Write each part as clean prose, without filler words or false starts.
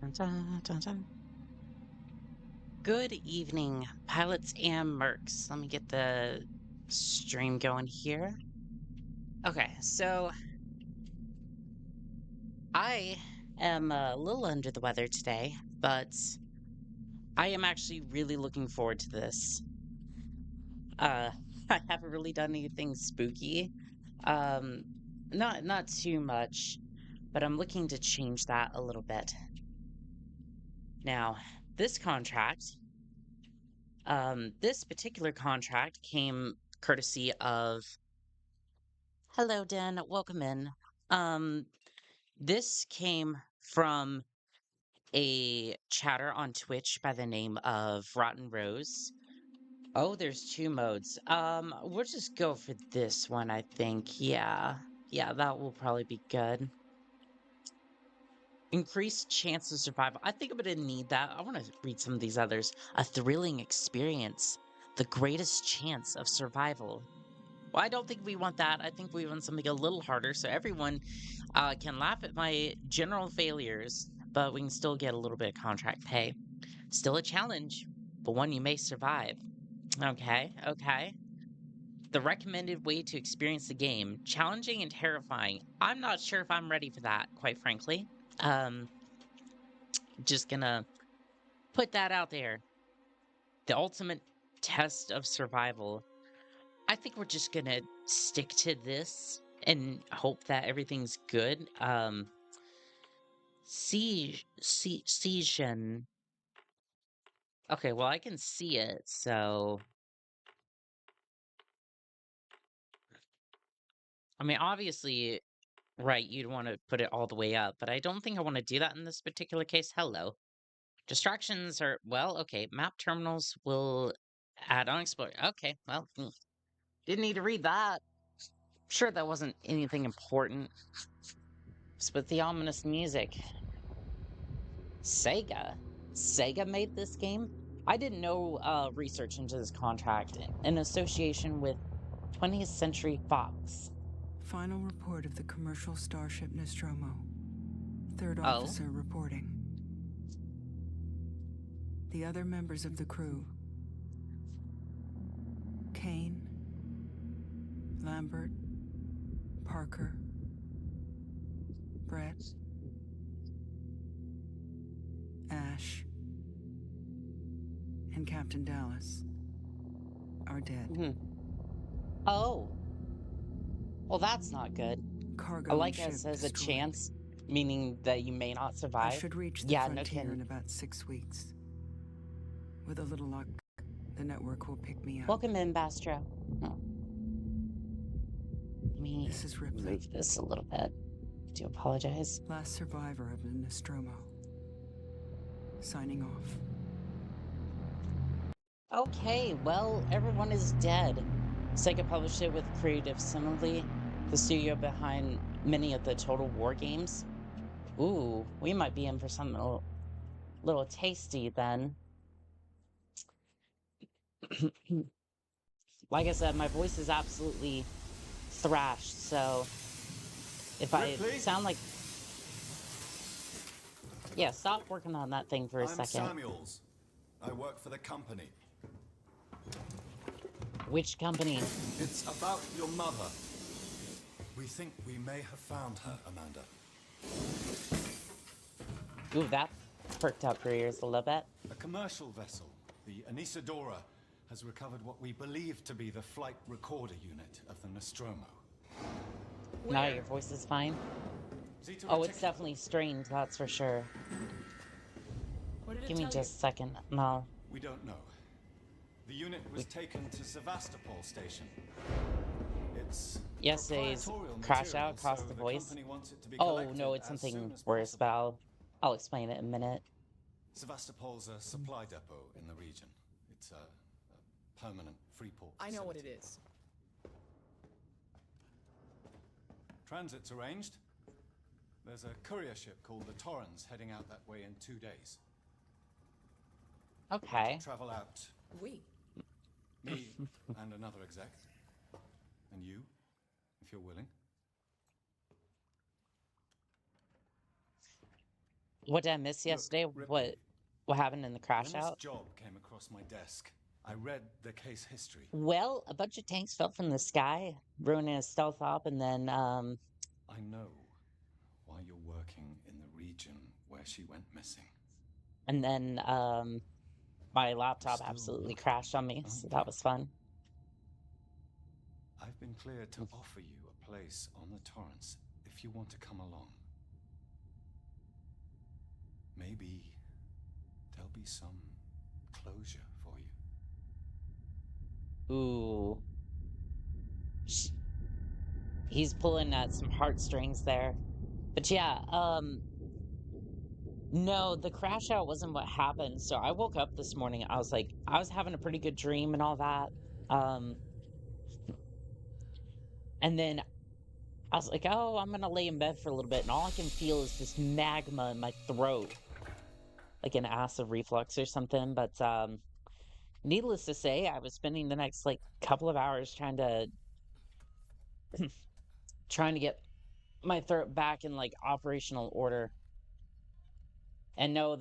Dun, dun, dun, dun. Good evening, pilots and mercs. Let me get the stream going here. Okay, so I am a little under the weather today, but I am actually really looking forward to this. Uh, I haven't really done anything spooky. Um, not too much, but I'm looking to change that a little bit. Now, this contract this particular contract came courtesy of Hello Den, welcome in. Um, this came from a chatter on Twitch by the name of Rotten Rose. Oh, there's two modes. We'll just go for this one, I think. Yeah. Yeah, that will probably be good. Increased chance of survival. I think I'm gonna need that. I want to read some of these others. A thrilling experience. The greatest chance of survival. Well, I don't think we want that. I think we want something a little harder so everyone can laugh at my general failures, but we can still get a little bit of contract pay. Still a challenge, but one you may survive. Okay, okay. The recommended way to experience the game, challenging and terrifying. I'm not sure if I'm ready for that, quite frankly. Um, just gonna put that out there. The ultimate test of survival. I think we're just gonna stick to this and hope that everything's good. Siege. Okay, well I can see it, so I mean obviously, right, you'd want to put it all the way up, but I don't think I want to do that in this particular case. Hello. Distractions are well, okay, map terminals will add unexplored. Okay, well, didn't need to read that. Sure that wasn't anything important. Just with the ominous music. Sega? Sega made this game? I did no research into this contract in association with 20th Century Fox. Final report of the commercial starship Nostromo. Third Oh? officer reporting. The other members of the crew. Kane, Lambert, Parker, Brett, Ash, and Captain Dallas are dead. Oh. Well, that's not good. Cargo I like and it ship says a destroyed. chance, meaning that you may not survive. I should reach the frontier in about 6 weeks. With a little luck, the network will pick me up. Welcome in, Bastro. Oh. Let me This is Ripley. move this a little bit. I do apologize. Last survivor of the Nostromo. Signing off. Okay, well, everyone is dead. Sega published it with Creative Simile, the studio behind many of the Total War games. Ooh, we might be in for something a little tasty then. Like I said, my voice is absolutely thrashed, so if Ripley? I sound like... Yeah, stop working on that thing for a second. I'm Samuels. I work for the company. Which company? It's about your mother. We think we may have found her, Amanda. Ooh, that perked up your ears a little bit. A commercial vessel, the Anisadora, has recovered what we believe to be the flight recorder unit of the Nostromo. Now your voice is fine. Oh, it's definitely strained, that's for sure. Give me just a second, and I'll... We don't know. The unit was taken to Sevastopol station. It's Yesterday's proprietary crash material, out caused so the the voice. company wants it to be Oh, collected no, it's as soon something as worse, possible. but I'll explain it in a minute. Sevastopol's a supply depot in the region. It's a permanent free port I know what it facility. is. Transit's arranged. There's a courier ship called the Torrens heading out that way in 2 days. Okay. Travel out, We. me and another exec. And you, if you're willing. What did I miss yesterday? Ripley, What happened in the crash when this out? job came across my desk, I read the case history. Well, a bunch of tanks fell from the sky, ruining a stealth op, and then I know why you're working in the region where she went missing. my laptop Still absolutely looking, crashed on me, so aren't that you? was fun. I've been cleared to offer you a place on the Torrents if you want to come along. Maybe there'll be some closure for you. Ooh. He's pulling at some heartstrings there. But yeah, no, the crash out wasn't what happened. So I woke up this morning, I was having a pretty good dream and all that. Um, and then I was like, oh, I'm gonna lay in bed for a little bit, and all I can feel is this magma in my throat, like an acid reflux or something. But needless to say, I was spending the next like couple of hours trying to get my throat back in like operational order. And no,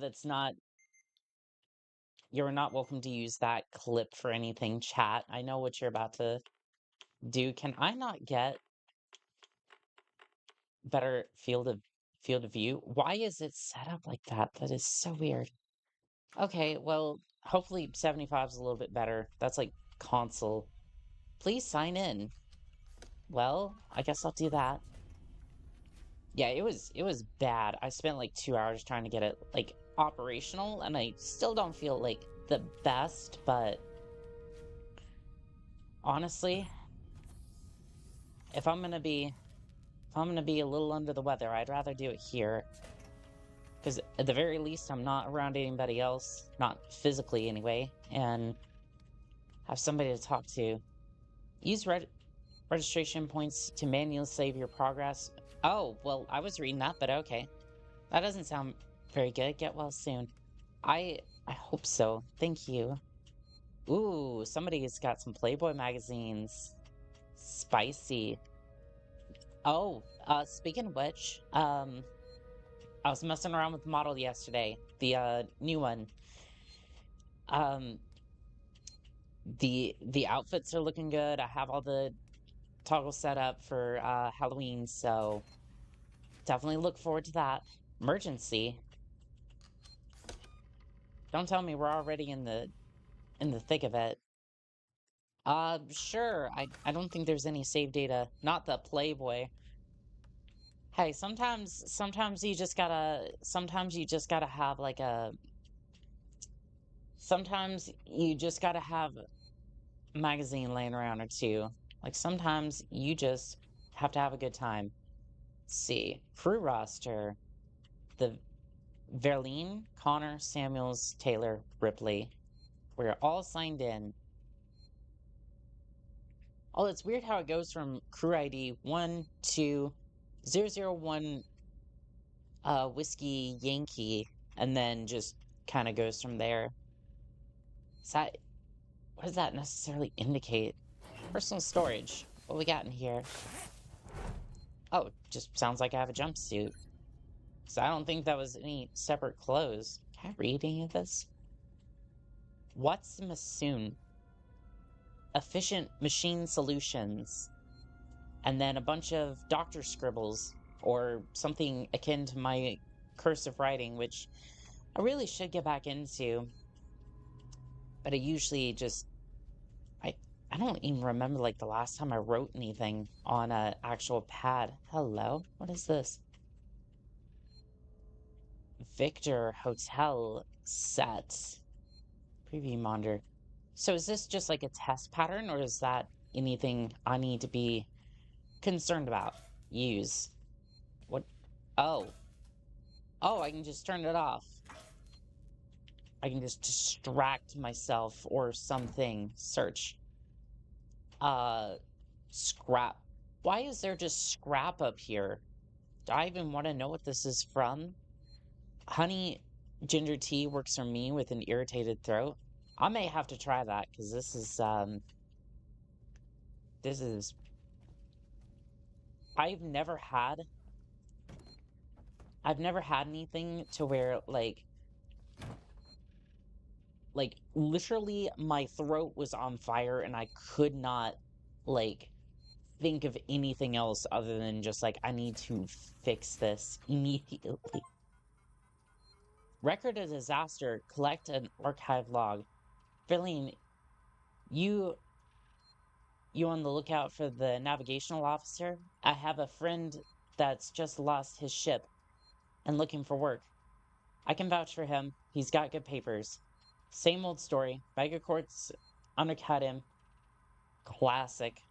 you're not welcome to use that clip for anything, chat. I know what you're about to do. Can I not get better field of view? Why is it set up like that? That is so weird. Okay, well, hopefully 75 is a little bit better. That's like console. Please sign in. Well, I guess I'll do that. Yeah, it was bad. I spent like 2 hours trying to get it like operational, and I still don't feel like the best, but honestly, if I'm gonna be a little under the weather, I'd rather do it here. Because at the very least, I'm not around anybody else, not physically anyway, and have somebody to talk to. Use registration points to manually save your progress. Oh, well, I was reading that, but okay. That doesn't sound very good. Get well soon. I hope so. Thank you. Ooh, somebody's got some Playboy magazines. Spicy. Oh, speaking of which, I was messing around with the model yesterday, the new one. Um, the outfits are looking good. I have all the toggles set up for Halloween, so definitely look forward to that. Emergency. Don't tell me we're already in the thick of it. Sure. I don't think there's any save data. Not the Playboy. Hey, sometimes you just gotta have like a sometimes you just gotta have a magazine laying around or two. Like sometimes you just have to have a good time. Let's see. Crew roster. The Verline, Connor, Samuels, Taylor, Ripley. We're all signed in. Oh, it's weird how it goes from crew ID 12001 Whiskey Yankee, and then just kind of goes from there. Is that, what does that necessarily indicate? Personal storage. What we got in here? Oh, just sounds like I have a jumpsuit. So I don't think that was any separate clothes. Can I read any of this? What's Masoon? Efficient machine solutions. And then a bunch of doctor scribbles, or something akin to my cursive writing, which I really should get back into. But I usually just I don't even remember like the last time I wrote anything on an actual pad. Hello? What is this? Victor Hotel set. Preview monitor. So is this just like a test pattern, or is that anything I need to be concerned about? Use. What? Oh. Oh, I can just turn it off. I can just distract myself or something. Search. Scrap. Why is there just scrap up here? Do I even want to know what this is from? Honey ginger tea works for me with an irritated throat. I may have to try that because this is I've never had I've never had anything to where, like, literally my throat was on fire and I could not, like, think of anything else other than just, like, I need to fix this immediately. Record a disaster. Collect an archive log. Filling, you on the lookout for the navigational officer? I have a friend that's just lost his ship and looking for work. I can vouch for him. He's got good papers. Same old story. Megacorps undercut him. Classic.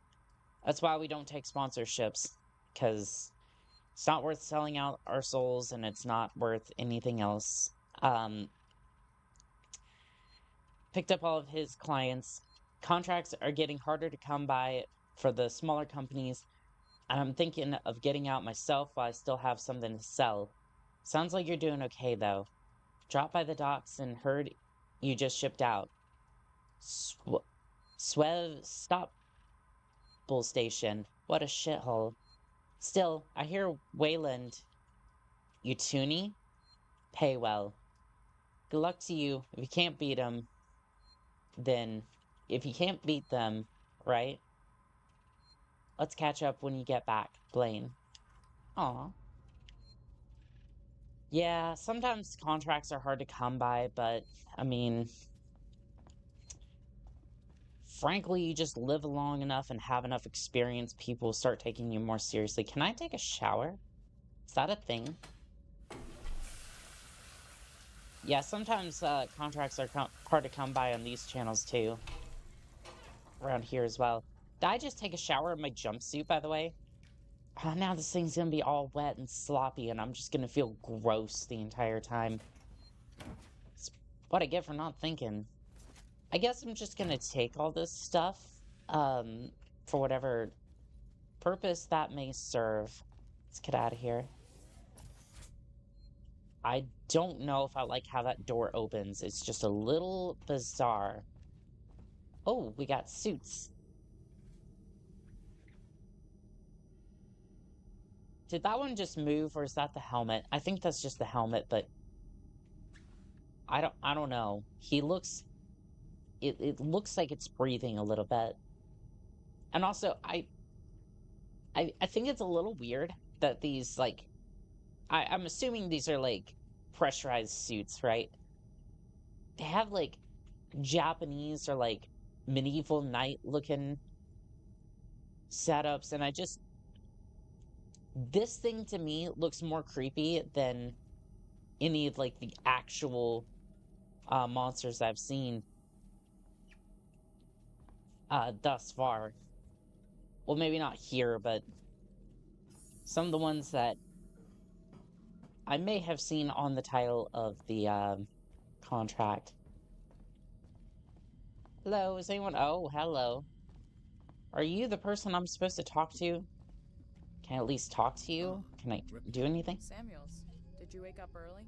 That's why we don't take sponsorships, because it's not worth selling out our souls and it's not worth anything else. Picked up all of his clients. Contracts are getting harder to come by for the smaller companies, and I'm thinking of getting out myself while I still have something to sell. Sounds like you're doing okay, though. Dropped by the docks and heard you just shipped out. Swev Stop Bull Station. What a shithole. Still, I hear Wayland. You toony? Pay well. Good luck to you. If you can't beat him, then... If you can't beat them, right? Let's catch up when you get back, Blaine. Aw. Yeah, sometimes contracts are hard to come by, but, I mean... Frankly, you just live long enough and have enough experience, people start taking you more seriously. Can I take a shower? Is that a thing? Yeah, sometimes contracts are hard to come by on these channels, too. Around here as well. Did I just take a shower in my jumpsuit, by the way? Now this thing's gonna be all wet and sloppy, and I'm just gonna feel gross the entire time. It's what I get for not thinking. I guess I'm just gonna take all this stuff, for whatever purpose that may serve. Let's get out of here. I don't know if I like how that door opens. It's just a little bizarre. Oh, we got suits. Did that one just move, or is that the helmet? I think that's just the helmet, but I don't know. He looks... It looks like it's breathing a little bit. And also, I think it's a little weird that these, like... I'm assuming these are, like, pressurized suits, right? They have, like, Japanese or, like, medieval knight-looking setups, and I just... This thing, to me, looks more creepy than any of, like, the actual monsters I've seen thus far. Well, maybe not here, but some of the ones that I may have seen on the title of the contract. Hello, is anyone... Oh, hello. Are you the person I'm supposed to talk to? Can I at least talk to you? Can I do anything? Samuels, did you wake up early?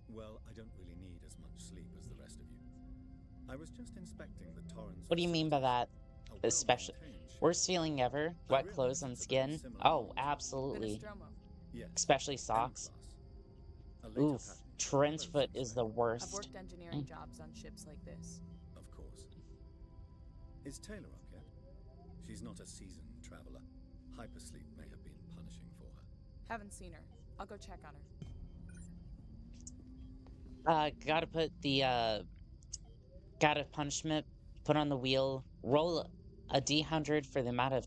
Well, I don't really need as much sleep as the rest of you. I was just inspecting the Torrens. What do you mean by that? Especially... Worst feeling ever? Wet clothes on skin? Oh, absolutely. Yes. Especially socks. Oof. Trench foot is the worst. I've worked engineering jobs on ships like this. Of course. Is Taylor up yet? She's not a seasoned traveler. Hypersleep may have been punishing for her. Haven't seen her. I'll go check on her. Gotta put the, gotta punishment, put on the wheel, roll a D100 for the amount of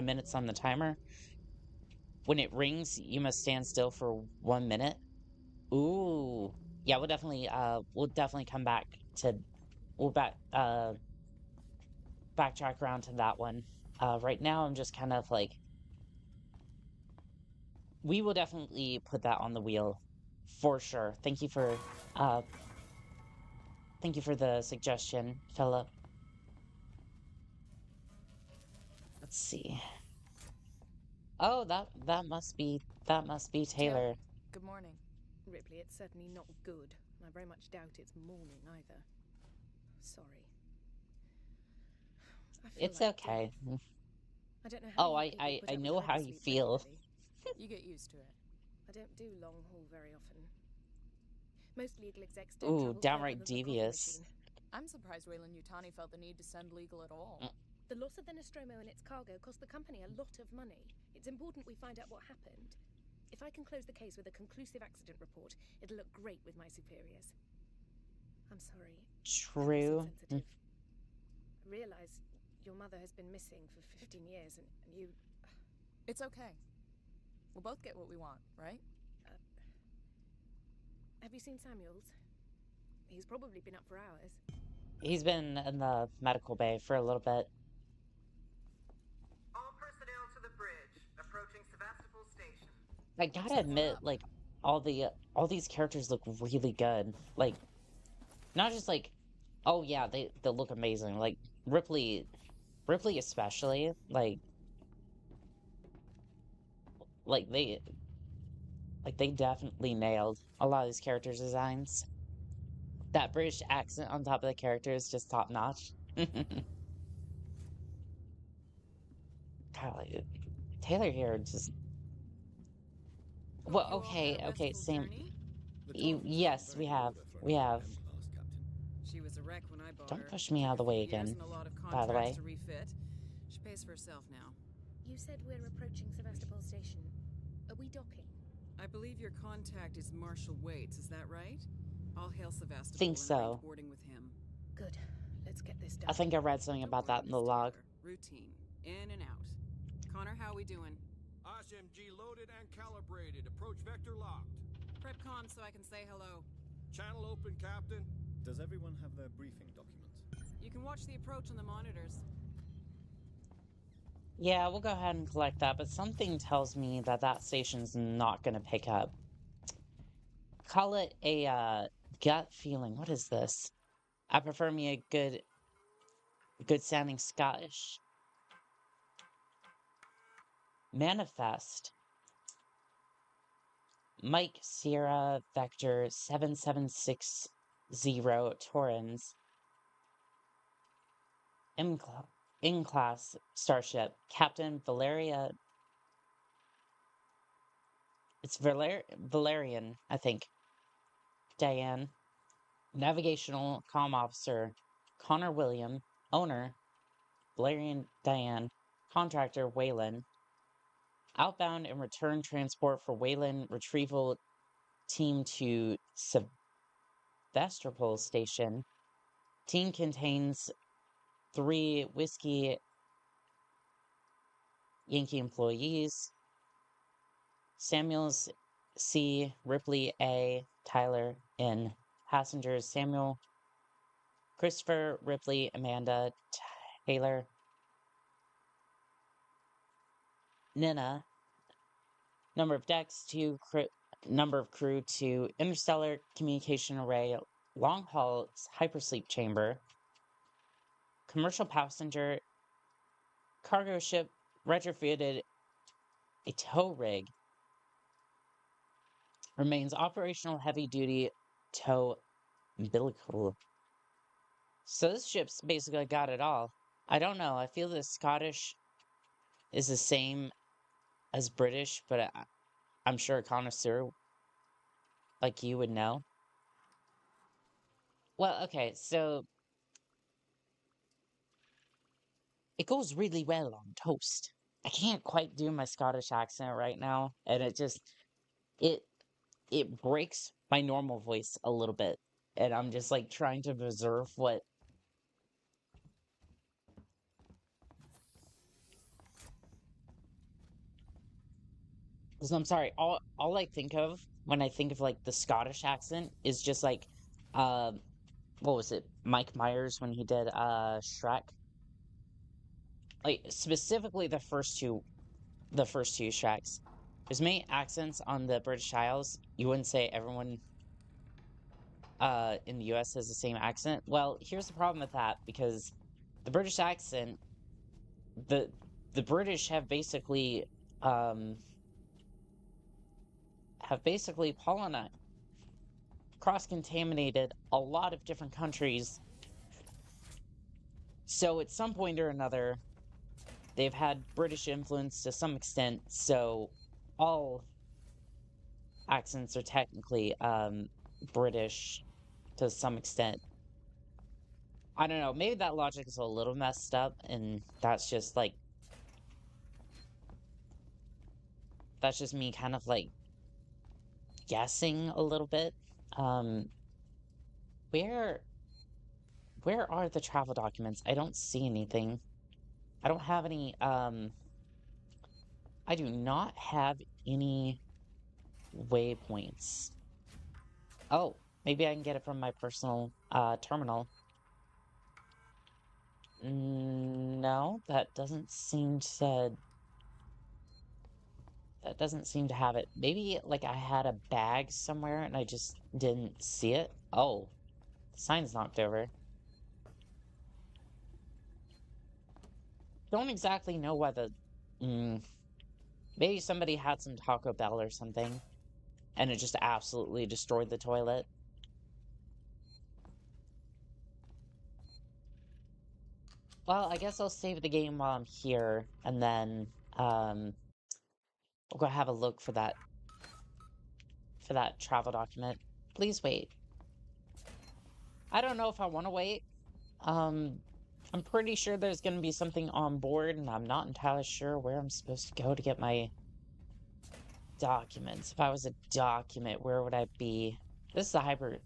minutes on the timer. When it rings, you must stand still for 1 minute. Ooh. Yeah, we'll definitely come back to... We'll backtrack around to that one. Right now, I'm just kind of like... We will definitely put that on the wheel. For sure. Thank you for the suggestion, Philip. Let's see. Oh, that must be Taylor. Good morning. Ripley, it's certainly not good. I very much doubt it's morning either. Sorry. It's okay. I don't know how I know how you feel. You get used to it. I don't do long haul very often. Most legal execs don't Ooh, travel further downright than the coffee devious. machine. I'm surprised Wayland Yutani felt the need to send legal at all. The loss of the Nostromo and its cargo cost the company a lot of money. It's important we find out what happened. If I can close the case with a conclusive accident report, it'll look great with my superiors. I'm sorry. True. That was insensitive. I realize your mother has been missing for 15 years, and you... It's okay. We'll both get what we want, right? Have you seen Samuels? He's probably been up for hours. He's been in the medical bay for a little bit. All personnel to the bridge. Approaching Sevastopol Station. I gotta admit, like, all these characters look really good. Like, not just like, oh yeah, they look amazing. Like Ripley especially, like they definitely nailed a lot of these characters' designs. That British accent on top of the character is just top notch. Golly, Taylor here just. Well, okay, same. Yes, we have. She was a wreck when I bought her. Don't push me out of the way again, by the way. To refit. She pays for herself now. You said we're approaching Sevastopol Station. Are we docking? I believe your contact is Marshal Waits, is that right? I'll hail Sevastopol Think and so. arrange boarding with him. Good. Let's get this done. I think I read something Don't about worry, that in the Miss log. Taylor. Routine. In and out. Connor, how we doing? SMG loaded and calibrated. Approach vector locked. Prep con so I can say hello. Channel open, Captain. Does everyone have their briefing documents? You can watch the approach on the monitors. Yeah, we'll go ahead and collect that, but something tells me that that station's not going to pick up. Call it a gut feeling. What is this? I prefer me a good sounding Scottish. Manifest. Mike Sierra Vector 7760 Torrens. In-class starship. Captain Valeria. It's Valerian, I think. Diane. Navigational comm officer. Connor William. Owner. Valerian Diane. Contractor Wayland. Outbound and return transport for Wayland retrieval team to Sevastopol Station. Team contains 3 Whiskey Yankee employees. Samuels C. Ripley A. Tyler N. Passengers Samuel, Christopher, Ripley, Amanda, Taylor, Nina. Number of decks 2, number of crew 2, interstellar communication array, long haul hypersleep chamber, commercial passenger, cargo ship retrofitted a tow rig, remains operational heavy duty tow umbilical. So this ship's basically got it all. I don't know, I feel the Scottish is the same as British, but I'm sure a connoisseur like you would know. Well, okay, so it goes really well on toast. I can't quite do my Scottish accent right now, and it breaks my normal voice a little bit, and I'm just like trying to preserve what. Because I'm sorry, all I think of when I think of like the Scottish accent is just like, what was it, Mike Myers when he did Shrek? Like specifically the first two Shreks. There's many accents on the British Isles. You wouldn't say everyone in the US has the same accent. Well, here's the problem with that, because the British accent, the British have basically cross-contaminated a lot of different countries. So at some point or another, they've had British influence to some extent, so all accents are technically British to some extent. I don't know, maybe that logic is a little messed up, and that's just like, that's just me kind of like guessing a little bit. Um, where are the travel documents? I don't see anything. I don't have any, I do not have any waypoints. Oh, maybe I can get it from my personal, terminal. No, that doesn't seem to have it. Maybe, like, I had a bag somewhere and I just didn't see it. Oh, the sign's knocked over. Don't exactly know why the... maybe somebody had some Taco Bell or something, and it just absolutely destroyed the toilet. Well, I guess I'll save the game while I'm here, and then, we'll go have a look for that travel document. Please wait. I don't know if I want to wait. I'm pretty sure there's going to be something on board, and I'm not entirely sure where I'm supposed to go to get my documents. If I was a document, where would I be? This is a hyper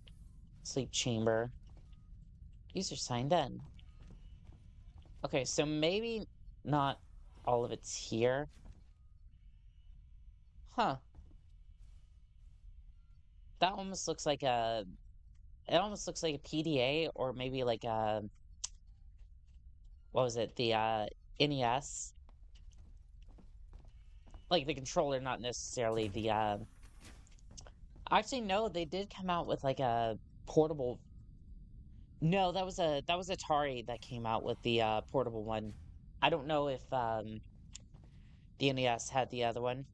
sleep chamber. User signed in. Okay, so maybe not all of it's here. Huh. That almost looks like a... It almost looks like a PDA, or maybe like a... What was it? The, NES? Like the controller, not necessarily the, Actually, no, they did come out with like a portable... No, that was Atari that came out with the, portable one. I don't know if, the NES had the other one.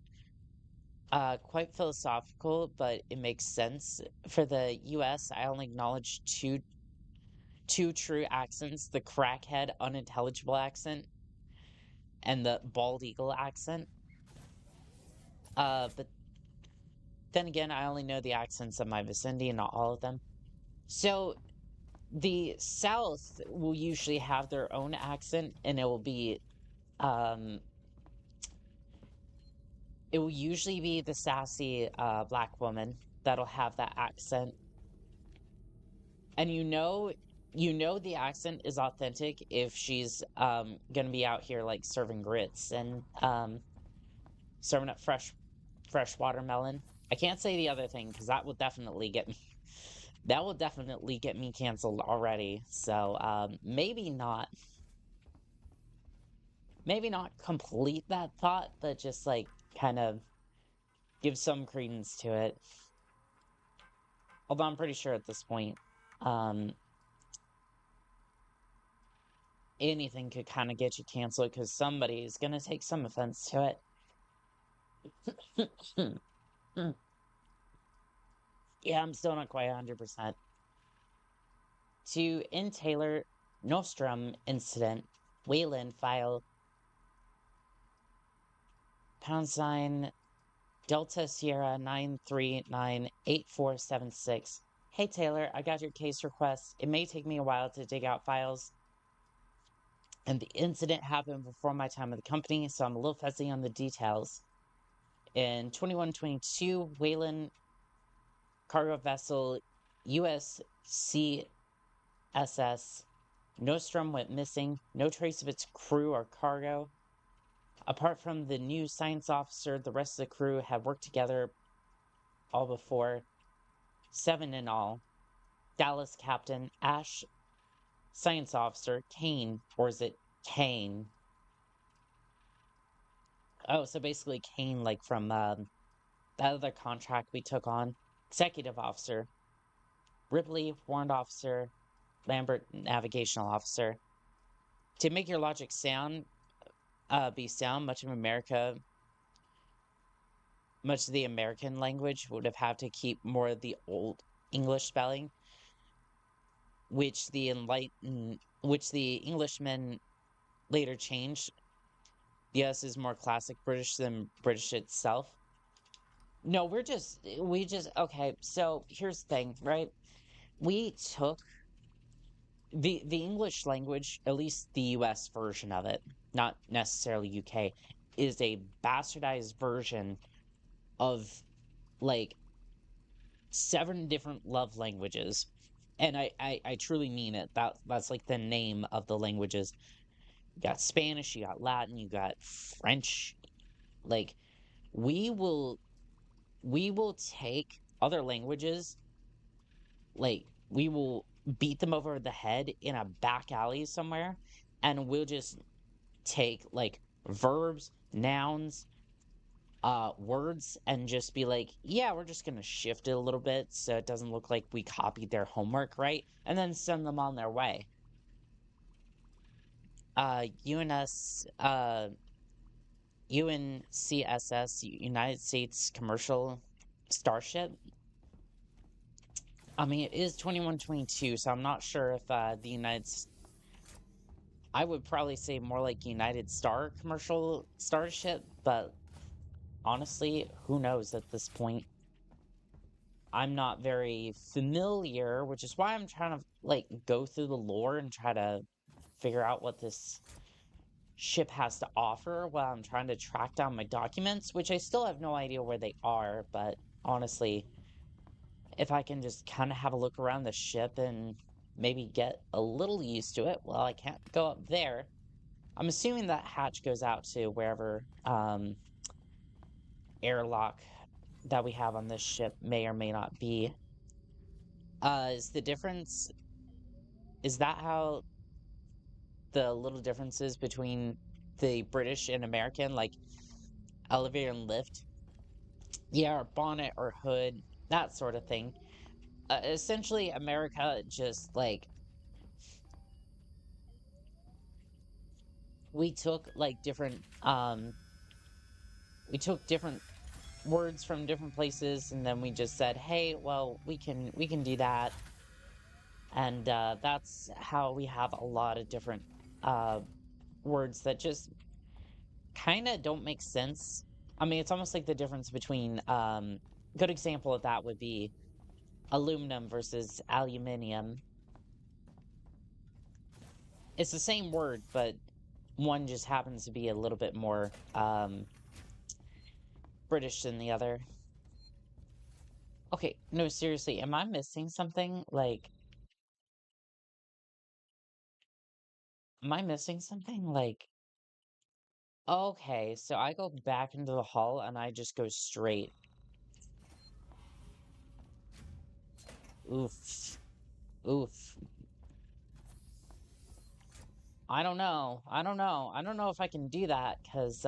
Quite philosophical, but it makes sense. For the US, I only acknowledge two true accents, the crackhead unintelligible accent and the bald eagle accent. But then again, I only know the accents of my vicinity and not all of them. So the South will usually have their own accent, and it will usually be the sassy black woman that'll have that accent. And you know the accent is authentic if she's gonna be out here like serving grits and serving up fresh watermelon. I can't say the other thing because that will definitely get me canceled already. So maybe not complete that thought, but just like kind of give some credence to it. Although I'm pretty sure at this point anything could kind of get you canceled because somebody's gonna take some offense to it. Yeah, I'm still not quite 100%. To N. Taylor Nostrum incident, Wayland file # Delta Sierra 9398476. Hey Taylor, I got your case request. It may take me a while to dig out files, and the incident happened before my time at the company, so I'm a little fuzzy on the details. In 2122, Wayland cargo vessel USCSS Nostrum went missing. No trace of its crew or cargo. Apart from the new science officer, the rest of the crew had worked together all before. 7 in all. Dallas Captain Ash, Science Officer Kane, or is it Kane? Oh, so basically Kane, like from that other contract we took on. Executive Officer Ripley, Warrant Officer Lambert, Navigational Officer. To make your logic be sound, much of the American language would have had to keep more of the old English spelling, which the Englishmen later changed. The US is more classic British than British itself. No, okay, so here's the thing, right? We took the English language, at least the US version of it, not necessarily UK, is a bastardized version of like 7 different love languages. And I truly mean it. That's like the name of the languages. You got Spanish, you got Latin, you got French. Like we will take other languages, like we will beat them over the head in a back alley somewhere, and we'll just take like verbs, nouns, words, and just be like, yeah, we're just gonna shift it a little bit so it doesn't look like we copied their homework, right? And then send them on their way. UNS, UNCSS, United States Commercial Starship. I mean, it is 2122, so I'm not sure if the I would probably say more like United Star Commercial Starship, but honestly, who knows at this point? I'm not very familiar, which is why I'm trying to like go through the lore and try to figure out what this ship has to offer while I'm trying to track down my documents, which I still have no idea where they are, but honestly, if I can just kind of have a look around the ship and maybe get a little used to it, well, I can't go up there. I'm assuming that hatch goes out to wherever airlock that we have on this ship may or may not be. Is the difference, is that how the little differences between the British and American, like elevator and lift? Yeah, or bonnet or hood, that sort of thing. Essentially, America just like we took like different we took different words from different places, and then we just said, hey, well, we can do that. And that's how we have a lot of different words that just kind of don't make sense. I mean, it's almost like the difference between good example of that would be aluminum versus aluminium. It's the same word, but one just happens to be a little bit more British than the other. Okay, no, seriously, am I missing something? Like, am I missing something? Like, okay, so I go back into the hull and I just go straight. Oof. Oof. I don't know. I don't know. I don't know if I can do that, because,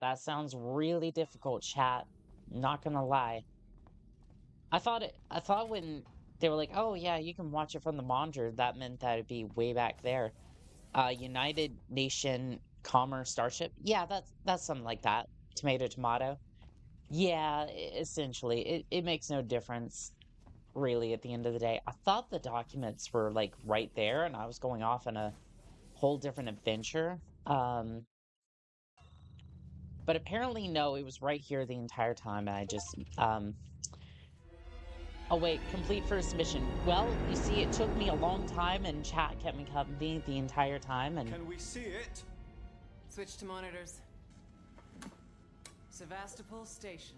that sounds really difficult, chat. Not gonna lie. I thought when they were like, oh yeah, you can watch it from the monitor, that meant that it'd be way back there. United Nation Commerce Starship. Yeah, that's something like that. Tomato, tomato. Yeah, essentially. It makes no difference, really, at the end of the day. I thought the documents were, like, right there, and I was going off on a whole different adventure. But apparently, no, it was right here the entire time, and I just, Oh, wait, complete first mission. Well, you see, it took me a long time, and chat kept me company the entire time, and... Can we see it? Switch to monitors. Sevastopol Station.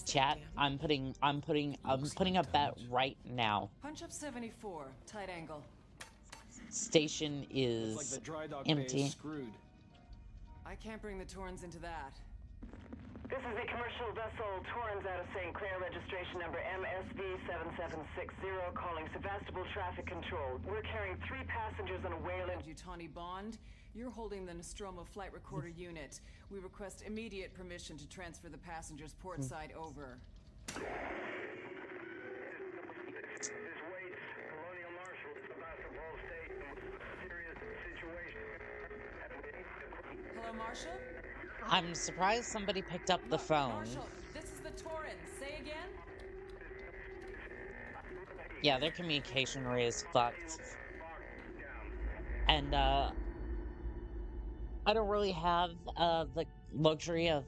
Chat, I'm putting a bet right now. Punch up 74, tight angle. Station is Looks like the dry dock bay empty. is screwed. I can't bring the Torrens into that. This is the commercial vessel Torrens out of St. Clair, registration number MSV7760, calling Sevastopol Traffic Control. We're carrying 3 passengers on a whale in... Yutani Bond, you're holding the Nostromo flight recorder unit. We request immediate permission to transfer the passengers port side over. Hello, Marshal? I'm surprised somebody picked up the phone. Marshal, this is the Torrens. Say again? Yeah, their communication array is fucked. And And I don't really have the luxury of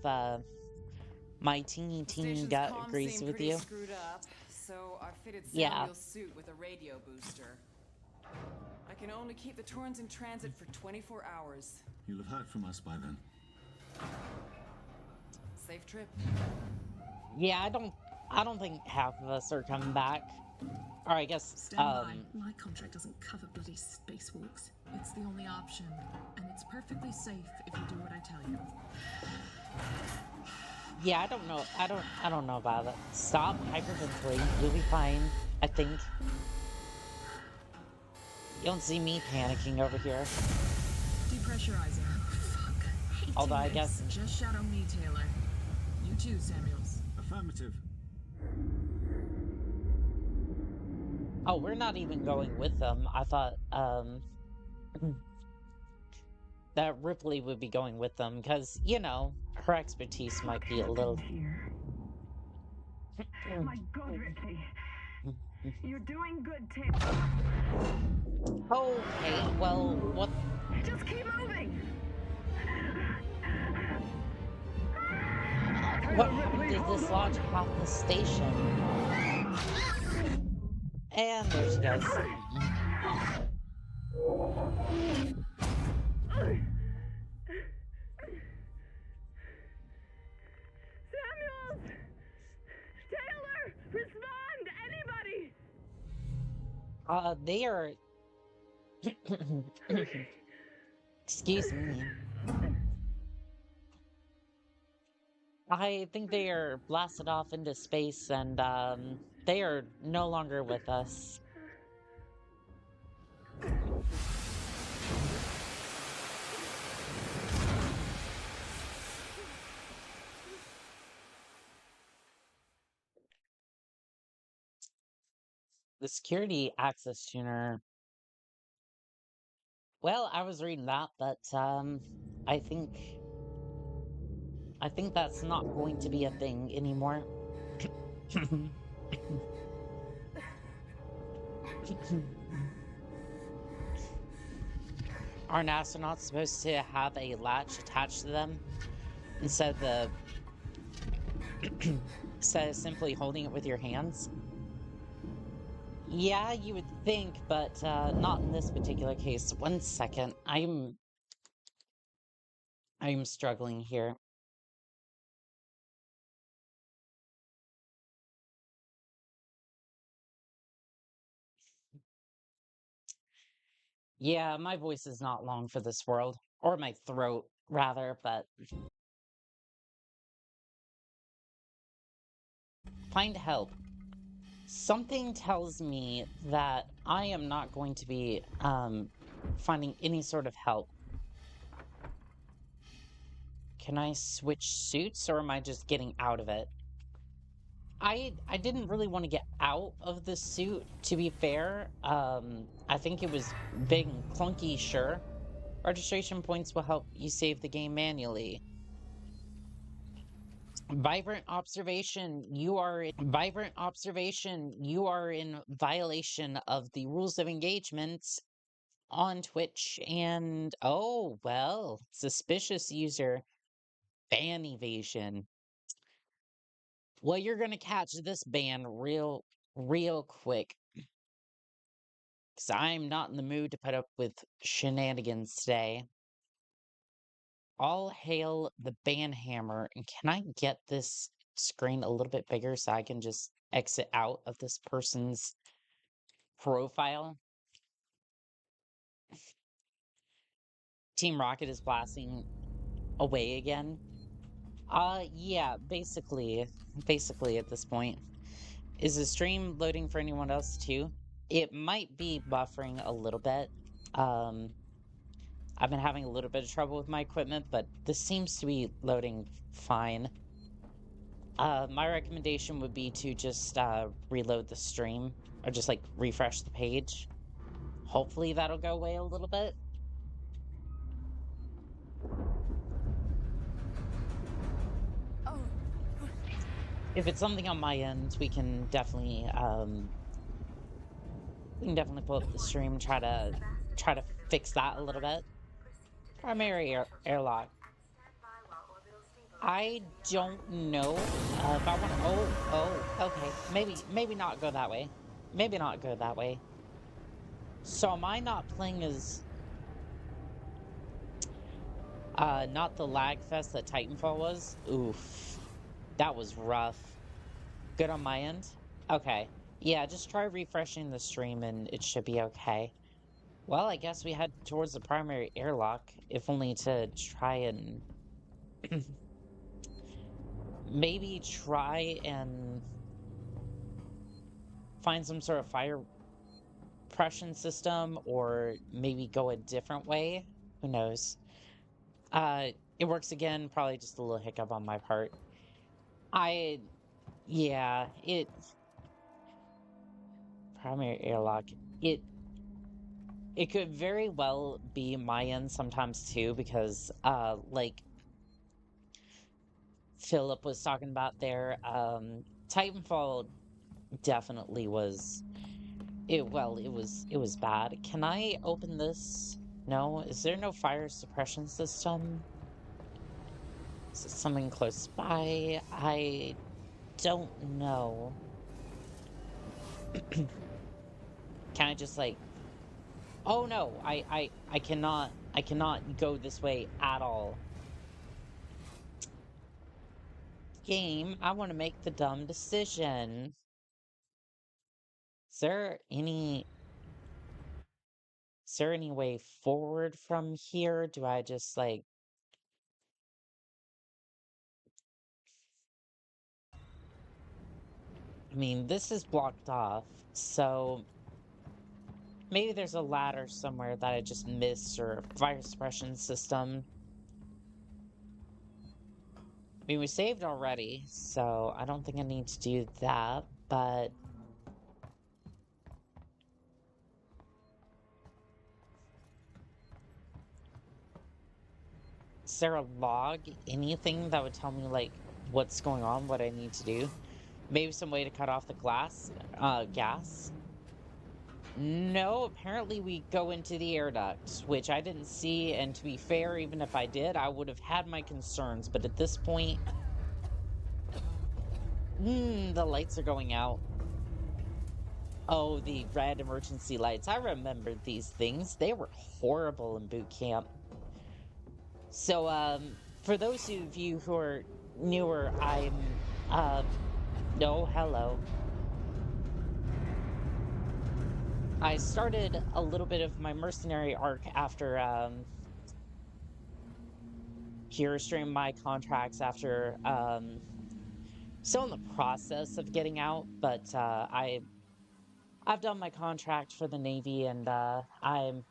my teeny gut comms agrees seem with pretty you. screwed up, so I fitted Yeah. Samuel's suit with a radio booster. I can only keep the Torrens in transit for 24 hours. You'll have heard from us by then. Safe trip. Yeah, I don't think half of us are coming back. Or I guess Stand by. My contract doesn't cover bloody spacewalks. It's the only option, and it's perfectly safe if you do what I tell you. yeah, I don't know about that. Stop hyperventilating. You'll be fine, I think. You don't see me panicking over here. Depressurizing. Fuck. Hating Although I this. guess Just shadow me, Taylor. You too, Samuels. Affirmative. oh, we're not even going with them. I thought that Ripley would be going with them because, you know, her expertise might be a little. My God, Ripley. You're doing good, Taylor. Okay, well, what? Just keep moving. What happened? Did this launch off the station? And there she goes. Samuels! Taylor! Respond! Anybody! They are. Excuse me. I think they are blasted off into space and, they are no longer with us. The security access tuner. Well, I was reading that, but, I think that's not going to be a thing anymore. Aren't astronauts supposed to have a latch attached to them instead of simply holding it with your hands? Yeah, you would think, but not in this particular case. 1 second. I'm struggling here. Yeah, my voice is not long for this world. Or my throat, rather, but... Find help. Something tells me that I am not going to be, finding any sort of help. Can I switch suits, or am I just getting out of it? I didn't really want to get out of the suit, to be fair. I think it was big and clunky, sure. Registration points will help you save the game manually. Vibrant observation, you are in violation of the rules of engagement on Twitch and oh well, suspicious user ban evasion. Well, you're gonna catch this ban real quick. Because I'm not in the mood to put up with shenanigans today. All hail the ban hammer. And can I get this screen a little bit bigger so I can just exit out of this person's profile? Team Rocket is blasting away again. Yeah, basically at this point. Is the stream loading for anyone else too? It might be buffering a little bit. I've been having a little bit of trouble with my equipment, but this seems to be loading fine. My recommendation would be to just reload the stream, or just like refresh the page. Hopefully that'll go away a little bit. If it's something on my end, we can definitely pull up the stream and try to fix that a little bit. Primary airlock. I don't know if I want to. Okay. Maybe not go that way. Maybe not go that way. So am I not playing as not the lag fest that Titanfall was? Oof. That was rough. Good on my end? Okay. Yeah, just try refreshing the stream and it should be okay. Well, I guess we head towards the primary airlock, if only to try and maybe try and find some sort of fire suppression system, or maybe go a different way. Who knows? It works again, probably just a little hiccup on my part. Yeah, primary airlock, it could very well be my end sometimes too, because, like Philip was talking about there, Titanfall definitely was, it was bad. Can I open this? No? Is there no fire suppression system? Is it something close by? I don't know. Can I just like... Oh no, I cannot go this way at all. Game, I want to make the dumb decision. Is there any way forward from here? Do I just like... I mean, this is blocked off, so maybe there's a ladder somewhere that I just missed, or a fire suppression system. I mean, we saved already, so I don't think I need to do that, but... Is there a log? Anything that would tell me, like, what's going on, what I need to do? Maybe some way to cut off the gas? No, apparently we go into the air duct, which I didn't see, and to be fair, even if I did, I would have had my concerns, but at this point... the lights are going out. Oh, the red emergency lights. I remember these things. They were horrible in boot camp. So, for those of you who are newer, I'm, no, hello. I started a little bit of my mercenary arc after, here stream my contracts after, still in the process of getting out, but, I've done my contract for the Navy, and, I'm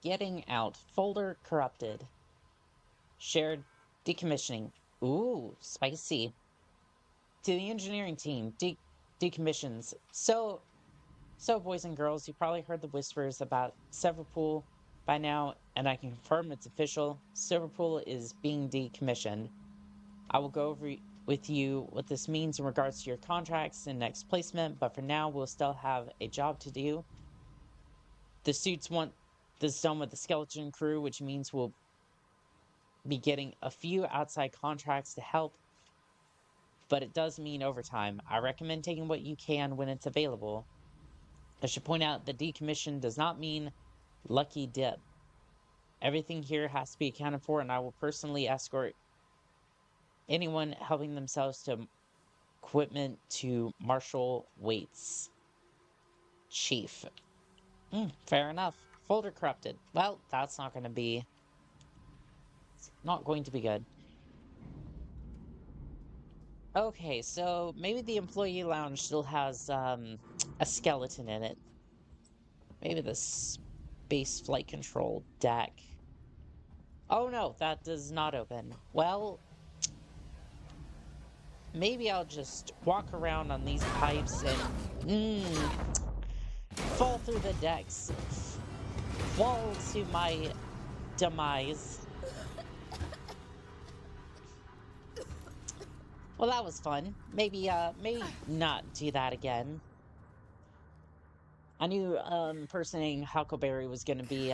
getting out. Folder corrupted. Shared decommissioning. Ooh, spicy. To the engineering team, decommissions. So, boys and girls, you probably heard the whispers about Silverpool by now, and I can confirm it's official. Silverpool is being decommissioned. I will go over with you what this means in regards to your contracts and next placement, but for now, we'll still have a job to do. The suits want this done with the skeleton crew, which means we'll be getting a few outside contracts to help, but it does mean overtime. I recommend taking what you can when it's available. I should point out the decommission does not mean lucky dip. Everything here has to be accounted for, and I will personally escort anyone helping themselves to equipment to Marshal Waits. Chief. Fair enough. Folder corrupted. Well, that's not going to be... It's not going to be good. Okay, so maybe the employee lounge still has a skeleton in it. Maybe the space flight control deck. Oh no, that does not open. Well, maybe I'll just walk around on these pipes and fall through the decks. Fall to my demise. Well, that was fun. Maybe not do that again. I knew impersonating Huckleberry was going to be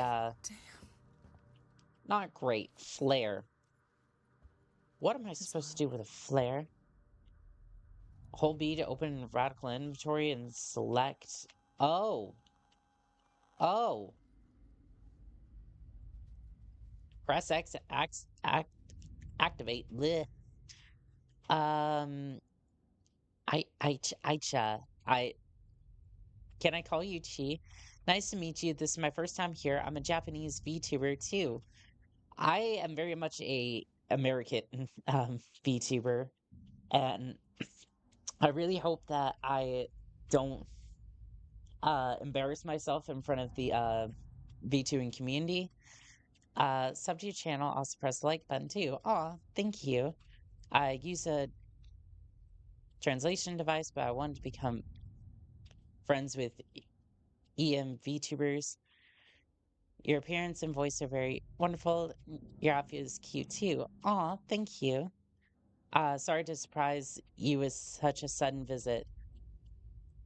not great. Flare. What am I supposed to do with a flare? Hold B to open radical inventory and select. Oh. Oh. Press X to activate. Bleh. I can I call you Chi? Nice to meet you. This is my first time here. I'm a Japanese VTuber too. I am very much a American VTuber, and I really hope that I don't embarrass myself in front of the VTubing community. Sub to your channel, also press the like button too. Aw, thank you. I use a translation device, but I wanted to become friends with EM VTubers. Your appearance and voice are very wonderful. Your outfit is cute too. Aw, thank you. Sorry to surprise you with such a sudden visit.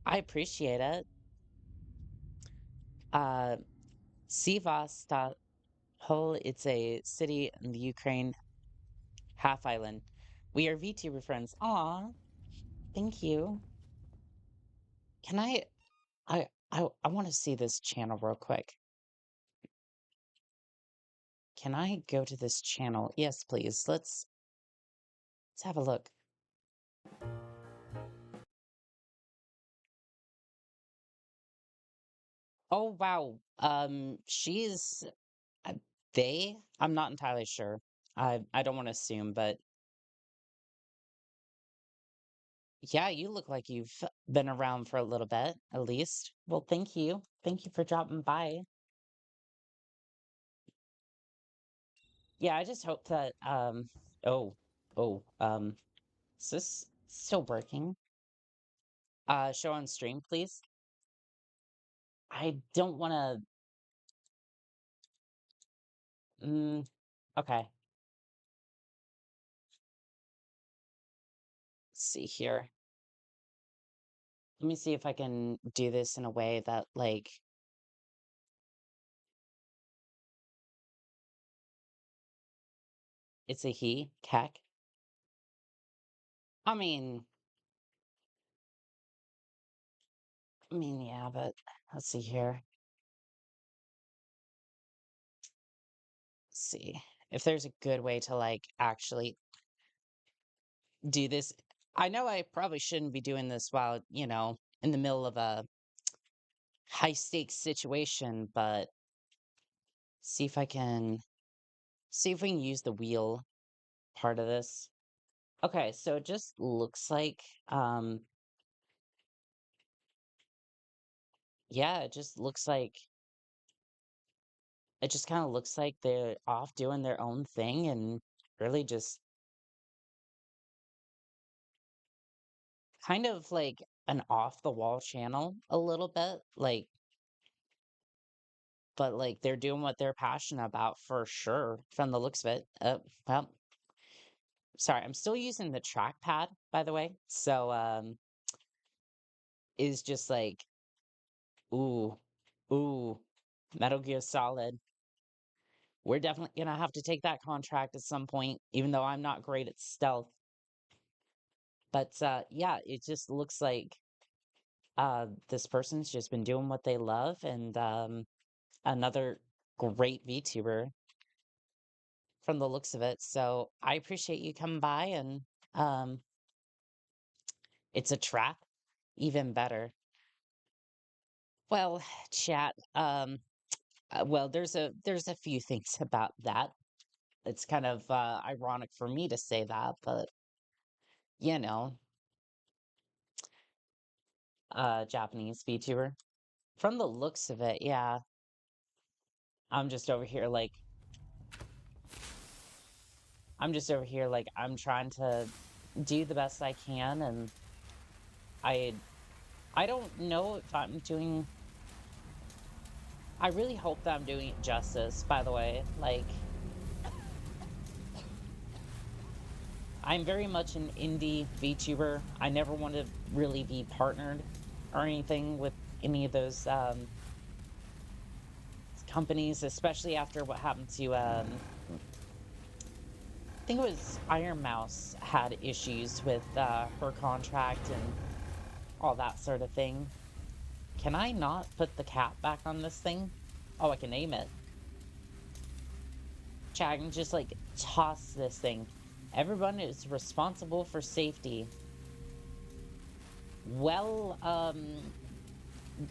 I appreciate it. Uh, Sevastopol, it's a city in the Ukraine half island. We are VTuber friends. Aw, thank you. Can I want to see this channel real quick. Can I go to this channel? Yes, please. Let's have a look. Oh wow. She's uh, they. I'm not entirely sure. I don't want to assume, but yeah, you look like you've been around for a little bit, at least. Well, thank you. Thank you for dropping by. Yeah, I just hope that oh, is this still working? Show on stream, please. I don't want to okay. Let's see here. Let me see if I can do this in a way that like it's a he, Kek. I mean, yeah, but let's see here. Let's see if there's a good way to like actually do this. I know I probably shouldn't be doing this while, in the middle of a high stakes situation, but see if I can see if we can use the wheel part of this. Okay, so it just looks like yeah, it just kind of looks like they're off doing their own thing and really just kind of like an off the wall channel a little bit, like but like they're doing what they're passionate about for sure from the looks of it. Well, sorry, I'm still using the trackpad, by the way. So is just like ooh, ooh, Metal Gear Solid. We're definitely gonna have to take that contract at some point, even though I'm not great at stealth. But yeah, it just looks like this person's just been doing what they love, and another great VTuber from the looks of it. So I appreciate you coming by, and um, it's a trap, even better. Well, chat. Well, there's a few things about that. It's kind of ironic for me to say that, but you know, Japanese VTuber. From the looks of it, yeah. I'm just over here like I'm trying to do the best I can, and I I don't know if I'm doing I really hope that I'm doing it justice, by the way. Like I'm very much an indie VTuber. I never want to really be partnered or anything with any of those companies, especially after what happened to I think it was Iron Mouse had issues with her contract and all that sort of thing. Can I not put the cap back on this thing? Oh, I can aim it. Chat, I can just like toss this thing. Everyone is responsible for safety. Well,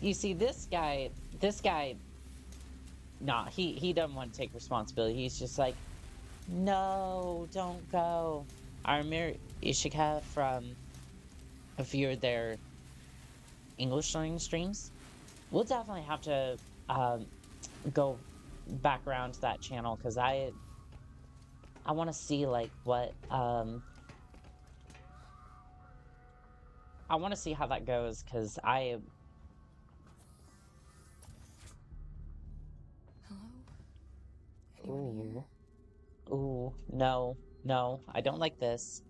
you see this guy, nah, he doesn't want to take responsibility. He's just like, no, don't go. I remember Ishika from a few of their English learning streams. We'll definitely have to go back around to that channel because I want to see like what I want to see how that goes because Hello? Anyone here? Ooh, no, I don't like this.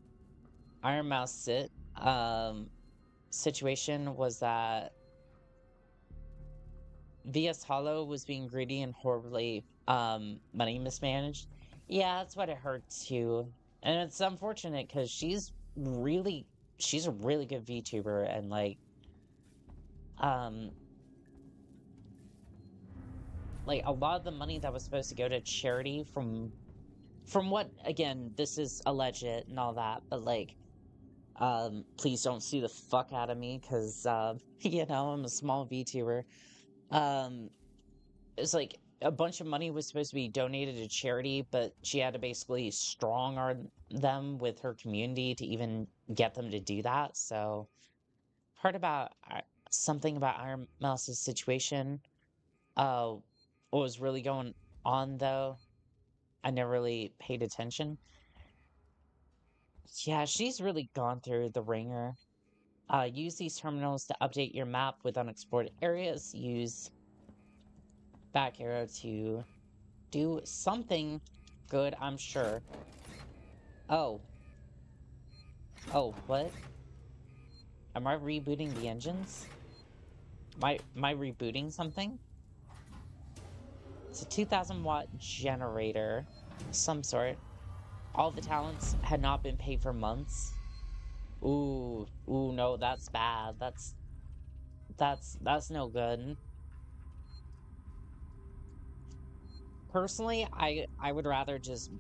Iron Mouse situation was that VS Hollow was being greedy and horribly money mismanaged. Yeah, that's what I heard too. And it's unfortunate because she's a really good VTuber and like a lot of the money that was supposed to go to charity from what, again, this is alleged and all that, but like please don't sue the fuck out of me because you know, I'm a small VTuber. It's like a bunch of money was supposed to be donated to charity, but she had to basically strong arm them with her community to even get them to do that. So heard about something about Iron Mouse's situation. What was really going on though, I never really paid attention. Yeah, she's really gone through the ringer. Use these terminals to update your map with unexplored areas. Use back arrow to do something good, I'm sure. Oh, what? Am I rebooting the engines? Am I rebooting something? It's a 2,000-watt generator, some sort. All the talents had not been paid for months. Ooh, no, that's bad. That's no good. Personally, I would rather just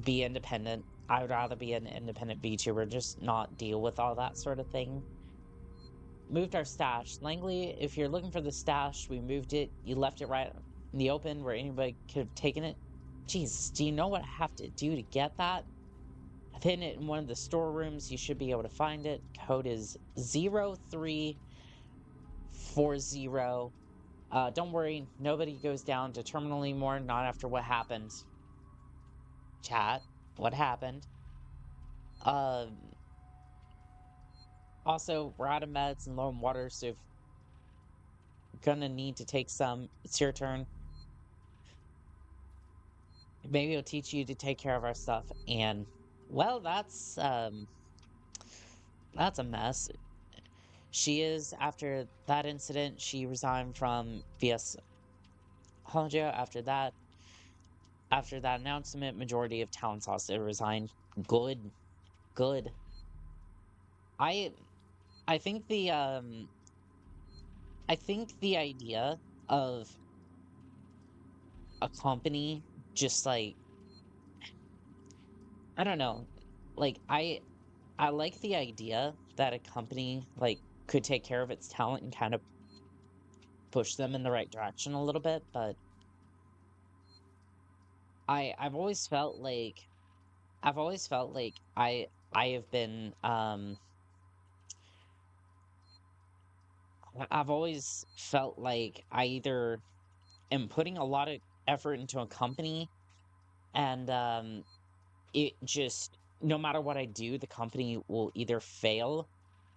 be independent. I would rather be an independent VTuber, just not deal with all that sort of thing. Moved our stash. Langley, if you're looking for the stash, we moved it. You left it right in the open where anybody could have taken it. Jeez, do you know what I have to do to get that? I've hidden it in one of the storerooms. You should be able to find it. Code is 0340. Don't worry, nobody goes down to terminal anymore, not after what happened. Chat, what happened? Also, we're out of meds and low on water, so if you're gonna need to take some, it's your turn. Maybe it'll teach you to take care of our stuff, and, well, that's a mess. She is, after that incident, she resigned from VS Hollow. After that announcement, majority of talents also resigned. Good. I think the idea of a company just like, I don't know, like I like the idea that a company like could take care of its talent and kind of push them in the right direction a little bit, but I've always felt like I have been I've always felt like I either am putting a lot of effort into a company and it just, no matter what I do, the company will either fail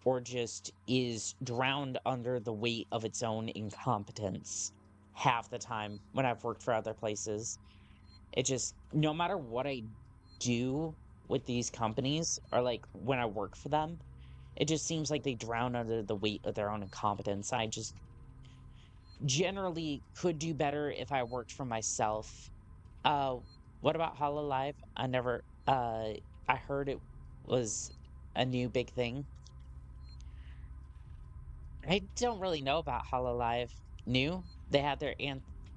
or just is drowned under the weight of its own incompetence half the time when I've worked for other places. It just, no matter what I do with these companies or like when I work for them, it just seems like they drown under the weight of their own incompetence. generally could do better if I worked for myself. What about Hololive? I heard it was a new big thing. I don't really know about Hololive. New? They had their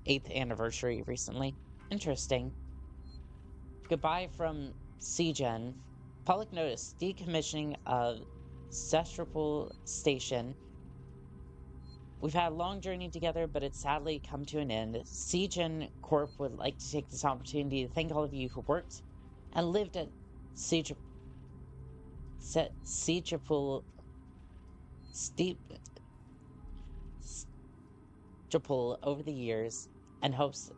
8th anniversary recently. Interesting. Goodbye from CGen. Public notice: decommissioning of Sestrapol Station. We've had a long journey together, but it's sadly come to an end. CGen Corp would like to take this opportunity to thank all of you who worked and lived at Sestrapol over the years, and hopes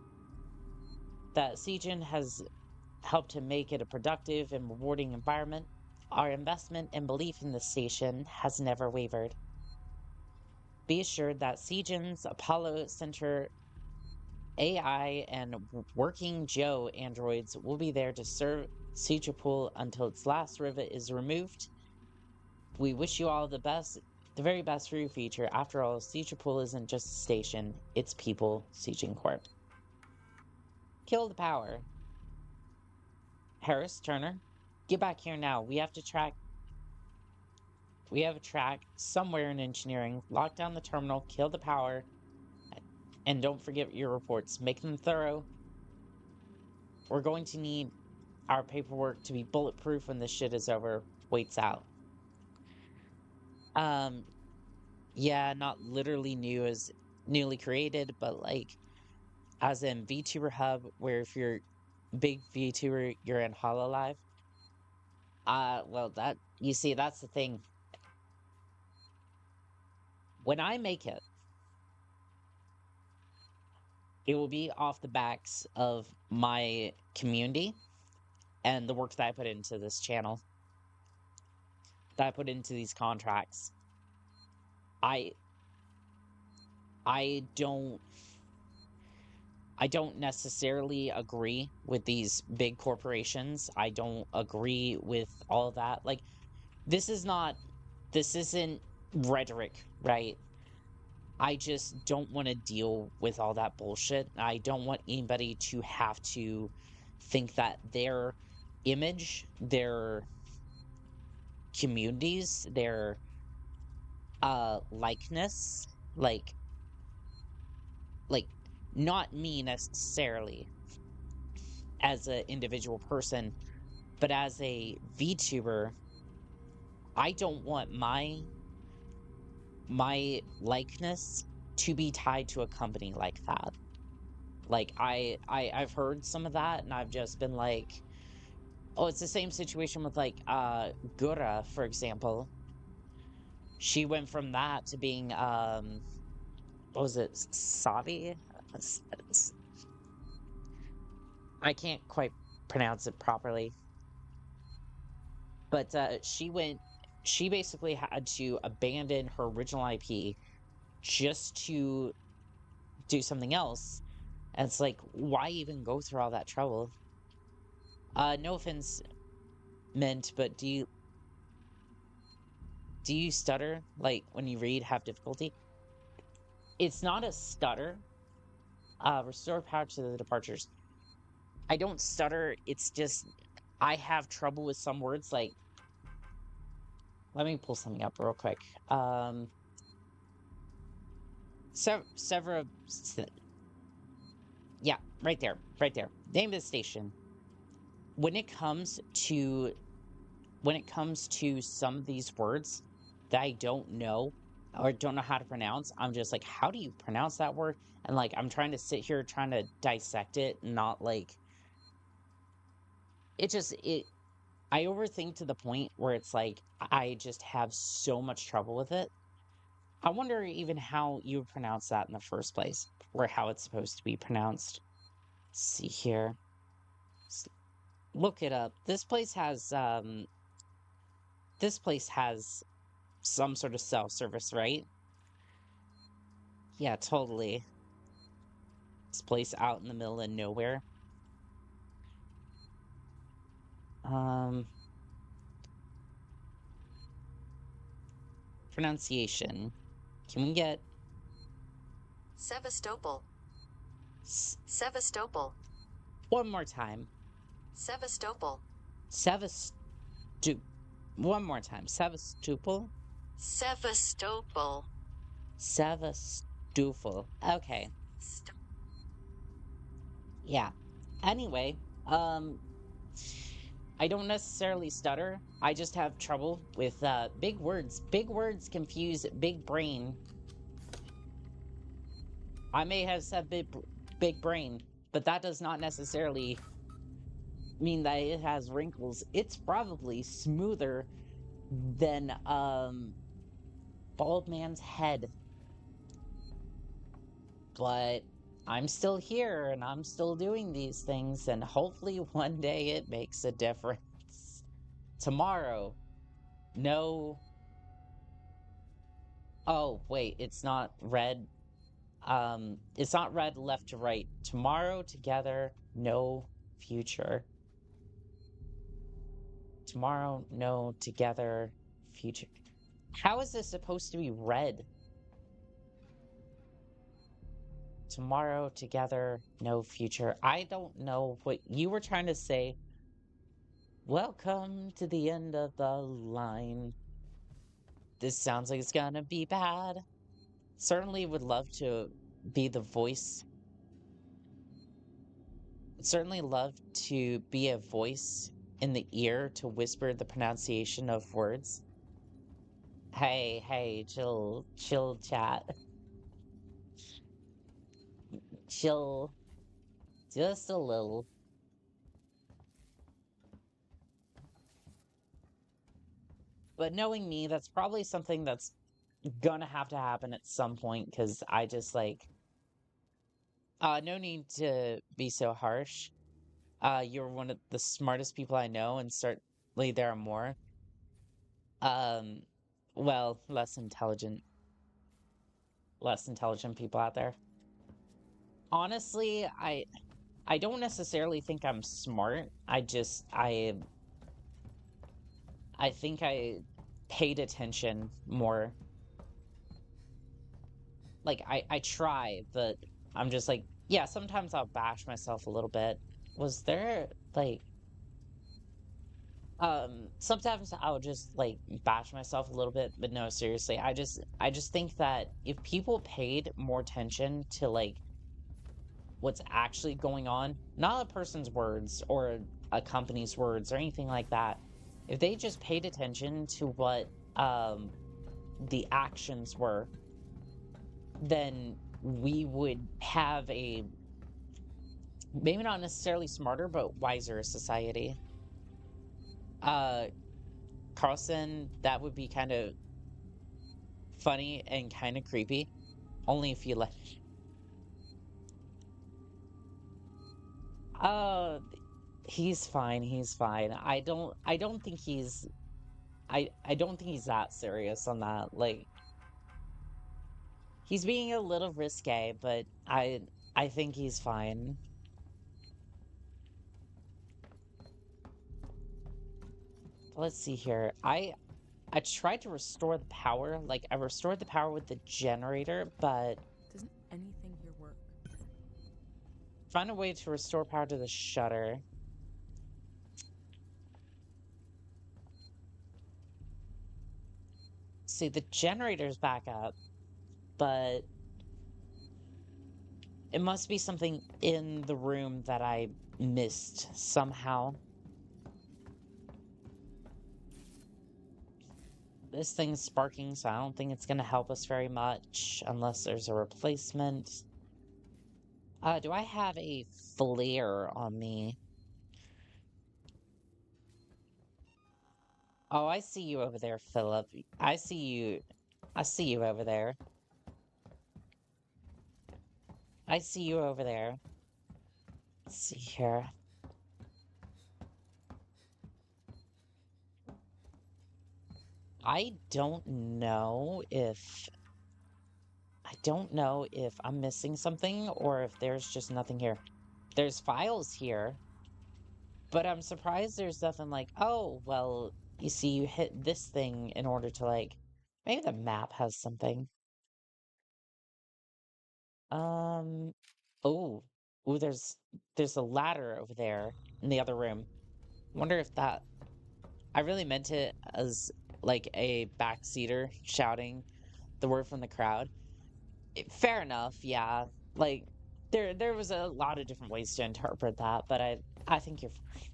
that CGen has helped to make it a productive and rewarding environment. Our investment and belief in the station has never wavered. Be assured that CGen's Apollo Center AI and Working Joe androids will be there to serve Seatrapol until its last rivet is removed. We wish you all the best, the very best for your future. After all, Seatrapol isn't just a station, it's people. Siegen Corp. Kill the power. Harris, Turner, get back here now. We have a track somewhere in engineering. Lock down the terminal, kill the power, and don't forget your reports. Make them thorough. We're going to need our paperwork to be bulletproof when this shit is over. Waits out. Yeah, not literally new as newly created, but like as in VTuber Hub, where if you're big VTuber, you're in Hololive. Well, you see, that's the thing. When I make it, it will be off the backs of my community and the work that I put into this channel, that I put into these contracts. I don't necessarily agree with these big corporations. I don't agree with all of that. Like, this isn't rhetoric, right? I just don't want to deal with all that bullshit. I don't want anybody to have to think that their image, their communities, their likeness, like not me necessarily as an individual person, but as a VTuber, I don't want my likeness to be tied to a company like that. Like, I've heard some of that, and I've just been like, oh, it's the same situation with like Gura, for example. She went from that to being what was it, Savi? I can't quite pronounce it properly. But she basically had to abandon her original IP just to do something else. And it's like, why even go through all that trouble? No offense meant, but do you stutter? Like, when you read, have difficulty? It's not a stutter. Restore power to the departures. I don't stutter, it's just, I have trouble with some words, like, let me pull something up real quick. Yeah, right there. Name of the station. When it comes to some of these words that I don't know or don't know how to pronounce, I'm just like, how do you pronounce that word? And like, I'm trying to sit here trying to dissect it, not like, I overthink to the point where it's like, I just have so much trouble with it. I wonder even how you would pronounce that in the first place, or how it's supposed to be pronounced. Let's see here. Look it up. This place has some sort of self-service, right? Yeah, totally. This place out in the middle of nowhere. Pronunciation. Can we get Sevastopol. S- Sevastopol. One more time. Sevastopol. One more time. Sevastopol? Sevastopol. Sevastopol. Okay. Yeah. Anyway, I don't necessarily stutter. I just have trouble with big words. Big words confuse big brain. I may have said big brain, but that does not necessarily mean that it has wrinkles. It's probably smoother than bald man's head. But I'm still here and I'm still doing these things, and hopefully one day it makes a difference. Tomorrow, no. Oh, wait, it's not red. It's not red left to right. Tomorrow together, no future. Tomorrow, no together, future. How is this supposed to be red? Tomorrow together, no future. I don't know what you were trying to say. Welcome to the end of the line. This sounds like it's gonna be bad. Certainly would love to be the voice. Certainly love to be a voice in the ear to whisper the pronunciation of words. Hey, chill, chat. Chill. Just a little. But knowing me, that's probably something that's gonna have to happen at some point, because I just like... no need to be so harsh. You're one of the smartest people I know, and certainly there are more. Well, less intelligent people out there. Honestly, I don't necessarily think I'm smart. I think I paid attention more. Like, I try, but I'm just like, yeah, sometimes I'll bash myself a little bit. Was there, like... sometimes I'll just, like, bash myself a little bit, but no, seriously, I just think that if people paid more attention to, like, what's actually going on, not a person's words or a company's words or anything like that, if they just paid attention to what, the actions were, then we would have a, maybe not necessarily smarter, but wiser society. Carlson, that would be kind of funny and kind of creepy. Only if you let... He's fine, he's fine. I don't think he's... I don't think he's that serious on that. Like, he's being a little risque, but I think he's fine. Let's see here. I tried to restore the power. Like, I restored the power with the generator, but... Doesn't anything here work? Find a way to restore power to the shutter. See, the generator's back up, but it must be something in the room that I missed somehow. This thing's sparking, so I don't think it's gonna help us very much unless there's a replacement. Do I have a flare on me? Oh, I see you over there, Philip. I see you. I see you over there. I see you over there. Let's see here. I don't know if I'm missing something or if there's just nothing here. There's files here, but I'm surprised there's nothing like, oh, well, you see, you hit this thing in order to, like, maybe the map has something. Oh, there's a ladder over there in the other room. Wonder if that. I really meant it as like a backseater shouting the word from the crowd. Fair enough, yeah. Like there was a lot of different ways to interpret that, but I think you're fine.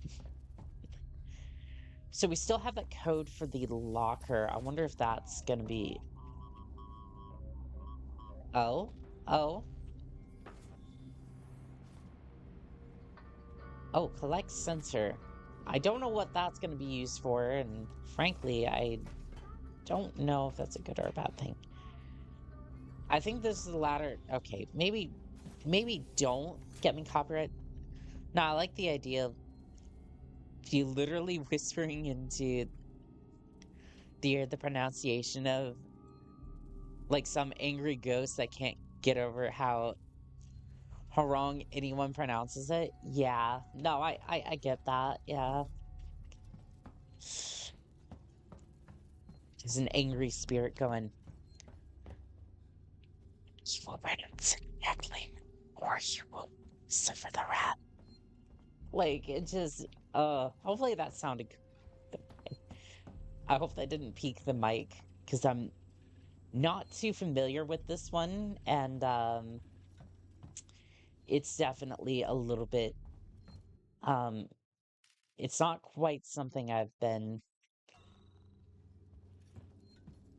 So we still have that code for the locker. I wonder if that's gonna be. Oh, oh, oh, collect sensor. I don't know what that's gonna be used for, and frankly, I don't know if that's a good or a bad thing. I think this is the latter. Okay, maybe don't get me copyright. No, I like the idea of you literally whispering into the ear the pronunciation of like some angry ghost that can't get over how wrong anyone pronounces it. Yeah, no, I get that. Yeah, there's an angry spirit going. You will pronounce it correctly, or you will suffer the wrath. Like it just. Hopefully that sounded good. I hope that didn't peak the mic because I'm not too familiar with this one, and it's definitely a little bit um it's not quite something I've been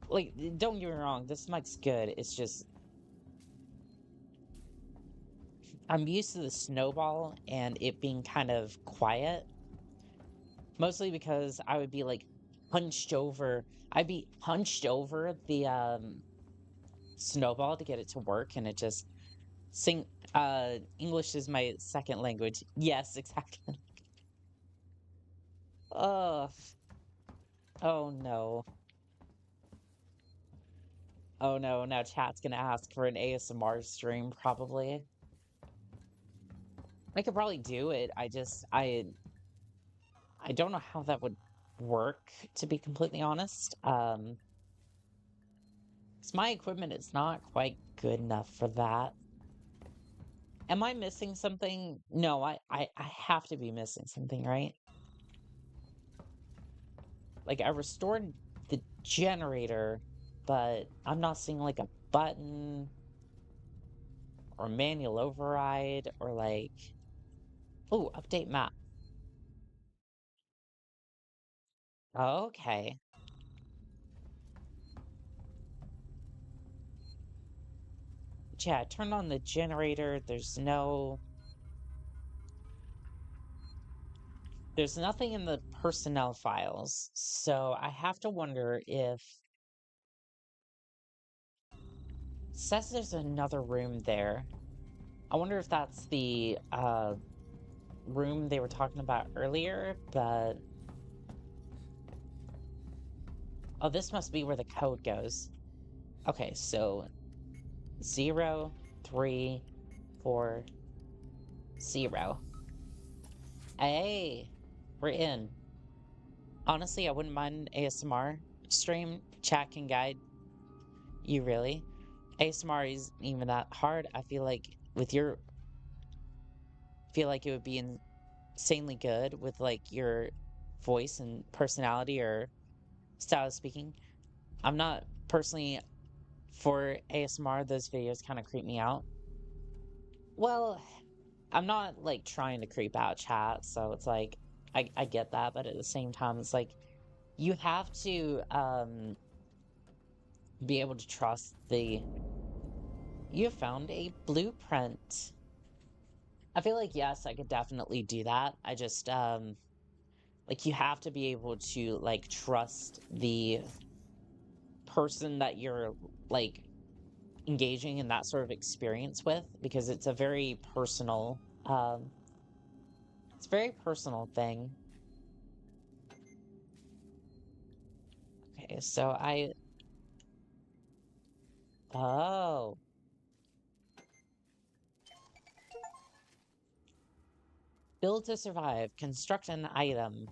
like, don't get me wrong, this mic's good. It's just I'm used to the snowball and it being kind of quiet, mostly because I would be like hunched over. I'd be hunched over the snowball to get it to work, and it just sing English is my second language. Yes, exactly. Oh, oh no. Oh no, now chat's gonna ask for an ASMR stream, probably. I could probably do it. I don't know how that would work, to be completely honest. 'Cause my equipment is not quite good enough for that. Am I missing something? No, I have to be missing something, right? Like, I restored the generator, but I'm not seeing, like, a button or manual override or, like... Oh, update map. Okay. Yeah, turn on the generator. There's nothing in the personnel files, so I have to wonder if... It says there's another room there. I wonder if that's the room they were talking about earlier, but... Oh, this must be where the code goes. Okay, so 0, 3, 4, 0. Hey, we're in. Honestly, I wouldn't mind an ASMR stream. Chat can guide you, really. ASMR isn't even that hard. I feel like with your... feel like it would be insanely good with like your voice and personality or style of speaking. I'm not personally for ASMR. Those videos kind of creep me out. Well, I'm not like trying to creep out chat, so it's like I get that, but at the same time it's like you have to be able to trust the... You found a blueprint. I feel like, yes, I could definitely do that. I just like, you have to be able to like trust the person that you're like engaging in that sort of experience with, because it's a very personal it's a very personal thing. Okay, so oh, build to survive, construct an item.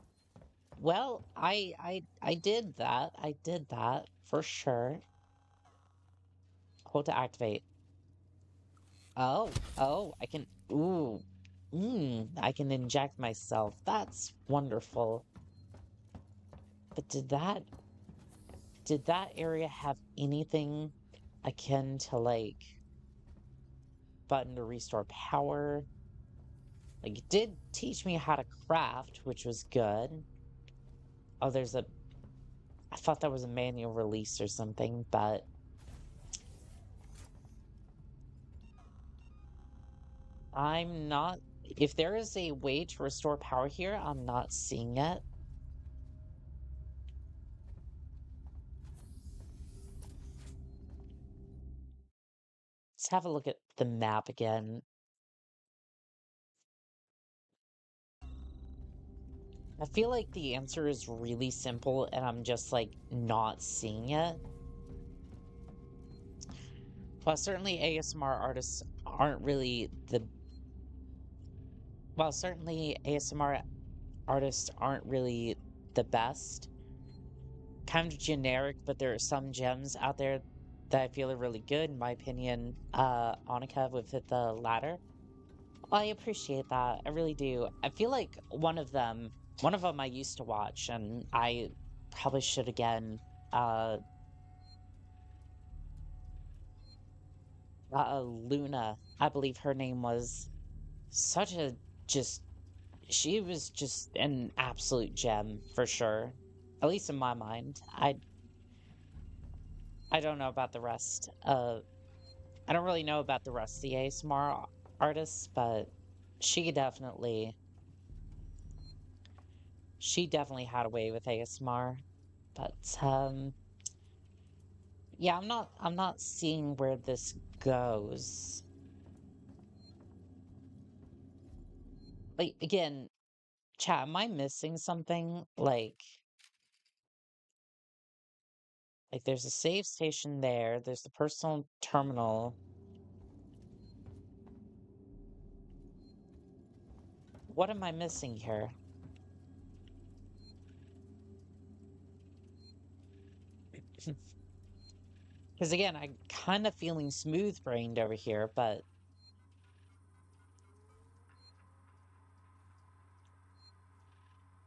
Well, I did that. I did that for sure. Hold to activate. Oh, I can, ooh, I can inject myself. That's wonderful. But did that area have anything akin to, like, button to restore power? Like, it did teach me how to craft, which was good. Oh, I thought that was a manual release or something, but I'm not, if there is a way to restore power here, I'm not seeing it. Let's have a look at the map again. I feel like the answer is really simple and I'm just like not seeing it. While certainly ASMR artists aren't really the while certainly ASMR artists aren't really the best, kind of generic, but there are some gems out there that I feel are really good. In my opinion, Annika would fit the latter. I appreciate that. I really do. I feel like one of them I used to watch, and I probably should again. Luna, I believe her name was. Such a just. She was just an absolute gem for sure. At least in my mind. I don't know about the rest. I don't really know about the rest of the ASMR artists, but she definitely she definitely had a way with ASMR. But yeah, I'm not seeing where this goes. Like again, chat, am I missing something? Like there's a save station there, there's the personal terminal. What am I missing here? Because again, I'm kind of feeling smooth-brained over here, but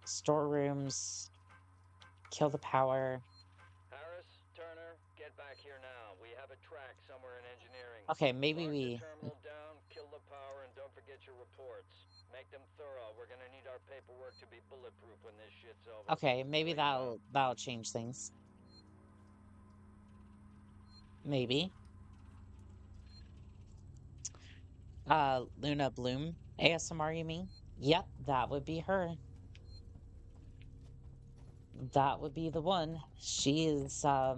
storerooms, kill the power. Harris, Turner, get back here now. We have a track somewhere in engineering. Okay, maybe Mark we... the terminal down, kill the power, and don't forget your reports. Make them thorough. We're gonna need our paperwork to be bulletproof when this shit's over. Okay, maybe that'll change things. Maybe. Luna Bloom ASMR, you mean? Yep, that would be her. That would be the one. She is, at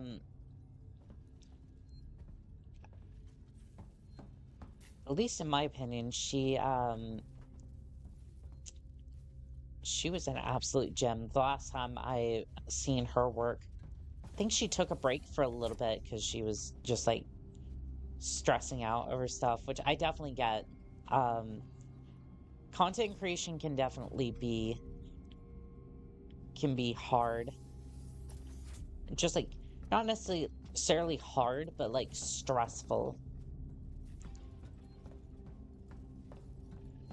least in my opinion, she was an absolute gem. The last time I seen her work, I think she took a break for a little bit because she was just like stressing out over stuff, which I definitely get. Content creation can definitely be hard. Just like not necessarily hard, but like stressful.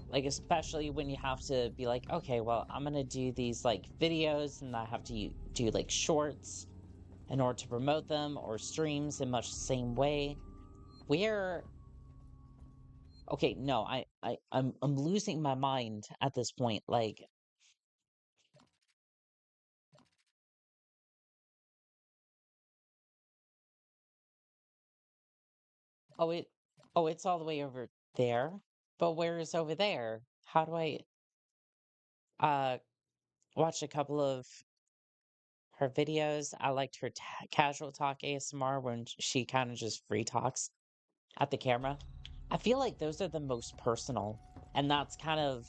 Like especially when you have to be like, okay, well, I'm gonna do these like videos and I have to do like shorts in order to promote them or streams in much the same way. Where okay, no, I'm losing my mind at this point. Like oh it's all the way over there. But where is over there? How do I uh watch a couple of her videos? I liked her casual talk ASMR when she kind of just free talks at the camera. I feel like those are the most personal, and that's kind of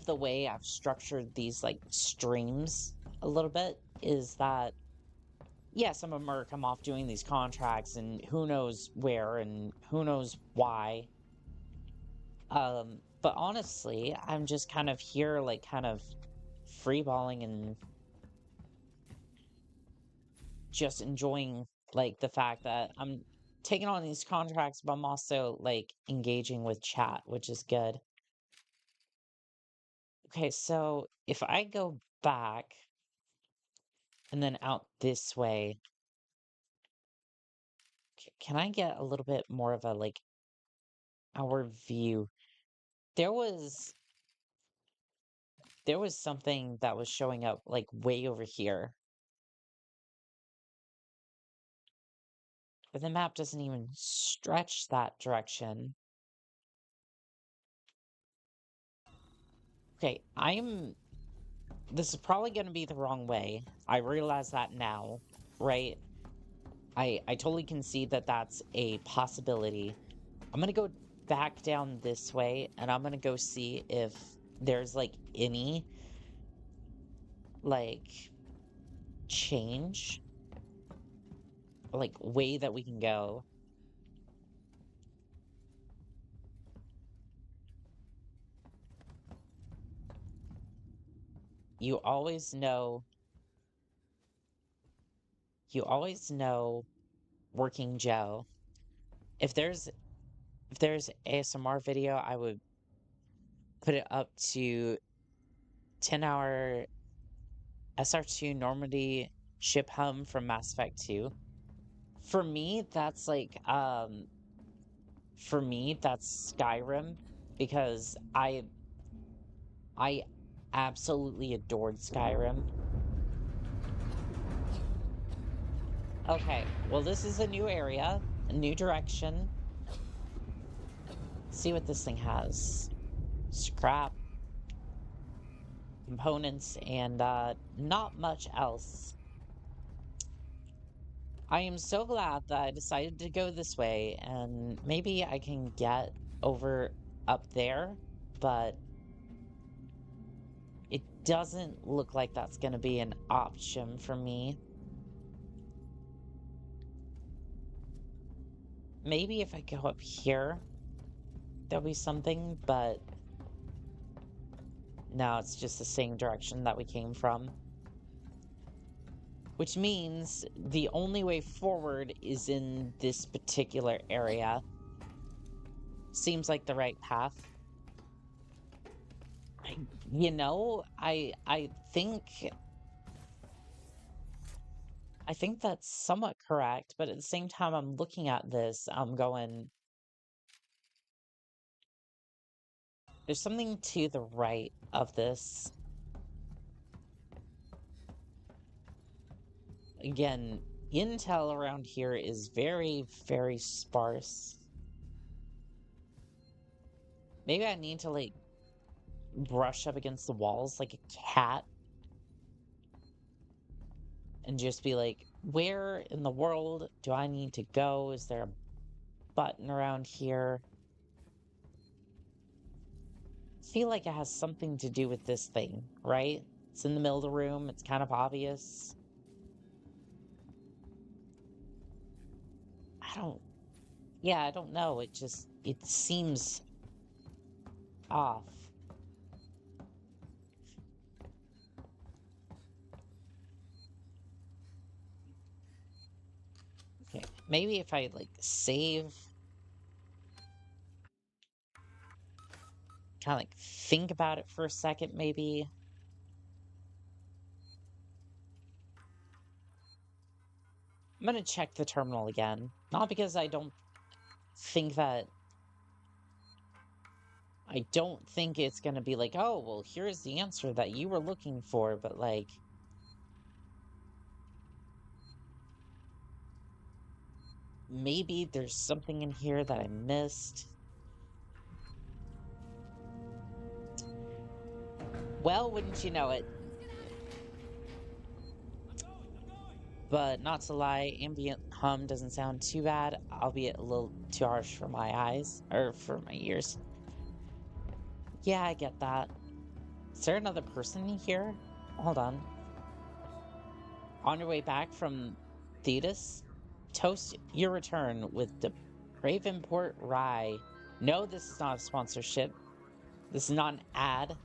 the way I've structured these like streams a little bit, is that yes, I'm a merc, I'm off doing these contracts and who knows where and who knows why. But honestly, I'm just kind of here like kind of freeballing and just enjoying like the fact that taking on these contracts, but I'm also, like, engaging with chat, which is good. Okay, so if I go back and then out this way, can I get a little bit more of a, like, our view? There was something that was showing up, like, way over here. But the map doesn't even stretch that direction. Okay, this is probably going to be the wrong way. I realize that now, right? I totally concede that that's a possibility. I'm going to go back down this way, and I'm going to go see if there's, like, any, like, change, like, way that we can go. You always know, Working Joe. If there's ASMR video, I would put it up to 10-hour SR2 Normandy ship hum from Mass Effect 2. For me, that's like that's Skyrim, because I absolutely adored Skyrim. Okay, well, this is a new area, a new direction. Let's see what this thing has. Scrap, components, and not much else. I am so glad that I decided to go this way, and maybe I can get over up there, but it doesn't look like that's going to be an option for me. Maybe if I go up here, there'll be something, but no, it's just the same direction that we came from. Which means the only way forward is in this particular area. Seems like the right path. I think that's somewhat correct, but at the same time I'm looking at this, I'm going, there's something to the right of this. Again, intel around here is very, very sparse. Maybe I need to, like, brush up against the walls like a cat and just be like, where in the world do I need to go? Is there a button around here? I feel like it has something to do with this thing, right? It's in the middle of the room. It's kind of obvious. I don't know. It seems off. Okay, maybe if I, like, save, kind of, like, think about it for a second, maybe. I'm gonna check the terminal again. Not because I don't think it's gonna be like, oh, well, here's the answer that you were looking for, but, like, maybe there's something in here that I missed. Well, wouldn't you know it? But not to lie, ambient hum doesn't sound too bad, albeit a little too harsh for my eyes, or for my ears. Yeah, I get that. Is there another person here? Hold on. On your way back from Thetis, toast your return with the Ravenport Rye. No, this is not a sponsorship. This is not an ad.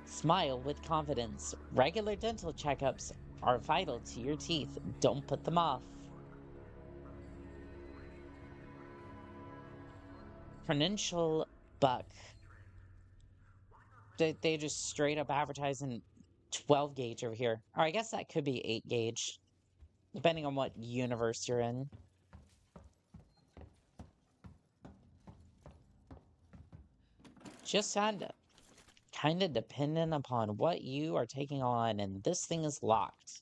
Smile with confidence. Regular dental checkups are vital to your teeth. Don't put them off. Provincial buck. They just straight up advertising 12 gauge over here. Or I guess that could be 8 gauge, depending on what universe you're in. Just kind of dependent upon what you are taking on, and this thing is locked.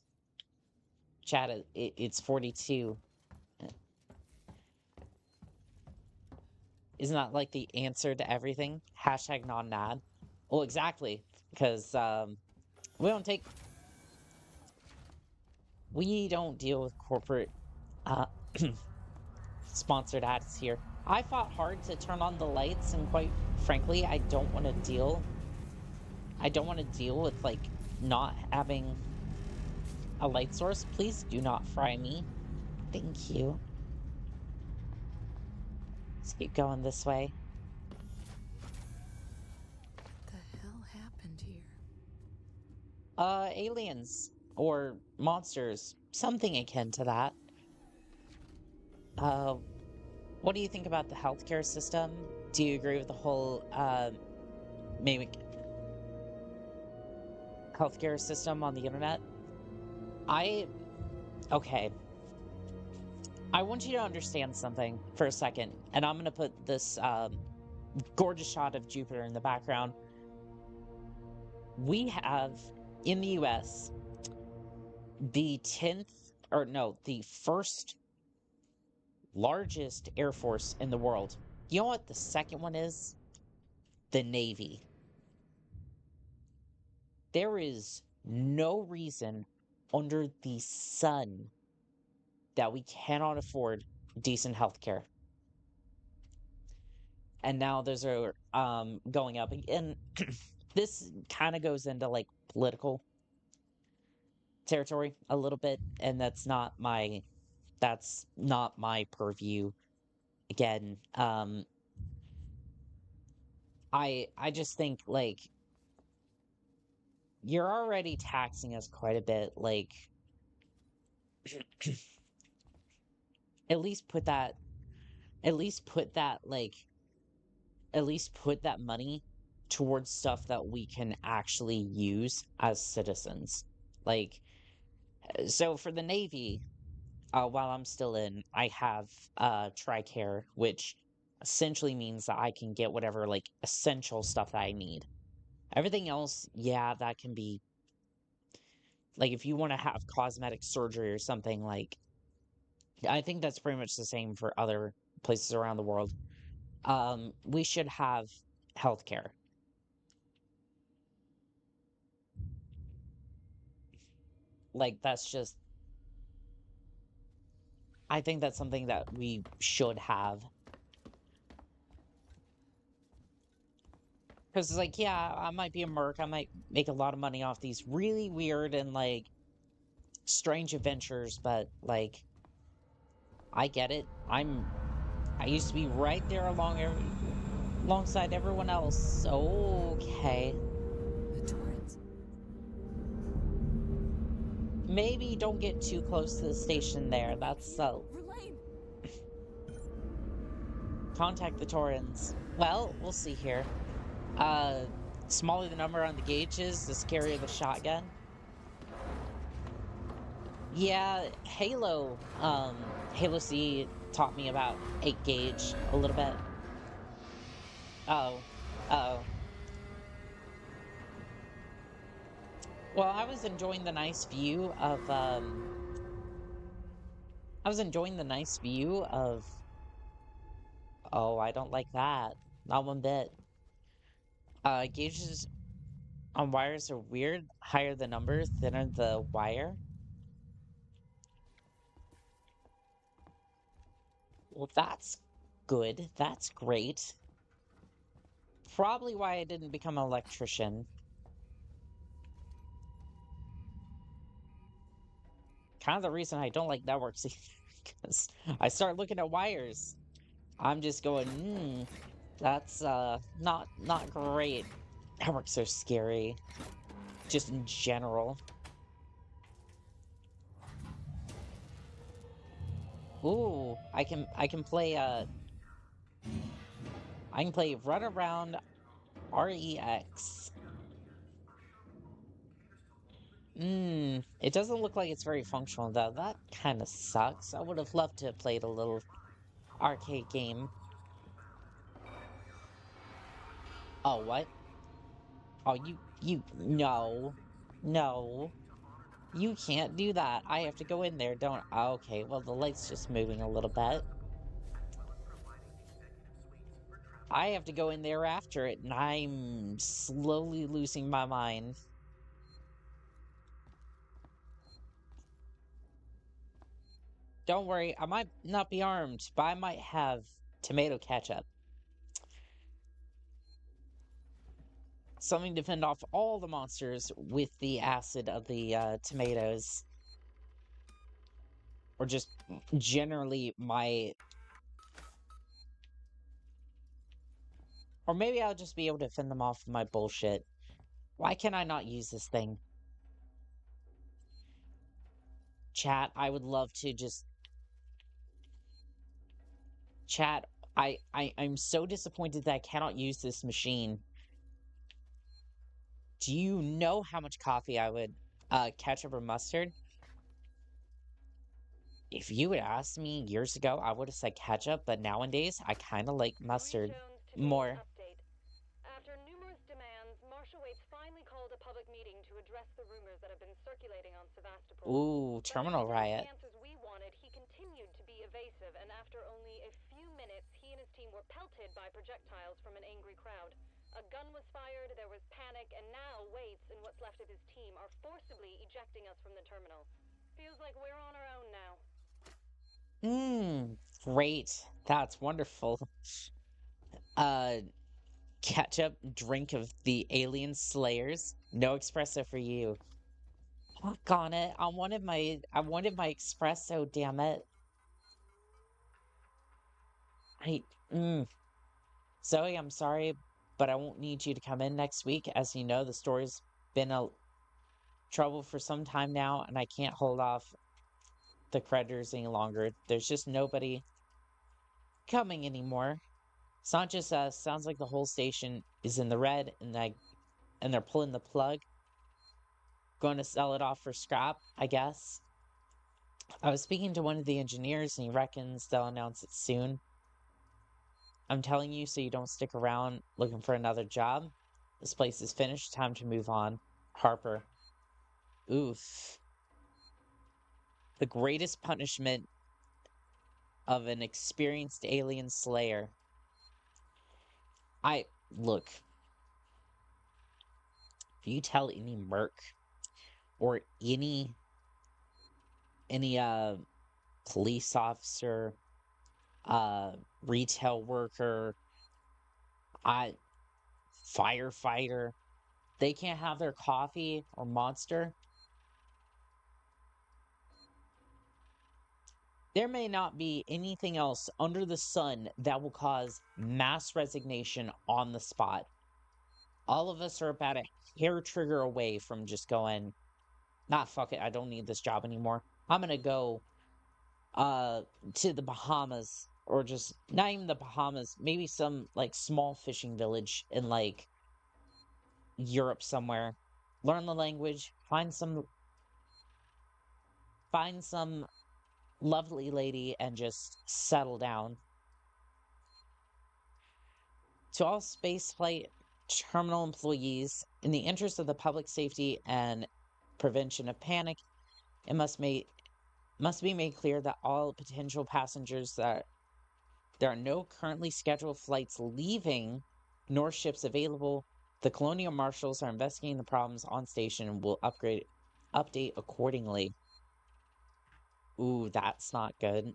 Chat, it's 42. Isn't that like the answer to everything? Hashtag non-nad. Well, exactly, because we don't deal with corporate sponsored ads here. I fought hard to turn on the lights, and quite frankly, I don't want to deal with like not having a light source. Please do not fry me. Thank you. Let's keep going this way. What the hell happened here? Aliens or monsters, something akin to that. What do you think about the healthcare system? Do you agree with the whole maybe healthcare system on the internet? Okay. I want you to understand something for a second, and I'm gonna put this gorgeous shot of Jupiter in the background. We have in the US the first largest air force in the world. You know what the second one is? The Navy. There is no reason under the sun that we cannot afford decent healthcare. And now those are going up. And this kind of goes into like political territory a little bit, and that's not my purview. Again, I just think like you're already taxing us quite a bit. Like, at least put that money towards stuff that we can actually use as citizens. Like, so for the Navy, while I'm still in, I have TRICARE, which essentially means that I can get whatever like essential stuff that I need. Everything else, yeah, that can be like if you want to have cosmetic surgery or something, like I think that's pretty much the same for other places around the world. We should have healthcare. Like that's just I think that's something that we should have. Because it's like, yeah, I might be a merc. I might make a lot of money off these really weird and, like, strange adventures. But, like, I get it. I used to be right there alongside everyone else. Okay. The Torrens. Maybe don't get too close to the station there. That's so. Contact the Torrens. Well, we'll see here. Smaller the number on the gauges, the scarier the shotgun. Yeah, Halo C taught me about 8 gauge a little bit. Uh-oh. Well, I was enjoying the nice view of, oh, I don't like that. Not one bit. Gauges on wires are weird. Higher the number, thinner the wire. Well, that's good. That's great. Probably why I didn't become an electrician. Kind of the reason I don't like networks either, because I start looking at wires. I'm just going, that's not great. Networks are scary, just in general. Ooh, I can play I can play Run Around REX. It doesn't look like it's very functional though. That kind of sucks. I would have loved to have played a little arcade game. Oh, what? Oh, no. No. You can't do that. I have to go in there, don't... Okay, well, the light's just moving a little bit. I have to go in there after it, and I'm slowly losing my mind. Don't worry, I might not be armed, but I might have tomato ketchup. Something to fend off all the monsters with the acid of the tomatoes. Or just generally my... Or maybe I'll just be able to fend them off with my bullshit. Why can I not use this thing? Chat, I would love to just... Chat, I'm so disappointed that I cannot use this machine. Do you know how much coffee I would... ketchup or mustard? If you had asked me years ago, I would have said ketchup, but nowadays, I kind of like mustard more. After numerous demands, Marshal Waits finally called a public meeting to address the rumors that have been circulating on Sevastopol. Ooh, terminal riot. The answers we wanted, he continued to be evasive, and after only a few minutes, he and his team were pelted by projectiles from an angry crowd. A gun was fired, there was panic, and now Waits and what's left of his team are forcibly ejecting us from the terminal. Feels like we're on our own now. Great. That's wonderful. Ketchup drink of the alien slayers. No espresso for you. Fuck on it. I wanted my espresso, damn it. Zoe, I'm sorry, but I won't need you to come in next week. As you know, the store's been a trouble for some time now, and I can't hold off the creditors any longer. There's just nobody coming anymore. It's not just us. Sounds like the whole station is in the red, and they're pulling the plug. Going to sell it off for scrap, I guess. I was speaking to one of the engineers, and he reckons they'll announce it soon. I'm telling you so you don't stick around looking for another job. This place is finished. Time to move on. Harper. Oof. The greatest punishment of an experienced alien slayer. Look. If you tell any merc or any police officer, retail worker, firefighter, they can't have their coffee or monster, there may not be anything else under the sun that will cause mass resignation on the spot. All of us are about a hair trigger away from just going, nah, fuck it, I don't need this job anymore. I'm gonna go to the Bahamas, or just not even the Bahamas, maybe some like small fishing village in like Europe somewhere. Learn the language, find some lovely lady and just settle down. To all spaceflight terminal employees, in the interest of the public safety and prevention of panic, it must be made clear that all potential passengers that there are no currently scheduled flights leaving nor ships available. The Colonial Marshals are investigating the problems on station and will update accordingly. Ooh, that's not good.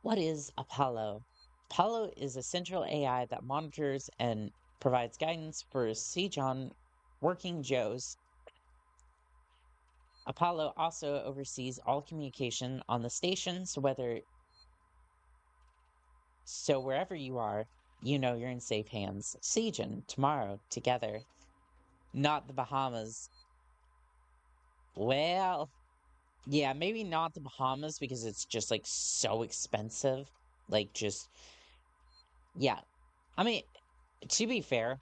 What is Apollo? Apollo is a central AI that monitors and provides guidance for Siege on working Joes. Apollo also oversees all communication on the station, so wherever you are, you know you're in safe hands. Sieging tomorrow together. Not the Bahamas. Well, Yeah, maybe not the Bahamas because it's just like so expensive. Like just yeah. I mean, to be fair,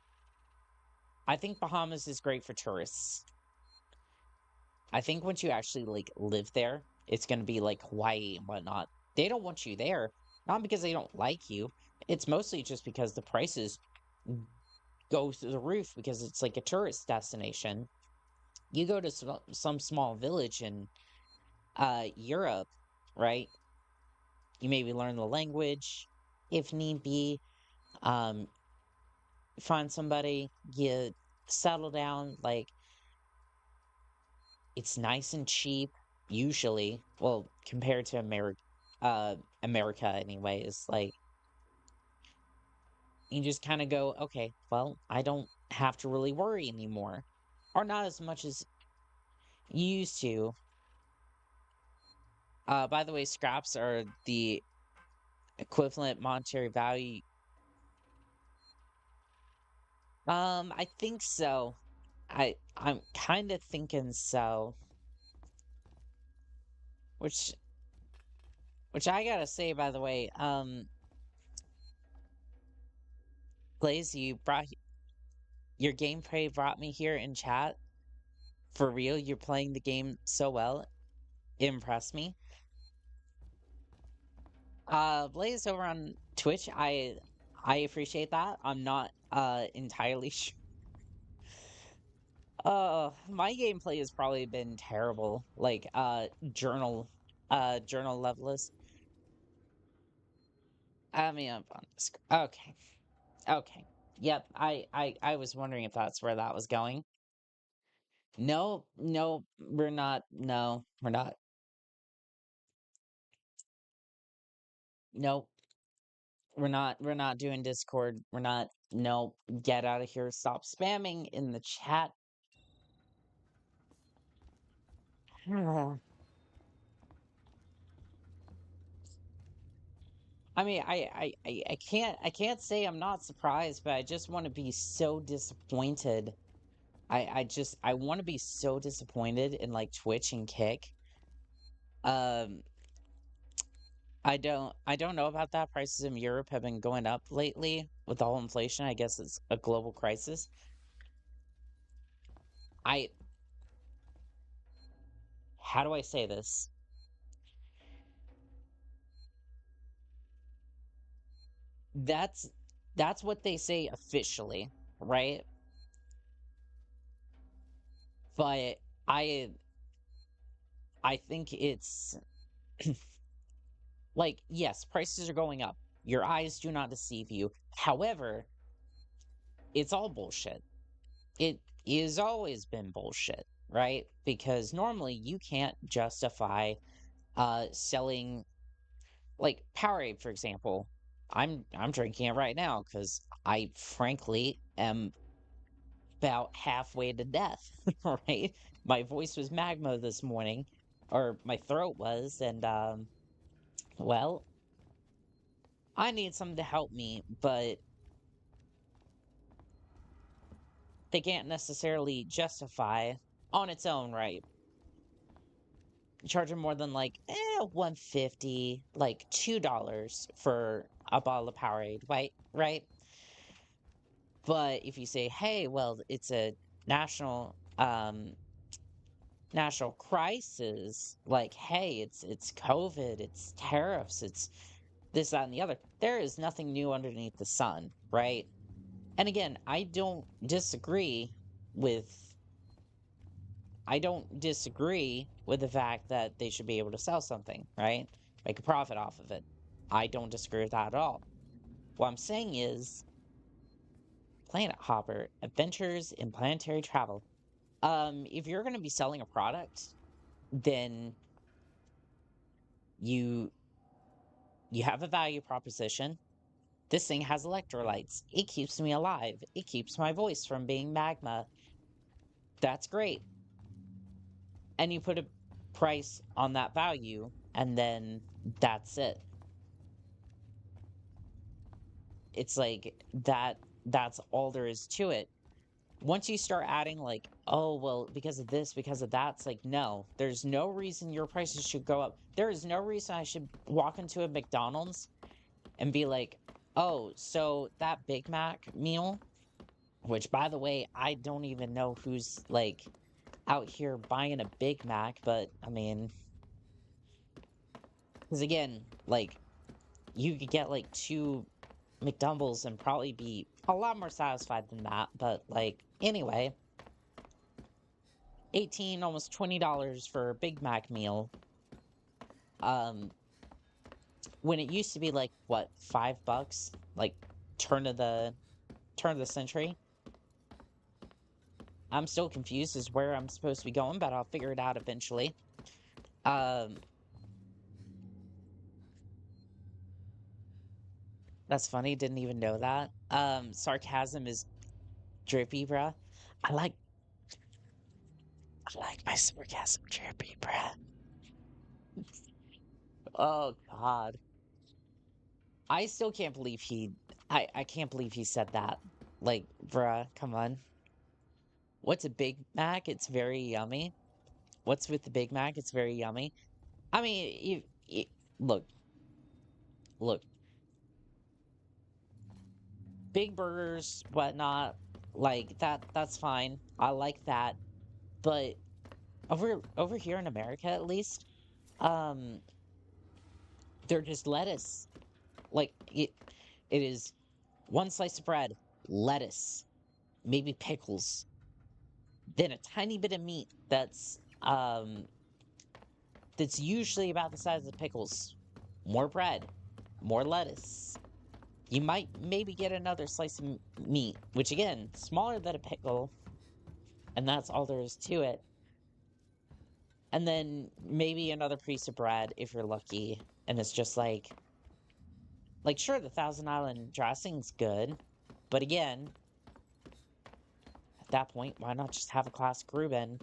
I think Bahamas is great for tourists. I think once you actually like live there, it's gonna be like Hawaii and whatnot. They don't want you there, not because they don't like you. It's mostly just because the prices go through the roof because it's like a tourist destination. You go to some small village in Europe, right? You maybe learn the language if need be. Um, find somebody, you settle down. Like it's nice and cheap usually. Well, compared to America, anyways. Like you just kind of go, okay, well, I don't have to really worry anymore, or not as much as you used to. By the way, scraps are the equivalent monetary value. I think so. I'm kind of thinking so. Which I gotta say, by the way, Blaze, your gameplay brought me here in chat. For real, you're playing the game so well. It impressed me. Blaze over on Twitch, I appreciate that. I'm not entirely sure. My gameplay has probably been terrible. Like journal levelist. I mean, up on this. Okay. Okay. Yep. I was wondering if that's where that was going. No, no, we're not. No, we're not. Nope. We're not doing Discord. We're not. No, get out of here. Stop spamming in the chat. I mean, I can't say I'm not surprised, but I just want to be so disappointed. I want to be so disappointed in like Twitch and Kick. Um, I don't know about that. Prices in Europe have been going up lately with the whole inflation. I guess it's a global crisis. I How do I say this? That's that's what they say officially, right? But I I think it's like, yes, prices are going up. Your eyes do not deceive you. However, it's all bullshit. It is always been bullshit, right? Because normally you can't justify selling like Powerade, for example. I'm drinking it right now because I frankly am about halfway to death, right? My voice was magma this morning, or my throat was, and well, I need something to help me, but they can't necessarily justify on its own, right? Charging more than like 150, like $2 for a bottle of Powerade, right? Right? But if you say, hey, well, it's a national national crisis, like, hey, it's COVID, it's tariffs, it's this, that, and the other. There is nothing new underneath the sun, right? And again, with I don't disagree with the fact that they should be able to sell something, right? Make a profit off of it. I don't disagree with that at all. What I'm saying is Planet Hopper, Adventures in Planetary Travel. If you're going to be selling a product, then you you have a value proposition. This thing has electrolytes. It keeps me alive. It keeps my voice from being magma. That's great. And you put a price on that value, and then that's it. It's like that's all there is to it. once you start adding like, oh, well, because of this, because of that, it's like, no, there's no reason your prices should go up. There is no reason I should walk into a McDonald's and be like, oh, so that Big Mac meal, which, by the way, I don't even know who's, like, out here buying a Big Mac, but, I mean, because again, like, you could get, like, 2 McDoubles and probably be a lot more satisfied than that, but, like, anyway, 18, almost $20 for a Big Mac meal, when it used to be, like, what, $5? Like, turn of the century? I'm still confused as where I'm supposed to be going, but I'll figure it out eventually. That's funny, didn't even know that. Sarcasm is drippy, bruh. I like my sarcasm drippy, bruh. Oh, God. I still can't believe I can't believe he said that. Like, bruh, come on. What's a Big Mac? It's very yummy. What's with the Big Mac? It's very yummy. I mean, look. Big burgers, whatnot, like, that's fine. I like that. But over here in America, at least, they're just lettuce. Like, it is one slice of bread, lettuce, maybe pickles, then a tiny bit of meat that's usually about the size of the pickles. More bread, more lettuce. You might maybe get another slice of meat, which again, smaller than a pickle, and that's all there is to it. And then maybe another piece of bread if you're lucky, and it's just like sure, the Thousand Island dressing's good, but again, at that point, why not just have a classic Reuben?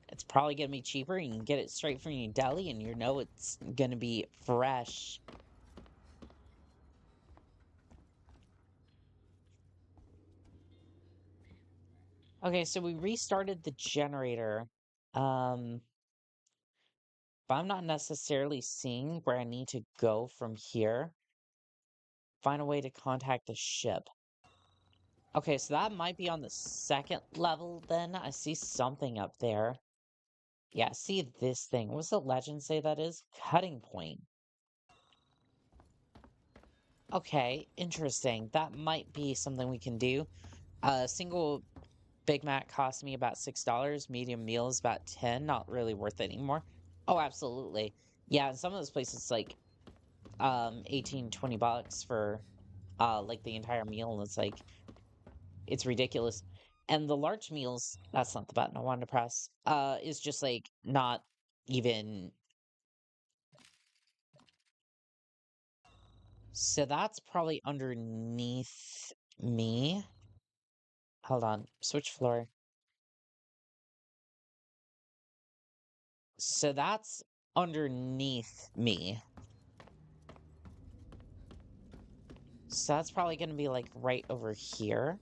It's probably gonna be cheaper, and you can get it straight from your deli, and you know it's gonna be fresh. Okay, so we restarted the generator, but I'm not necessarily seeing where I need to go from here. Find a way to contact the ship. Okay, so that might be on the second level then. I see something up there. Yeah, I see this thing. What's the legend say that is? Cutting point. Okay, interesting. That might be something we can do. A single Big Mac cost me about $6. Medium meal is about 10. Not really worth it anymore. Oh, absolutely. Yeah, in some of those places, like, 18, $20 for, like, the entire meal, and it's like, it's ridiculous. And the large meals, that's not the button I wanted to press, is just, like, not even... So that's probably underneath me. Hold on, switch floor. So that's underneath me. So that's probably going to be, like, right over here.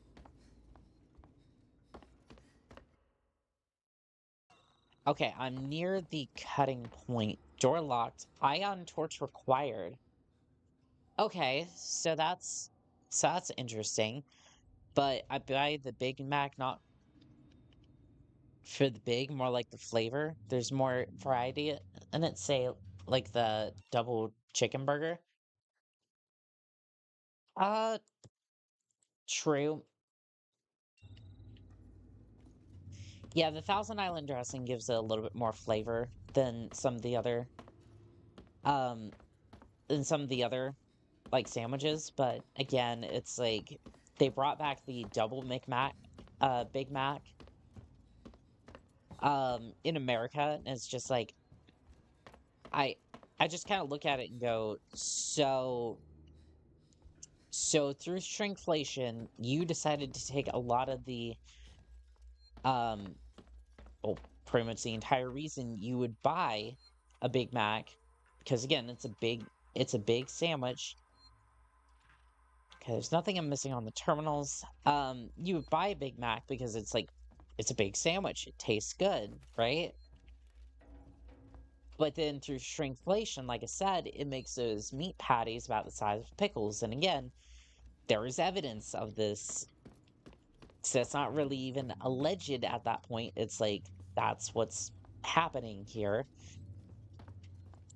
Okay, I'm near the cutting point. Door locked. Ion torch required. Okay, so that's interesting. But I buy the Big Mac not for the big, more like the flavor. There's more variety in it, say like the double chicken burger. True. Yeah, the Thousand Island dressing gives it a little bit more flavor than some of the other like sandwiches, but again, it's like they brought back the double Big Mac in America, and it's just like I just kind of look at it and go, so through shrinkflation, you decided to take a lot of the well, pretty much the entire reason you would buy a Big Mac, because again, it's a big sandwich. Okay, there's nothing I'm missing on the terminals. You would buy a Big Mac because it's like, it's a big sandwich. It tastes good, right? But then through shrinkflation, like I said, it makes those meat patties about the size of pickles. And again, there is evidence of this. So it's not really even alleged at that point. It's like, that's what's happening here.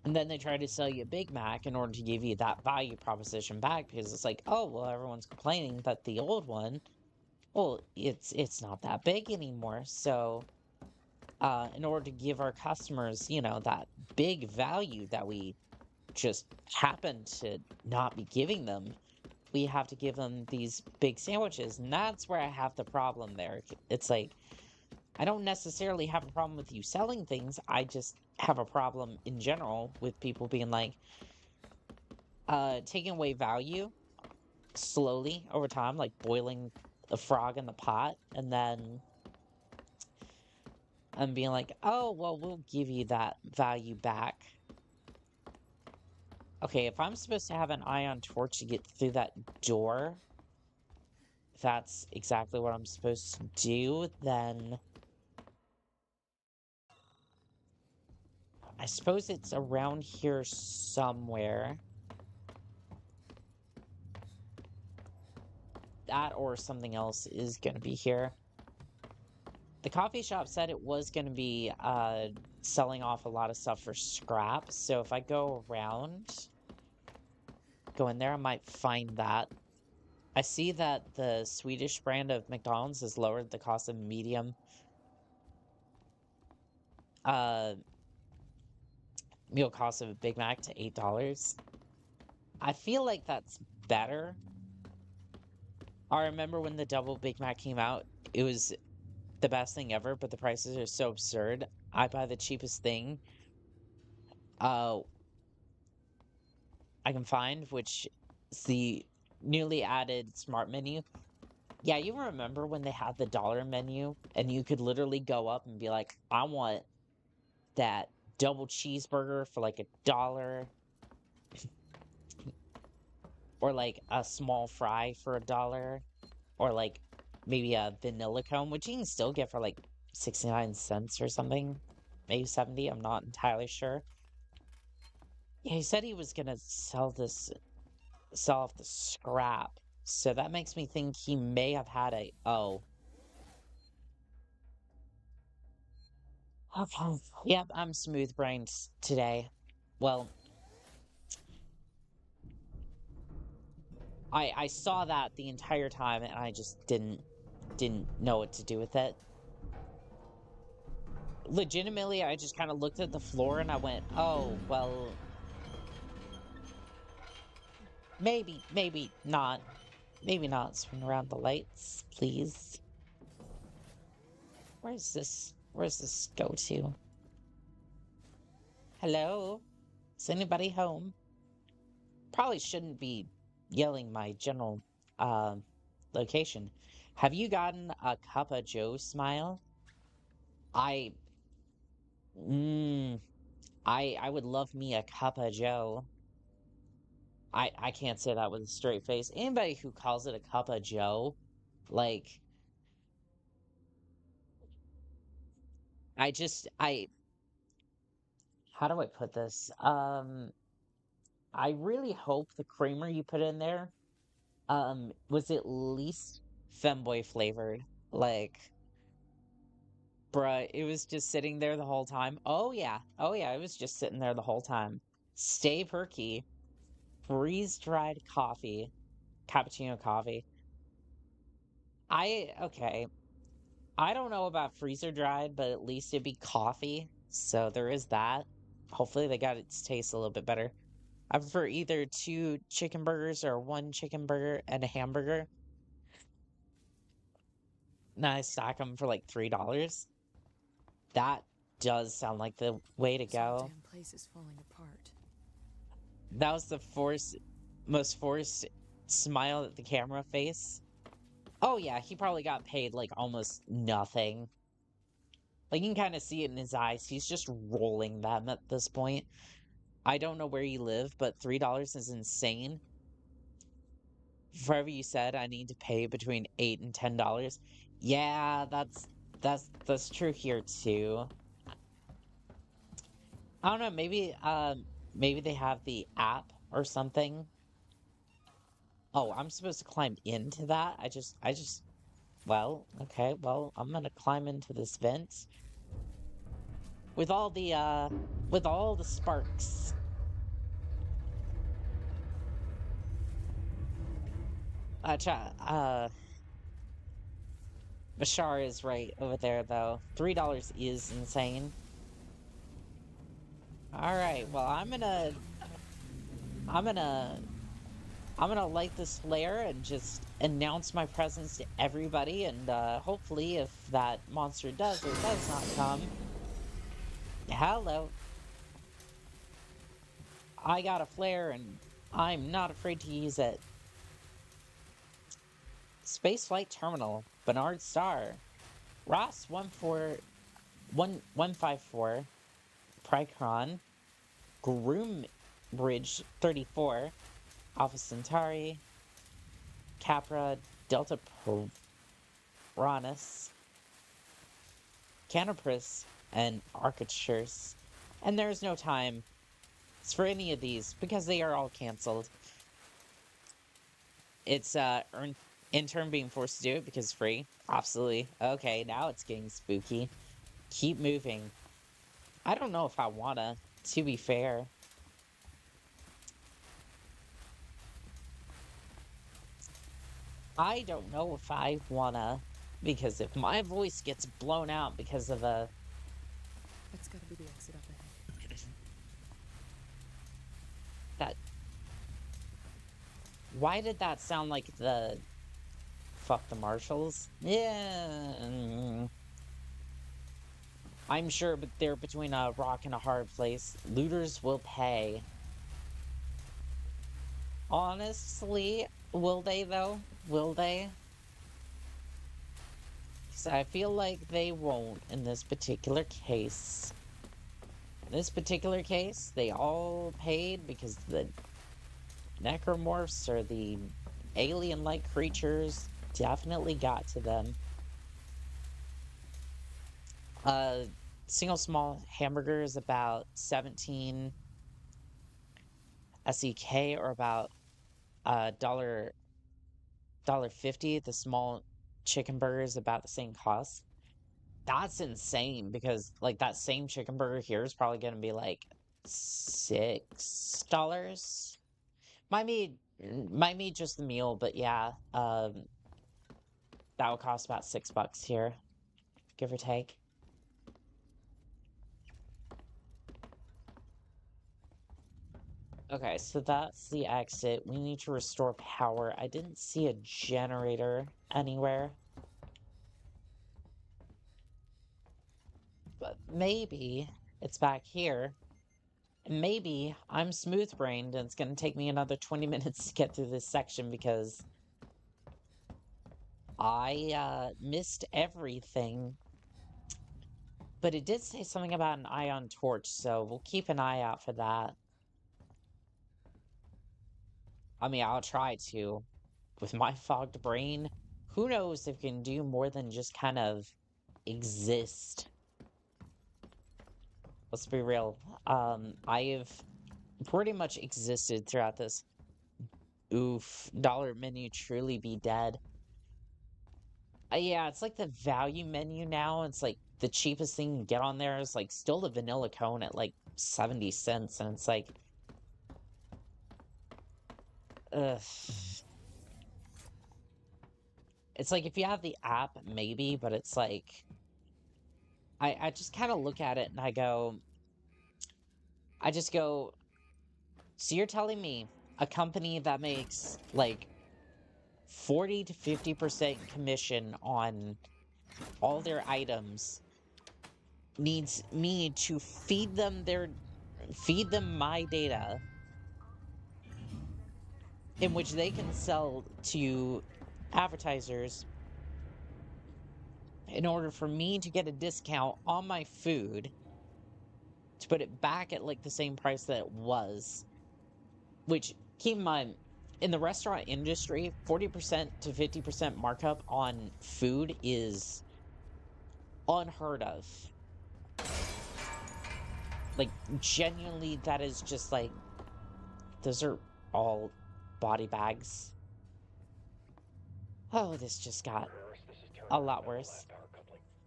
And then they try to sell you a Big Mac in order to give you that value proposition back, because it's like, oh, well, everyone's complaining that the old one, well, it's not that big anymore. So in order to give our customers, you know, that big value that we just happen to not be giving them, we have to give them these big sandwiches. And that's where I have the problem there. It's like, I don't necessarily have a problem with you selling things. I just have a problem in general with people being like, taking away value slowly over time, like boiling a frog in the pot, and then I'm being like, oh, well, we'll give you that value back. Okay, if I'm supposed to have an ion torch to get through that door, if that's exactly what I'm supposed to do, then I suppose it's around here somewhere. That or something else is going to be here. The coffee shop said it was going to be selling off a lot of stuff for scrap. So if I go around, go in there, I might find that. I see that the Swedish brand of McDonald's has lowered the cost of medium meal cost of a Big Mac to $8. I feel like that's better. I remember when the double Big Mac came out, it was the best thing ever, but the prices are so absurd. I buy the cheapest thing I can find, which is the newly added smart menu. Yeah, you remember when they had the dollar menu and you could literally go up and be like, I want that double cheeseburger for like $1 or like a small fry for $1 or like maybe a vanilla cone, which you can still get for like 69 cents or something, maybe 70. I'm not entirely sure. Yeah, he said he was gonna sell off the scrap, so that makes me think he may have had a okay. Yep, I'm smooth brained today. Well, I saw that the entire time and I just didn't know what to do with it. Legitimately, I just kind of looked at the floor and I went, oh, well, maybe not. Maybe not. Swing around the lights, please. Where's this go to? Hello? Is anybody home? Probably shouldn't be yelling my general location. Have you gotten a Cup of Joe smile? I would love me a Cup of Joe. I can't say that with a straight face. Anybody who calls it a Cup of Joe, like, how do I put this? I really hope the creamer you put in there, was at least femboy flavored. Like, bruh, it was just sitting there the whole time. Oh yeah, it was just sitting there the whole time. Stay perky, freeze-dried coffee, cappuccino coffee. Okay. I don't know about freezer dried, but at least it'd be coffee. So there is that. Hopefully they got its taste a little bit better. I prefer either 2 chicken burgers or 1 chicken burger and a hamburger. Now I stack them for like $3. That does sound like the way to go. Damn place is falling apart. That was the most forced smile at the camera face. Oh yeah, he probably got paid like almost nothing. Like you can kind of see it in his eyes. He's just rolling them at this point. I don't know where you live, but $3 is insane. For whatever you said, I need to pay between $8 and $10. Yeah, that's true here too. I don't know, maybe they have the app or something. Oh, I'm supposed to climb into that? Well, okay, well, I'm gonna climb into this vent. With all the sparks. Bashar is right over there, though. $3 is insane. Alright, well, I'm gonna light this flare and just announce my presence to everybody, and hopefully if that monster does or does not come... Hello. I got a flare and I'm not afraid to use it. Spaceflight Terminal, Bernard Star, Ross 154, Patron, Groom Bridge 34, Alpha Centauri, Capra, Delta Piranus, Canopus, and Arcatures. And there's no time for any of these because they are all canceled. It's intern being forced to do it because it's free. Absolutely. Okay, now it's getting spooky. Keep moving. I don't know if I wanna, to be fair. I don't know if I wanna, because if my voice gets blown out because of a... That's gotta be the exit up ahead. That... Why did that sound like the... Fuck the marshals? Yeah... I'm sure but they're between a rock and a hard place. Looters will pay. Honestly, will they though? Will they? Because I feel like they won't in this particular case. In this particular case, they all paid because the necromorphs or the alien-like creatures definitely got to them. Single small hamburger is about 17 SEK or about $1.50. The small chicken burger is about the same cost. That's insane because like that same chicken burger here is probably gonna be like $6. Might be just the meal, but yeah, that would cost about $6 here, give or take. Okay, so that's the exit. We need to restore power. I didn't see a generator anywhere. But maybe it's back here. And maybe I'm smooth-brained and it's going to take me another 20 minutes to get through this section because I missed everything. But it did say something about an ion torch, so we'll keep an eye out for that. I mean, I'll try to. With my fogged brain, who knows if it can do more than just kind of exist. Let's be real. I have pretty much existed throughout this. Oof, dollar menu truly be dead. Yeah, it's like the value menu now. It's like the cheapest thing you can get on there is like still the vanilla cone at like 70 cents, and it's like... Ugh. It's like if you have the app, maybe, but it's like... I just kind of look at it and I just go, so you're telling me a company that makes like 40 to 50% commission on all their items needs me to feed them my data in which they can sell to advertisers in order for me to get a discount on my food to put it back at like the same price that it was. Which, keep in mind, in the restaurant industry, 40% to 50% markup on food is unheard of. Like, genuinely, that is just like, those are all body bags. Oh, this just got a lot worse.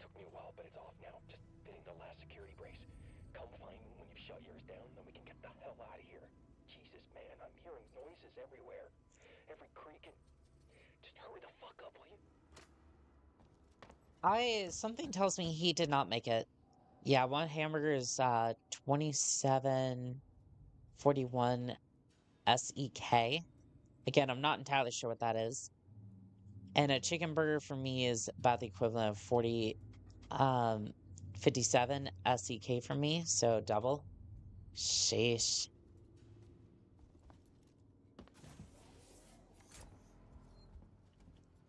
Took me a while, but it's off now. Just fitting the last security brace. Come find me when you've shut yours down, then we can get the hell out of here. Jesus, man, I'm hearing noises everywhere. Every creak and... Just hurry the fuck up, will you? Something tells me he did not make it. Yeah, one hamburger is 27.41 SEK. Again, I'm not entirely sure what that is. And a chicken burger for me is about the equivalent of 57 SEK for me, so double. Sheesh.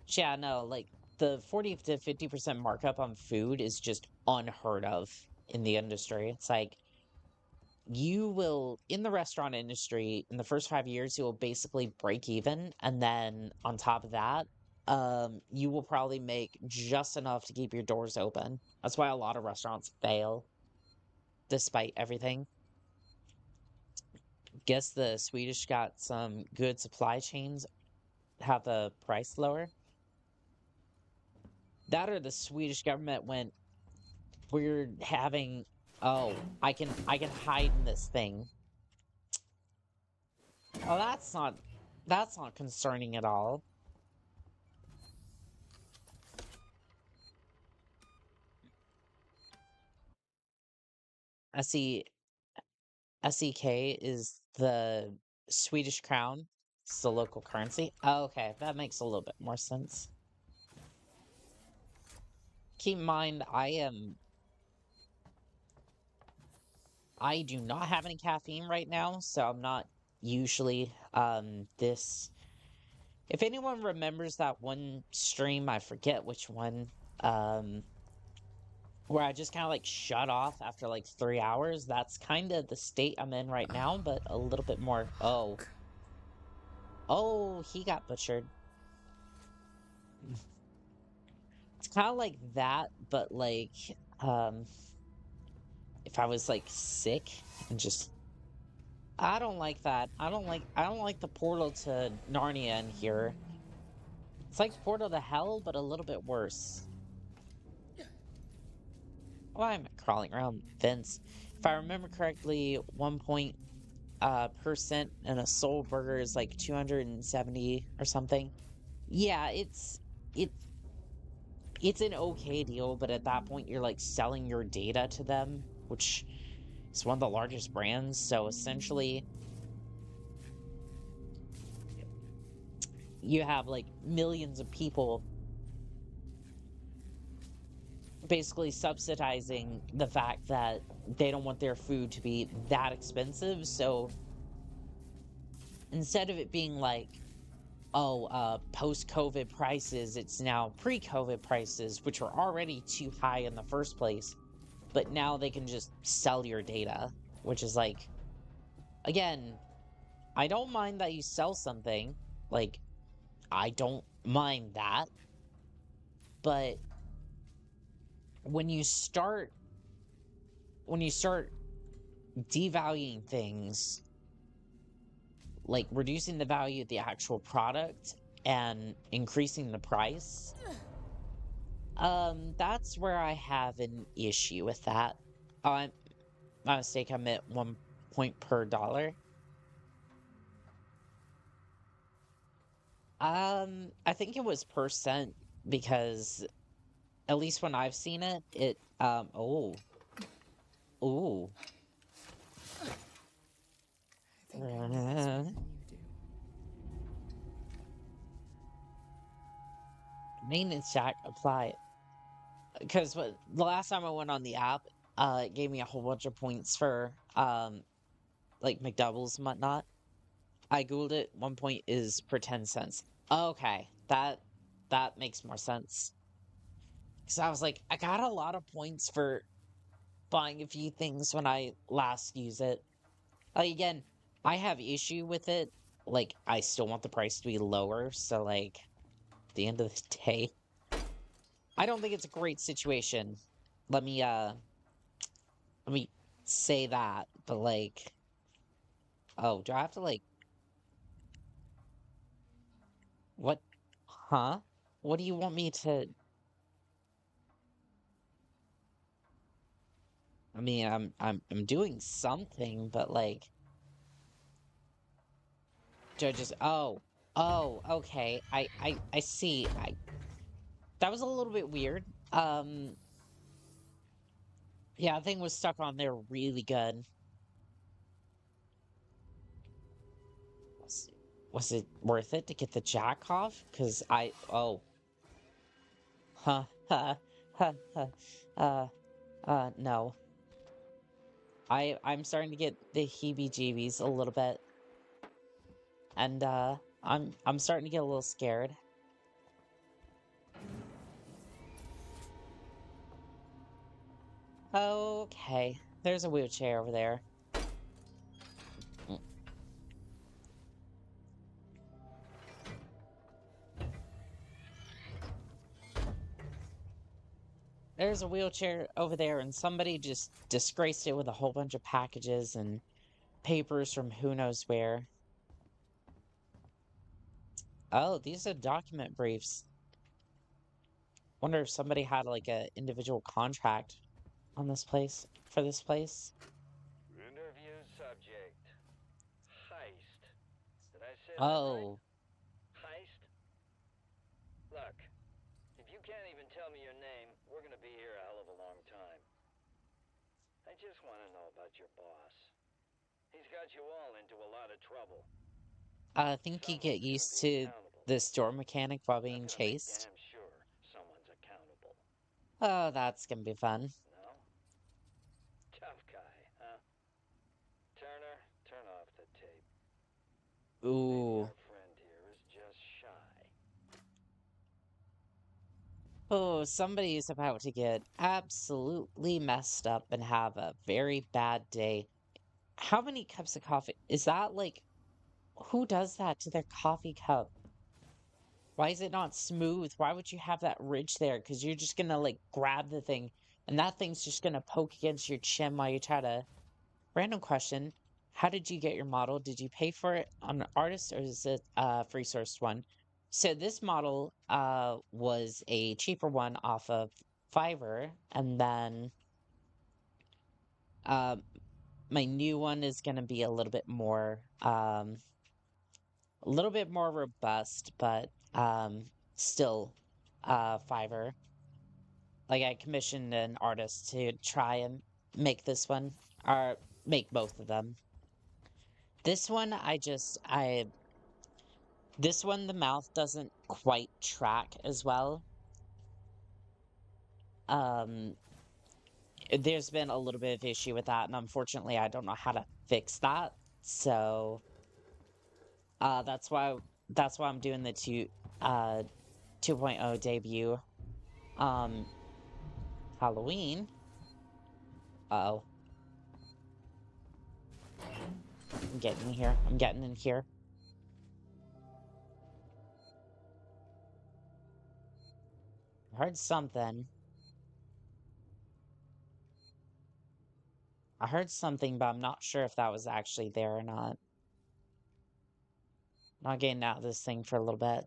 Yeah, no, like the 40 to 50% markup on food is just unheard of in the industry. It's like you will, in the restaurant industry, in the first 5 years, you will basically break even. And then on top of that, you will probably make just enough to keep your doors open. That's why a lot of restaurants fail, despite everything. Guess the Swedish got some good supply chains, have the price lower. That or the Swedish government went, we're having, oh, I can hide in this thing. Oh, that's not concerning at all. SEK is the Swedish crown. It's the local currency. Oh, okay, that makes a little bit more sense. Keep in mind, I do not have any caffeine right now, so I'm not usually this. If anyone remembers that one stream, I forget which one, where I just kind of like shut off after like 3 hours, that's kind of the state I'm in right now, but a little bit more. Oh, he got butchered. It's kind of like that, but like if I was like sick and just, I don't like that. I don't like the portal to Narnia in here. It's like Portal to Hell, but a little bit worse. Why am I crawling around vents? If I remember correctly, 1% and a soul burger is like 270 or something. Yeah, it's an okay deal, but at that point you're like selling your data to them, which is one of the largest brands, so essentially you have like millions of people basically subsidizing the fact that they don't want their food to be that expensive. So instead of it being like, oh, post-COVID prices, it's now pre-COVID prices, which were already too high in the first place, but now they can just sell your data, which is like, again, I don't mind that you sell something, like, I don't mind that, but when you start devaluing things, like reducing the value of the actual product and increasing the price, that's where I have an issue with that. My mistake, I'm at 1 point per dollar. I think it was percent, because at least when I've seen it, ooh. Maintenance jack, apply. Because the last time I went on the app, it gave me a whole bunch of points for, like McDoubles and whatnot. I googled it, 1 point is per 10 cents. Okay, that makes more sense. Because I was like, I got a lot of points for buying a few things when I last use it. Like, again, I have issue with it, like, I still want the price to be lower, so, like, at the end of the day, I don't think it's a great situation. Let me say that, but, like, oh, do I have to, like, what, huh? What do you want me to, I mean, I'm doing something, but, like, judges, oh, okay, I see, that was a little bit weird, yeah, that thing was stuck on there really good. Was it worth it to get the jack off? Because oh. Huh, no. I'm starting to get the heebie-jeebies a little bit. And, I'm starting to get a little scared. Okay, there's a wheelchair over there. There's a wheelchair over there, and somebody just disgraced it with a whole bunch of packages and papers from who knows where. Oh, these are document briefs. Wonder if somebody had, like, a individual contract on this place, for this place. Interview subject. Heist. Did I say that Oh. right? Heist? Look, if you can't even tell me your name, we're gonna be here a hell of a long time. I just want to know about your boss. He's got you all into a lot of trouble. I think you get used to this door mechanic while being chased. Damn sure someone's accountable. Oh, that's gonna be fun. No? Tough guy, huh? Turner, turn off the tape. Ooh. Our friend here is just shy. Oh, somebody is about to get absolutely messed up and have a very bad day. How many cups of coffee? Is that like, who does that to their coffee cup? Why is it not smooth? Why would you have that ridge there? Because you're just gonna, like, grab the thing, and that thing's just gonna poke against your chin while you try to... Random question. How did you get your model? Did you pay for it on an artist, or is it a free sourced one? So this model was a cheaper one off of Fiverr, and then my new one is gonna be a little bit more robust, but still Fiverr. Like, I commissioned an artist to try and make this one, or make both of them. This one, this one, the mouth doesn't quite track as well. There's been a little bit of issue with that, and unfortunately, I don't know how to fix that. So, that's why I'm doing the 2.0 debut. Halloween. Uh-oh. I'm getting in here. I'm getting in here. I heard something. I heard something, but I'm not sure if that was actually there or not. Not getting out of this thing for a little bit.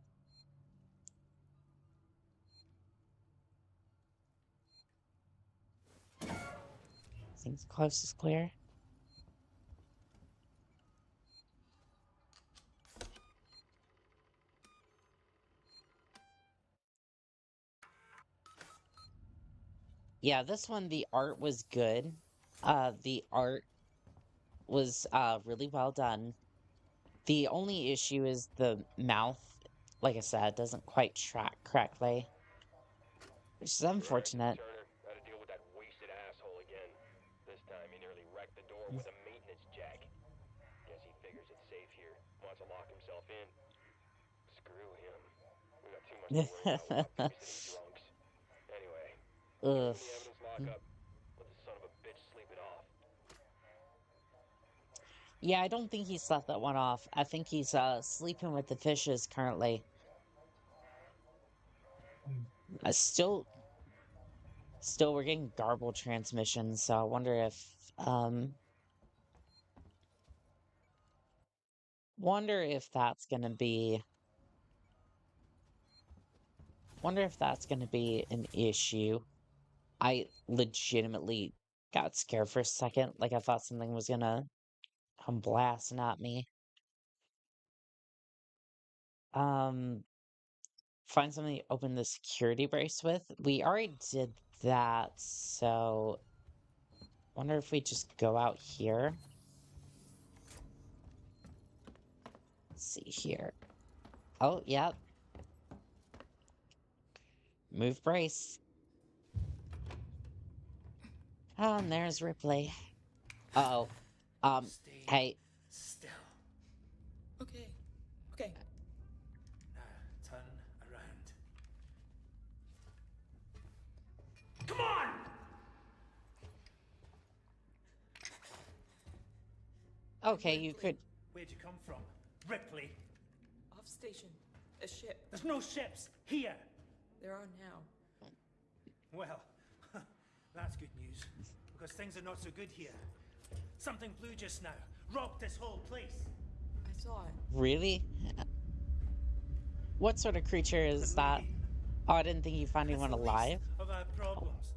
I think the coast is clear. Yeah, this one, the art was good. The art was really well done. The only issue is the mouth, like I said, doesn't quite track correctly, which is unfortunate. Turner, gotta deal with that wasted asshole again. This time he nearly wrecked the door with a maintenance jack. Guess he figures it's safe here. Wants to lock himself in. Screw him. We got too much to worry about with babysitting drunks. Anyway, Ugh. the evidence lockup. Let the son of a bitch sleep it off. Yeah, I don't think he slept that one off. I think he's sleeping with the fishes currently. Still we're getting garbled transmissions, so I wonder if that's gonna be an issue. I legitimately got scared for a second, like I thought something was gonna come blasting at me. Find something to open the security brace with. We already did that, so wonder if we just go out here. Let's see here. Oh, yep. Move brace. Oh, and there's Ripley. Uh-oh. Hey. Still. Okay. Okay. Now, turn around. Come on! Okay, you could... Where'd you come from? Ripley? Off station. A ship. There's no ships here! There are now. Well, that's good news. Because things are not so good here. Something blew just now. Rocked this whole place. I saw it. Really? What sort of creature is that? Oh, I didn't think you found anyone alive. Of our problems.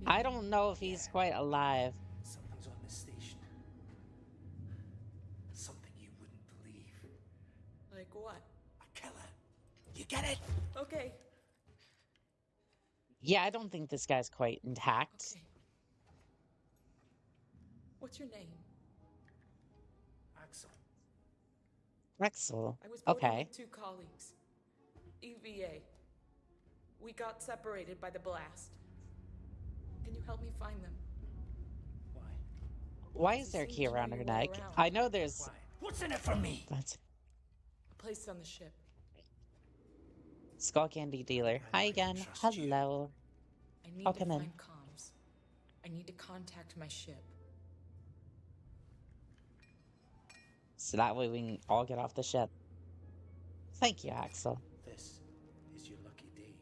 I don't know if he's quite alive. Something's on this station. Something you wouldn't believe. Like what? A killer. You get it? Okay. Yeah, I don't think this guy's quite intact. Okay. What's your name? Axel. Axel. I was boarding Okay. with 2 colleagues. EVA. We got separated by the blast. Can you help me find them? Why? Why is there a key around her neck? around. I know there's... Why? What's in it for me? That's... A place on the ship. Skull candy dealer. Hi again. Hello. I need Oh, to come in. find comms. I need to contact my ship. So that way we can all get off the ship. Thank you, Axel. This is your lucky day.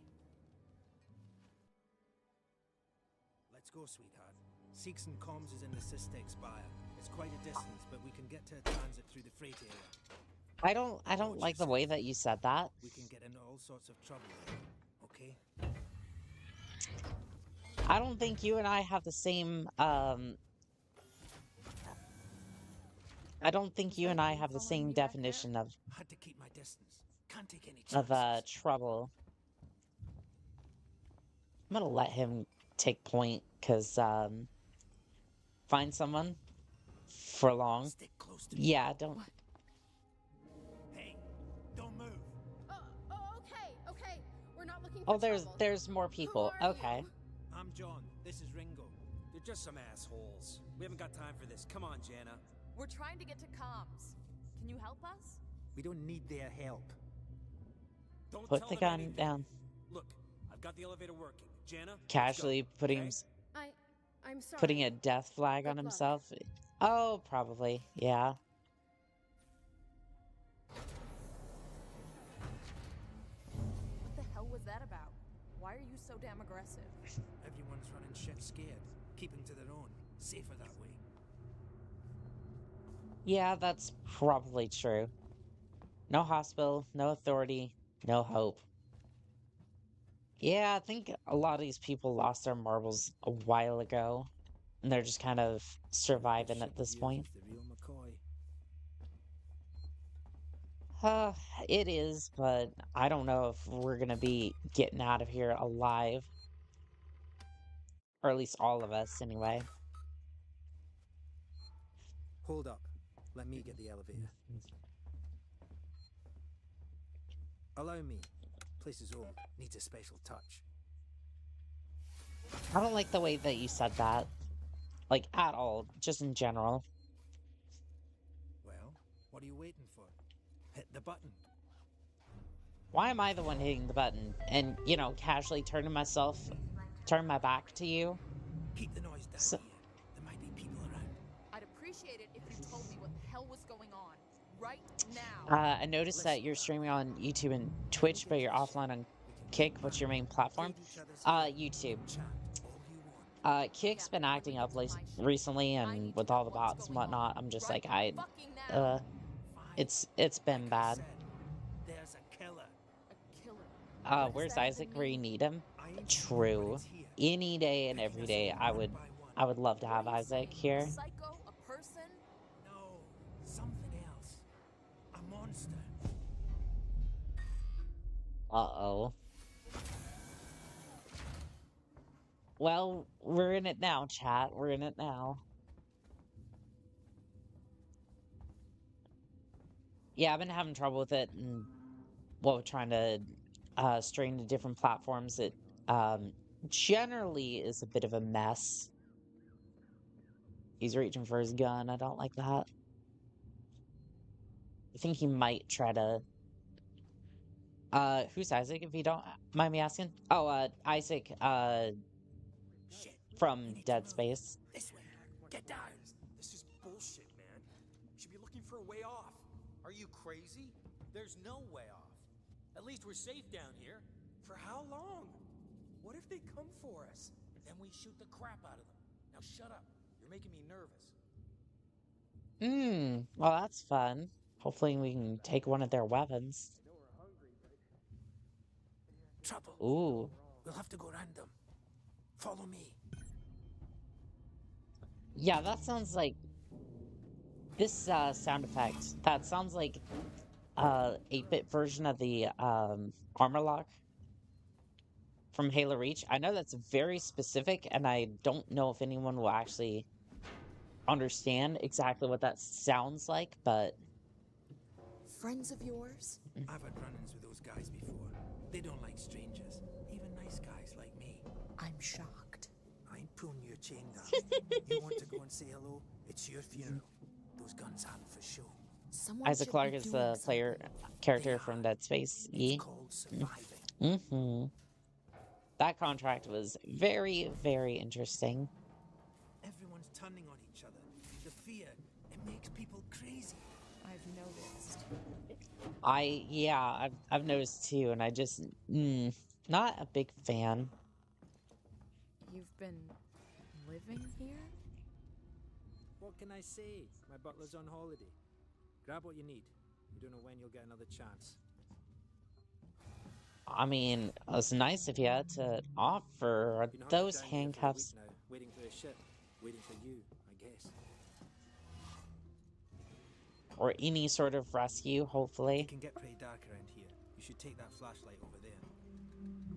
Let's go, sweetheart. Seeks and comms is in the Systex Spire. It's quite a distance, but we can get to a transit through the freight area. I don't like the way that you said that. We can get into all sorts of trouble there, okay? I don't think you and I have the same, I don't think you and I have the same definition of Had to keep my distance. Can't take any chances. trouble. I'm gonna let him take point, because, find someone for long. Stick close to me. Yeah, don't... Hey, don't move. Okay. We're not looking Oh, for trouble. there's more people. Who are Okay. you? I'm John. This is Ringo. They're just some assholes. We haven't got time for this. Come on, Jana. We're trying to get to comms. Can you help us? We don't need their help. Don't Put tell the them gun anything. down. Look, I've got the elevator working. Jana, let's Casually go, putting okay? I'm sorry. putting a death flag on Good luck. himself. Oh, probably. Yeah. What the hell was that about? Why are you so damn aggressive? Everyone's running shit scared, keeping to their own. Safer that way. Yeah, that's probably true. No hospital, no authority, no hope. Yeah, I think a lot of these people lost their marbles a while ago, and they're just kind of surviving at this point. The real McCoy. It is, but I don't know if we're gonna be getting out of here alive. Or at least all of us, anyway. Hold up. Let me get the elevator. Allow me. Place is old. Needs a special touch. I don't like the way that you said that. Like, at all. Just in general. Well, what are you waiting for? Hit the button. Why am I the one hitting the button? And, you know, casually turn my back to you? Keep the noise down So- here. There might be people around. I'd appreciate it if you told me what hell was going on? Right now. I noticed that you're streaming on YouTube and Twitch, but you're offline on Kick. What's your main platform? YouTube. Kick's been acting up recently, and with all the bots and whatnot, I'm just like, it's been bad. There's a killer. Where's Isaac where you need him? True. Any day and every day, I would love to have Isaac here. Psycho, a person? No, something else. A monster. Uh-oh. Well, we're in it now, chat. We're in it now. Yeah, I've been having trouble with it, and trying to stream to different platforms. It generally is a bit of a mess. He's reaching for his gun. I don't like that. I think he might try to... who's Isaac, if you don't mind me asking? Oh, Isaac, from Dead Space. This way. Get down. This is bullshit, man. You should be looking for a way off. Are you crazy? There's no way off. At least we're safe down here. For how long? What if they come for us? Then we shoot the crap out of them. Now shut up. You're making me nervous. Well, that's fun. Hopefully we can take one of their weapons. Trouble. Ooh. We'll have to go around them. Follow me. Yeah, that sounds like... This sound effect, that sounds like 8-bit version of the armor lock from Halo Reach. I know that's very specific, and I don't know if anyone will actually understand exactly what that sounds like, but... Friends of yours? I've had run-ins with those guys before. They don't like strangers, even nice guys like me. I'm shocked. I ain't pulling your chain down. You want to go and say hello? It's your funeral. Those guns aren't for show. Isaac Clarke is the character from Dead Space. That contract was very, very interesting. Everyone's turning on each other. The fear, it makes people crazy. I've noticed. I've noticed too, and I just not a big fan. You've been living here? What can I say? My butler's on holiday. Grab what you need. You don't know when you'll get another chance. I mean, it was nice if you had to offer those handcuffs. Now, waiting for a ship. Waiting for you, I guess. Or any sort of rescue, hopefully. It can get pretty dark around here. You should take that flashlight over there.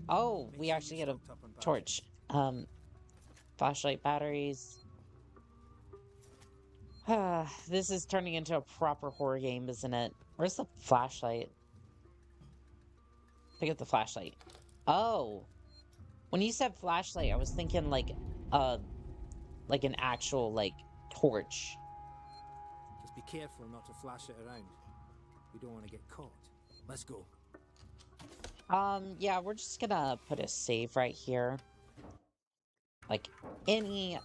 Oh, we actually get a torch. Flashlight batteries. This is turning into a proper horror game, isn't it? Where's the flashlight? Pick up the flashlight. Oh. When you said flashlight, I was thinking like an actual, like, torch. Just be careful not to flash it around. We don't want to get caught. Let's go. Yeah, we're just gonna put a save right here. Like, any,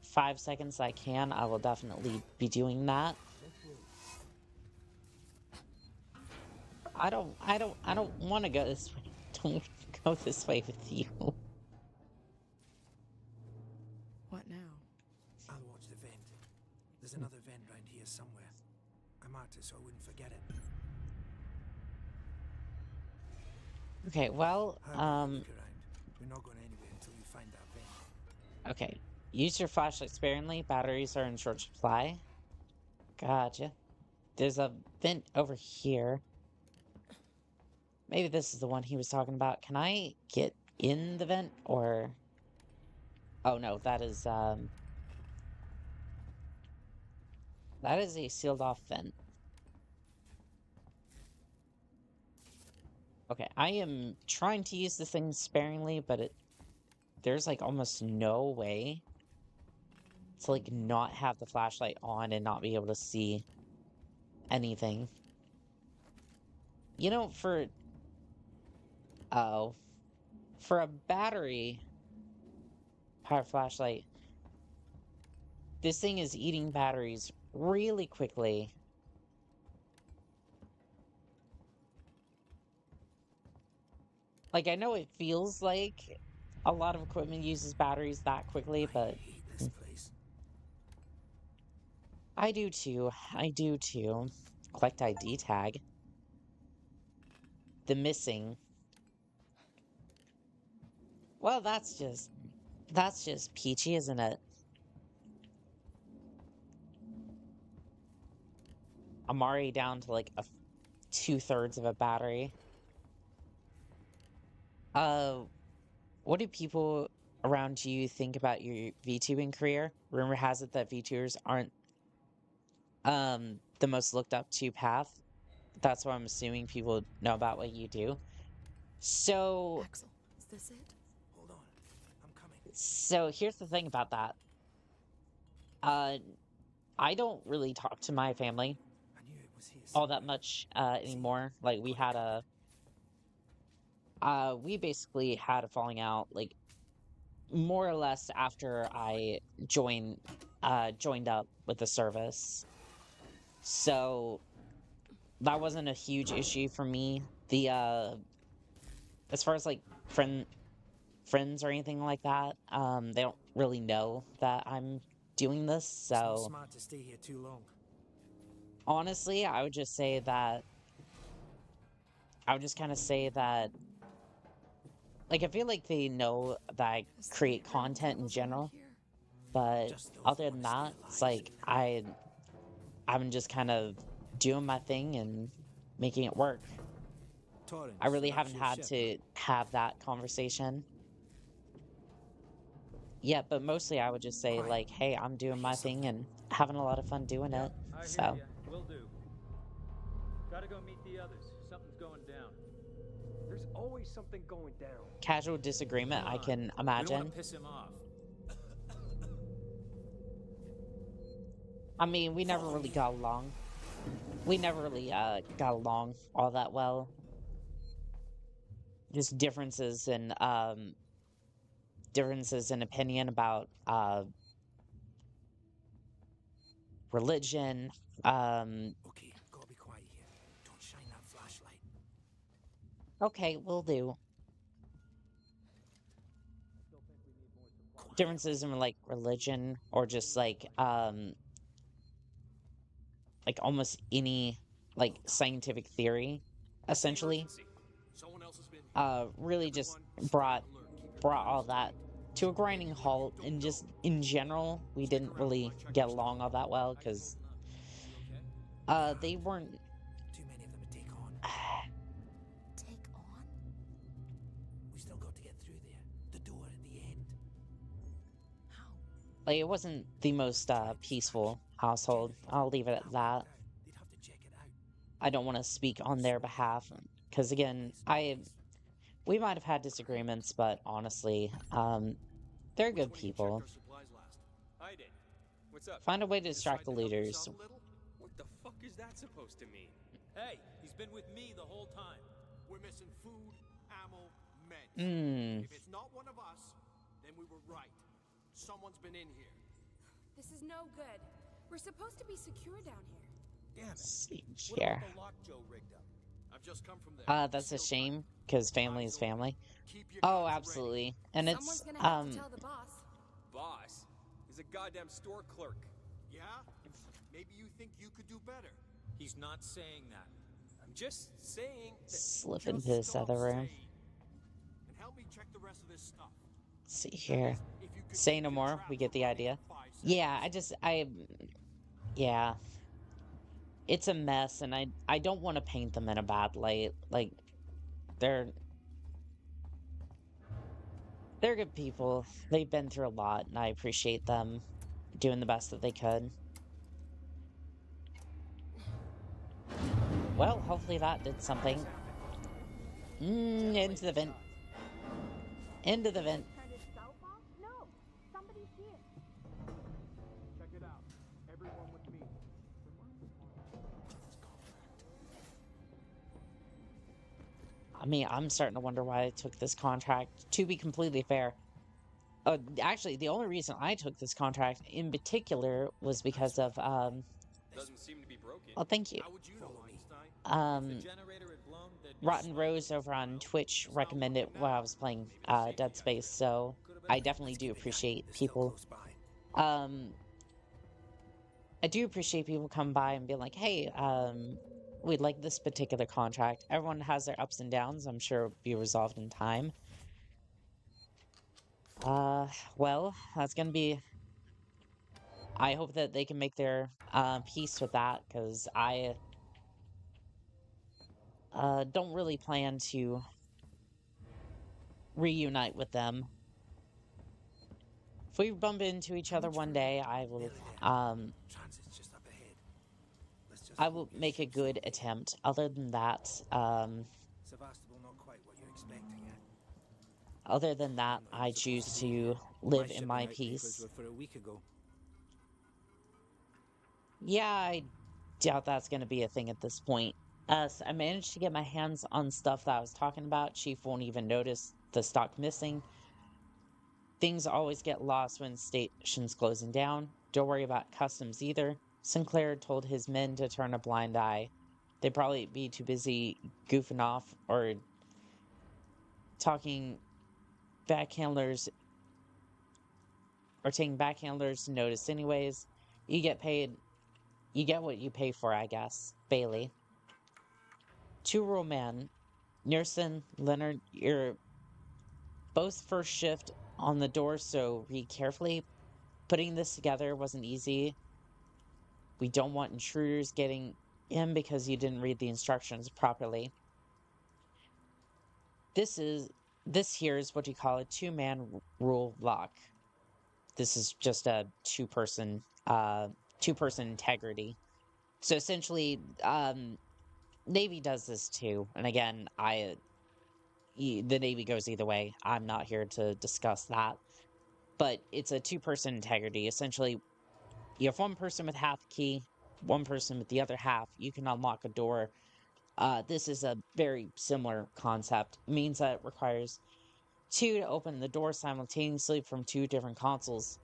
5 seconds I can, I will definitely be doing that. I don't want to go this way. Don't go this way with you. What now? I'll watch the vent. There's another vent round here somewhere. I marked it so I wouldn't forget it. Okay, well, Look around. We're not going anywhere until you find that vent. Okay. Use your flashlight sparingly. Batteries are in short supply. Gotcha. There's a vent over here. Maybe this is the one he was talking about. Can I get in the vent, or... Oh, no, that is a sealed-off vent. Okay, I am trying to use this thing sparingly, but there's, almost no way to, not have the flashlight on and not be able to see anything. You know, for a battery power flashlight, this thing is eating batteries really quickly. Like, I know it feels like a lot of equipment uses batteries that quickly, but This place. I do too. I do too. Collect ID tag. The missing. Well, that's just peachy, isn't it? I'm already down to like 2/3 of a battery. What do people around you think about your VTubing career? Rumor has it that VTubers aren't the most looked up to path. That's why I'm assuming people know about what you do. So Axel, is this it? Hold on. I'm coming. So here's the thing about that. I don't really talk to my family all that much anymore. Like we basically had a falling out, like more or less after I joined up with the service. So that wasn't a huge issue for me. The as far as like friends or anything like that, they don't really know that I'm doing this, It's not so smart to stay here too long. honestly, I would just say that I would just kind of say that, like, I feel like they know that I create content in general, but other than that, it's like I'm just kind of doing my thing and making it work. I really haven't had to have that conversation yet, but mostly I would just say, like, hey, I'm doing my thing and having a lot of fun doing it. I So hear ya. Will do. Gotta go meet the others. Something's going down. There's always something going down. casual disagreement, I can We don't imagine. want to piss him off. I mean, we never really got along. We never really got along all that well. Just differences in opinion about religion. Okay, gotta be quiet here. Don't shine that flashlight. Okay, will do. Differences in like religion or just like almost any like scientific theory, essentially. Really just brought all that to a grinding halt, and just in general, we didn't really get along all that well because they weren't. Too many of them to take on. Take on? We still got to get through there. The door at the end. Like, it wasn't the most peaceful household. I'll leave it at that. I don't want to speak on their behalf because, again, we might have had disagreements, but honestly, they're good people. I did. What's up? Find a way to distract the leaders. What the fuck is that supposed to mean? Hey, he's been with me the whole time. We're missing food, ammo, meds. If it's not one of us, then we were right. Someone's been in here. This is no good. We're supposed to be secure down here. Damn it. See What here. about the lock Joe rigged up? I've just come from there. That's a shame because family is family. Oh, absolutely, and it's Someone's gonna have to tell the boss. Boss? He's a goddamn store clerk. Yeah? Maybe you think you could do better. He's not saying that. I'm just saying that... slip into this other room. And help me check the rest of this stuff. Let's see here. Say no more. We get the idea. Yeah, yeah. It's a mess, and I don't want to paint them in a bad light. Like, they're good people. They've been through a lot, and I appreciate them doing the best that they could. Well, hopefully that did something. Into the vent. Into the vent. No, somebody's here. Check it out. Everyone with me. I mean, I'm starting to wonder why I took this contract, to be completely fair. Actually, the only reason I took this contract in particular was because of Doesn't seem to be broken. Oh, thank you. How would you know, Einstein? If the generator had blown, there'd be Rotten Rose over on Twitch recommended while I was playing Dead Space, so I definitely do appreciate people. I do appreciate people come by and be like, hey, we'd like this particular contract. Everyone has their ups and downs. I'm sure it'll be resolved in time. Well, that's gonna be... I hope that they can make their peace with that, because I don't really plan to reunite with them. If we bump into each other one day, I will make a good attempt. Other than that, Sevastopol not quite what you're expecting yet. other than that, I choose to live in my shipping out peace. papers were for a week ago. Yeah, I doubt that's going to be a thing at this point. So I managed to get my hands on stuff that I was talking about. Chief won't even notice the stock missing. Things always get lost when station's closing down. Don't worry about customs either. Sinclair told his men to turn a blind eye. They'd probably be too busy goofing off or talking backhandlers or taking backhandlers to notice anyways. You get paid. You get what you pay for, I guess. Bailey. Two-rule man. Nearson, Leonard, you're both first shift on the door, so read carefully. Putting this together wasn't easy. We don't want intruders getting in because you didn't read the instructions properly. This here is what you call a two-man rule lock. This is just a two-person integrity. So essentially, Navy does this too. And again, the Navy goes either way. I'm not here to discuss that. But it's a two-person integrity. Essentially, you have one person with half the key, one person with the other half. You can unlock a door. This is a very similar concept. It means that it requires two to open the door simultaneously from two different consoles.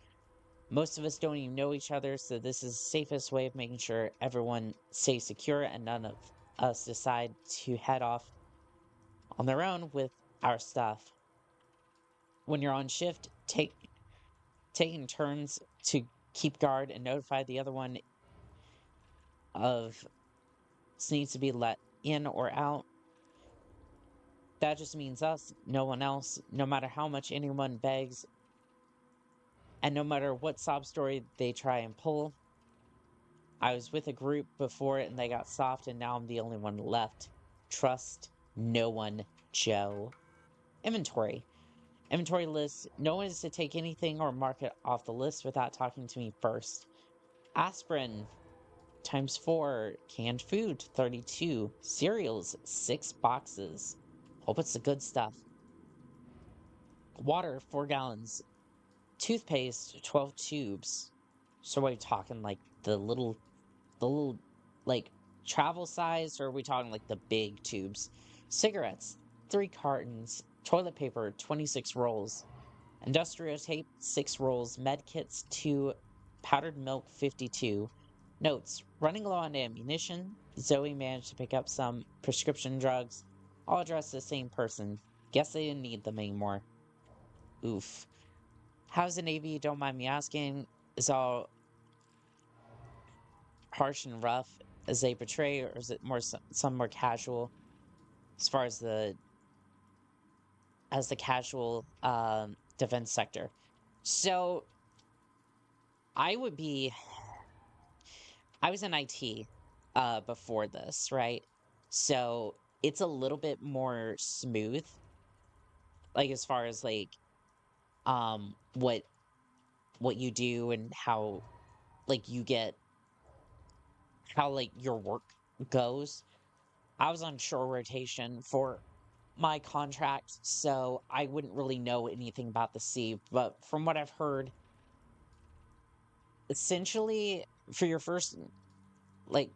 Most of us don't even know each other, so this is the safest way of making sure everyone stays secure and none of us decide to head off on their own with our stuff. When you're on shift, taking turns to keep guard and notify the other one of needs to be let in or out. That just means us, no one else, no matter how much anyone begs, and no matter what sob story they try and pull. I was with a group before and they got soft, and now I'm the only one left. Trust no one, Joe. Inventory. Inventory list. No one is to take anything or mark it off the list without talking to me first. Aspirin. ×4. Canned food. 32. Cereals. 6 boxes. Hope it's the good stuff. Water. 4 gallons. Toothpaste. 12 tubes. So are we talking like the little like travel size, or are we talking like the big tubes? Cigarettes. 3 cartons. Toilet paper. 26 rolls. Industrial tape. 6 rolls. Med kits. 2. Powdered milk. 52. Notes. Running low on ammunition. Zoe managed to pick up some prescription drugs. All addressed to the same person. Guess they didn't need them anymore. Oof. How's the Navy? Don't mind me asking. Is all harsh and rough as they portray, or is it some more casual as far as the casual defense sector? So I was in IT before this, right? So it's a little bit more smooth, like as far as like what you do and how like you get how like your work goes. I was on shore rotation for my contract, so I wouldn't really know anything about the sea, but from what I've heard, essentially for your first like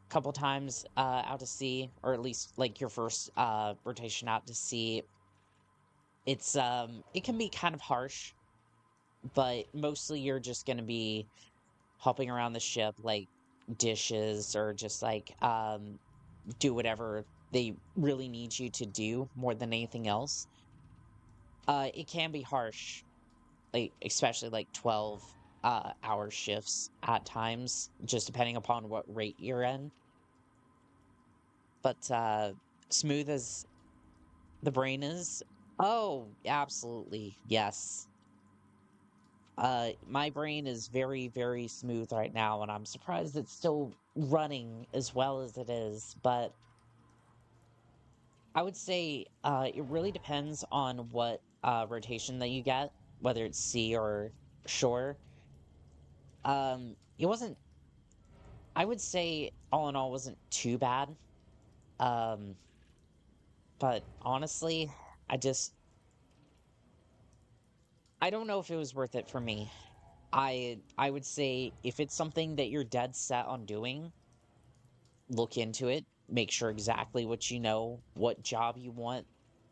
couple times out to sea, or at least like your first rotation out to sea, it's it can be kind of harsh, but mostly you're just going to be hopping around the ship, like dishes or just like do whatever they really need you to do more than anything else, it can be harsh, like especially like 12 hour shifts at times, just depending upon what rate you're in. But smooth as the brain is, oh, absolutely, yes. My brain is very, very smooth right now, and I'm surprised it's still running as well as it is. But I would say it really depends on what rotation that you get, whether it's sea or shore. It wasn't, I would say, all in all, wasn't too bad. But honestly, I don't know if it was worth it for me. I would say if it's something that you're dead set on doing, look into it, make sure exactly what you know, what job you want,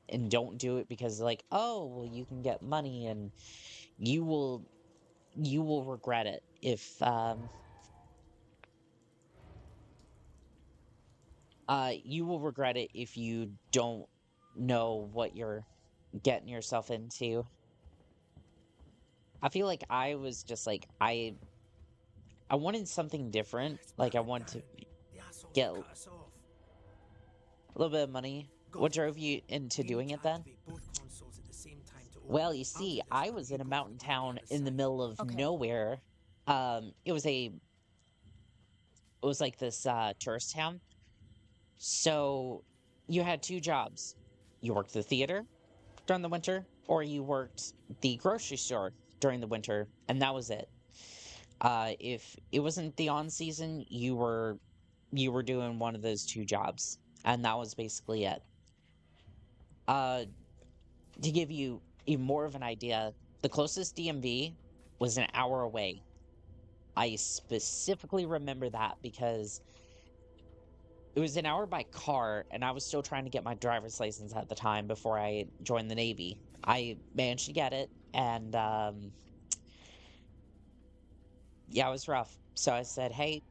and don't do it because like, oh, well, you can get money and you will regret it if you will regret it if you don't know what you're getting yourself into. I feel like I was just like I wanted something different. Like I wanted to get a little bit of money. What drove you into doing it then? Well, you see, I was in a mountain town in the middle of nowhere. It was like this tourist town. So you had two jobs. You worked the theater during the winter, or you worked the grocery store during the winter, and that was it. If it wasn't the on season, you were doing one of those two jobs, and that was basically it. To give you even more of an idea, the closest DMV was an hour away. I specifically remember that because it was an hour by car, and I was still trying to get my driver's license at the time before I joined the Navy. I managed to get it, and yeah, it was rough. So I said, hey,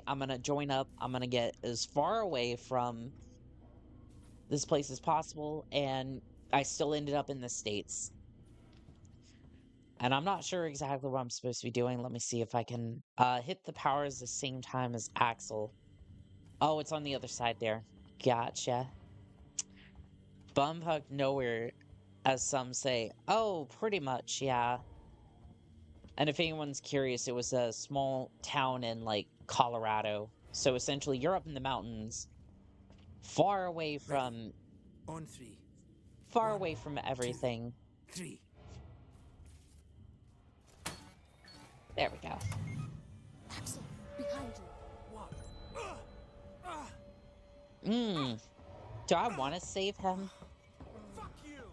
I'm gonna join up. I'm gonna get as far away from this place as possible, and I still ended up in the States. And I'm not sure exactly what I'm supposed to be doing. Let me see if I can hit the powers the same time as Axel. Oh, it's on the other side there. Gotcha. Bumfuck nowhere, as some say. Oh, pretty much, yeah. And if anyone's curious, it was a small town in, like, Colorado. So essentially, you're up in the mountains, far away from... On three. Far away from everything. 3. There we go. Axel, behind you. Do I want to save him? Fuck you!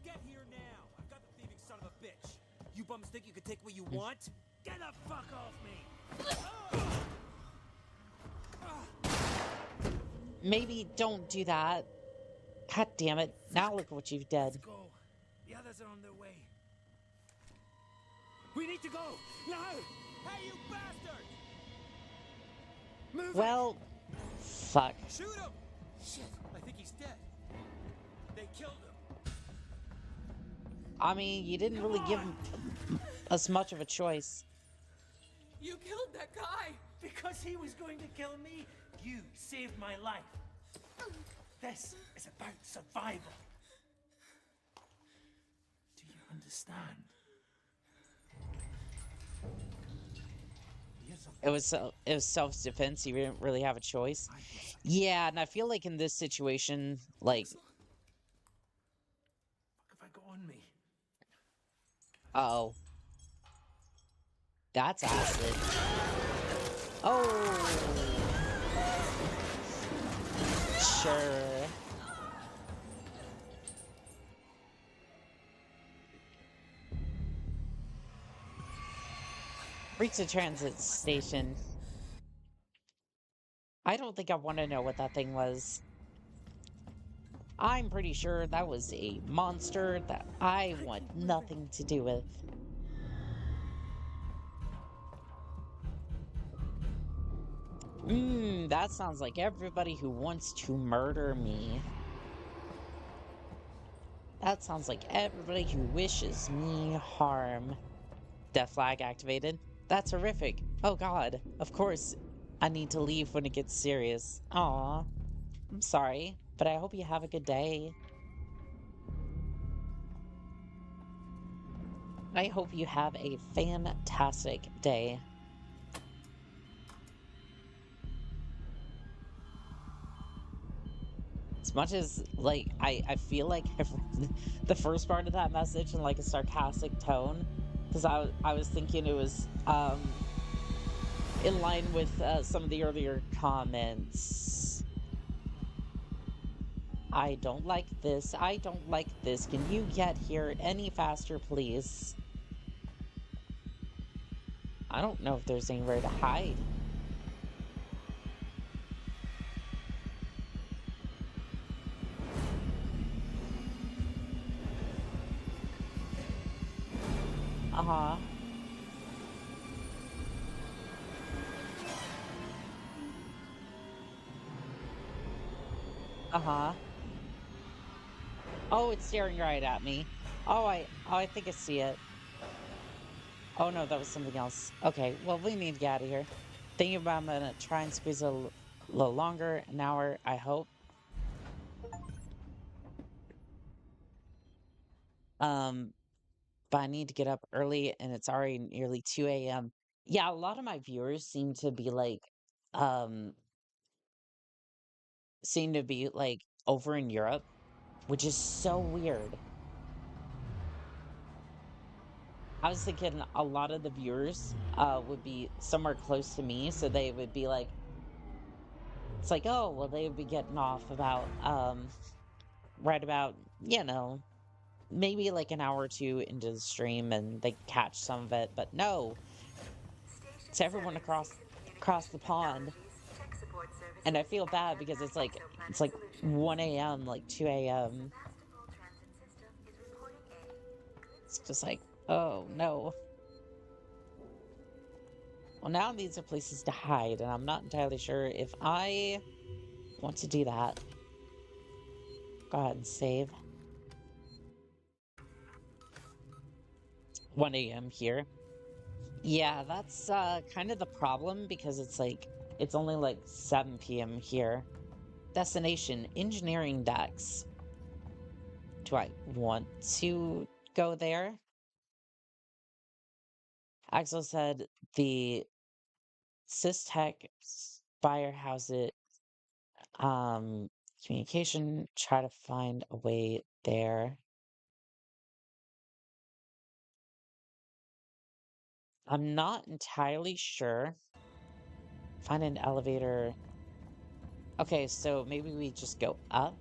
Get here now! I've got the thieving son of a bitch! You bums think you can take what you want? Get the fuck off me! Maybe don't do that. God damn it. Now look what you've done. Let's go. The others are on their way. We need to go! Now! Hey, you bastard! Move well, fuck. Shoot him! Shit, I think he's dead. They killed him. I mean, you didn't really give us much of a choice. You killed that guy! Because he was going to kill me, you saved my life. This is about survival. Do you understand? It was self-defense. You didn't really have a choice. Yeah, and I feel like in this situation, like... What have I got on me? Uh-oh. That's acid. Oh! Sure. Reach the transit station. I don't think I want to know what that thing was. I'm pretty sure that was a monster that I want nothing to do with. That sounds like everybody who wants to murder me. That sounds like everybody who wishes me harm. Death flag activated. That's horrific. Oh god. Of course, I need to leave when it gets serious. Aw. I'm sorry, but I hope you have a good day. I hope you have a fantastic day. As much as, like, I feel like the first part of that message in, like, a sarcastic tone, because I was thinking it was, in line with some of the earlier comments. I don't like this. I don't like this. Can you get here any faster, please? I don't know if there's anywhere to hide. Uh-huh. Uh-huh. Oh, it's staring right at me. Oh, I think I see it. Oh no, that was something else. Okay, well, we need to get out of here. Thinking about I'm gonna try and squeeze a little longer, an hour, I hope. But I need to get up early and it's already nearly 2 a.m. Yeah, a lot of my viewers seem to be like over in Europe, which is so weird. I was thinking a lot of the viewers would be somewhere close to me, so they would be like, it's like, oh, well, they would be getting off about right about, you know, maybe like an hour or two into the stream and they catch some of it, but no, it's everyone across the pond. And I feel bad because it's like 1 a.m, like 2 a.m. It's just like, oh no. Well, now these are places to hide, and I'm not entirely sure if I want to do that. Go ahead and save. 1 a.m. here. Yeah, that's kind of the problem because it's only like 7 p.m. here. Destination, engineering decks. Do I want to go there? Axel said the Systech Spire house it communication, try to find a way there. I'm not entirely sure. Find an elevator. Okay, so maybe we just go up.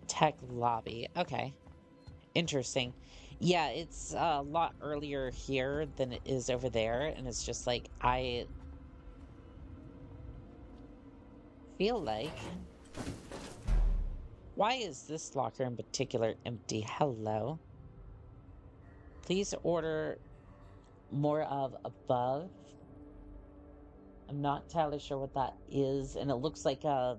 Tech lobby. Okay. Interesting. Yeah, it's a lot earlier here than it is over there, and it's just like, I feel like... Why is this locker in particular empty? Hello. Please order more of above. I'm not entirely sure what that is, and it looks like a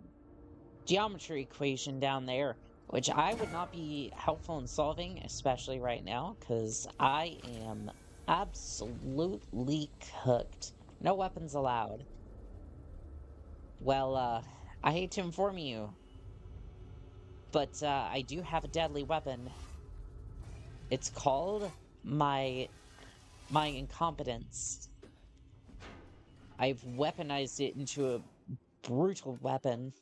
geometry equation down there, which I would not be helpful in solving, especially right now, because I am absolutely cooked. No weapons allowed. Well, I hate to inform you, but I do have a deadly weapon. It's called my incompetence. I've weaponized it into a brutal weapon.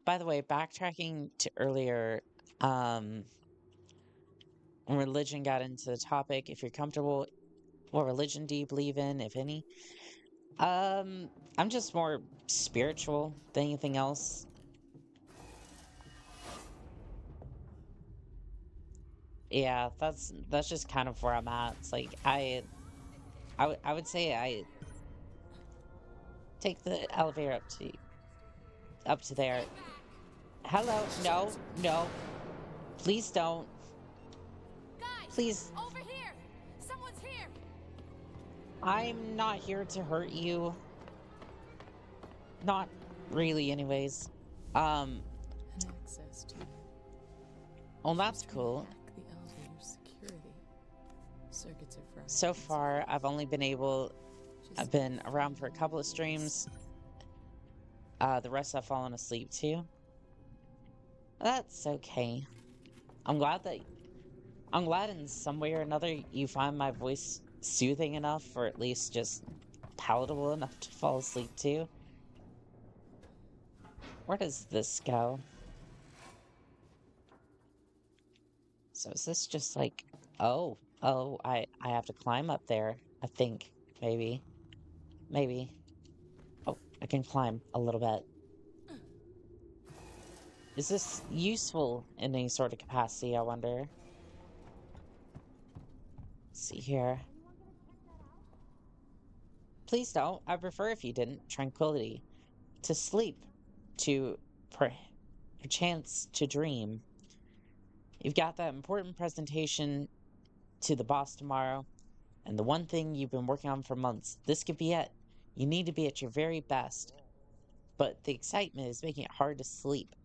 By the way, backtracking to earlier, when religion got into the topic, if you're comfortable, what religion do you believe in, if any? I'm just more spiritual than anything else. Yeah, that's just kind of where I'm at. It's like, I would say I take the elevator up to there. Hello, no. Please don't. Guys, please. Over here! Someone's here! I'm not here to hurt you. Not really, anyways. An access to. Well, that's cool. Hack the elevator's security. Circuits are fried. So far, I've been around for a couple of streams. The rest have fallen asleep too. That's okay. I'm glad in some way or another you find my voice soothing enough, or at least just palatable enough to fall asleep to. Where does this go? So is this just like, oh, I have to climb up there, I think, maybe. Oh, I can climb a little bit. Is this useful in any sort of capacity, I wonder? Let's see here. Please don't. I prefer if you didn't. Tranquility. To sleep. To perchance to dream. You've got that important presentation to the boss tomorrow, and the one thing you've been working on for months. This could be it. You need to be at your very best. But the excitement is making it hard to sleep.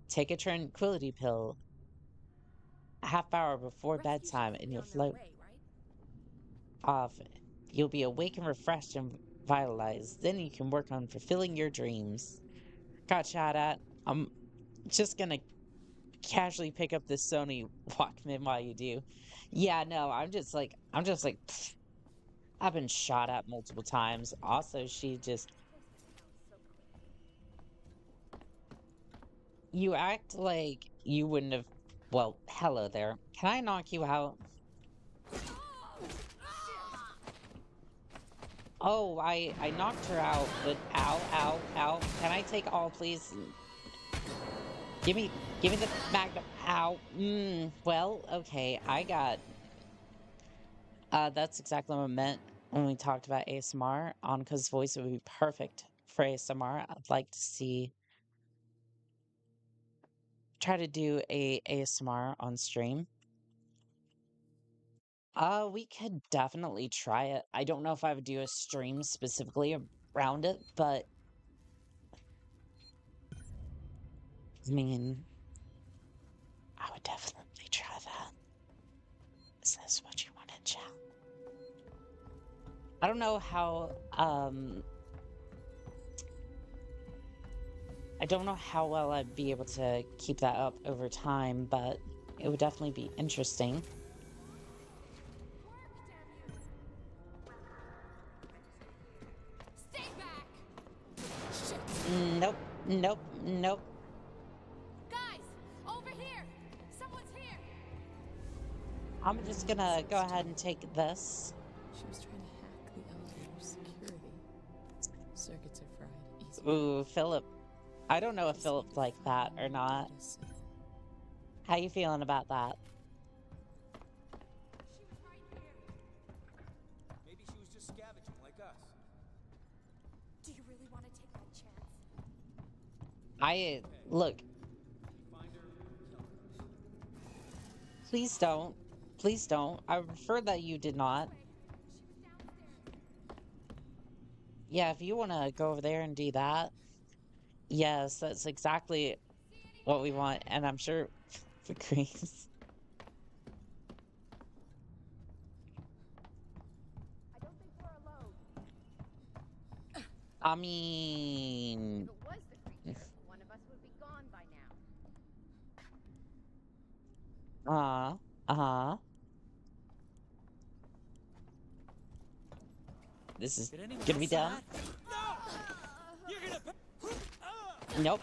Take a tranquility pill a half hour before bedtime and you'll float off. You'll be awake and refreshed and vitalized. Then you can work on fulfilling your dreams. Got shot at. I'm just gonna casually pick up this Sony Walkman while you do. Yeah, no, I'm just like, pfft. I've been shot at multiple times. Also, she just... You act like you wouldn't have... Well, hello there. Can I knock you out? Oh, I knocked her out, but ow. Can I take all, please? Give me the magnum. Ow. Well, okay, I got... that's exactly what I meant when we talked about ASMR. Annika's voice would be perfect for ASMR. I'd like to see... Try to do a ASMR on stream. We could definitely try it. I don't know if I would do a stream specifically around it, but... I mean... I would definitely try that. Is this what you wanted, chat? I don't know how, I don't know how well I'd be able to keep that up over time, but it would definitely be interesting. Stay back! Nope. Guys, over here! Someone's here! I'm just gonna go ahead and take this. She was trying to hack the elevator's security. Circuits are fried. Easy. Ooh, Philip. I don't know if Philip's like that or not. How you feeling about that? Maybe she was just scavenging like us. Do you really want to take that chance? Look. Please don't. Please don't. I prefer that you did not. Yeah, if you want to go over there and do that. Yes, that's exactly what we want, and I'm sure agrees. I don't think we're alone. I mean... If it was the creature, one of us would be gone by now. This is gonna be done. Nope.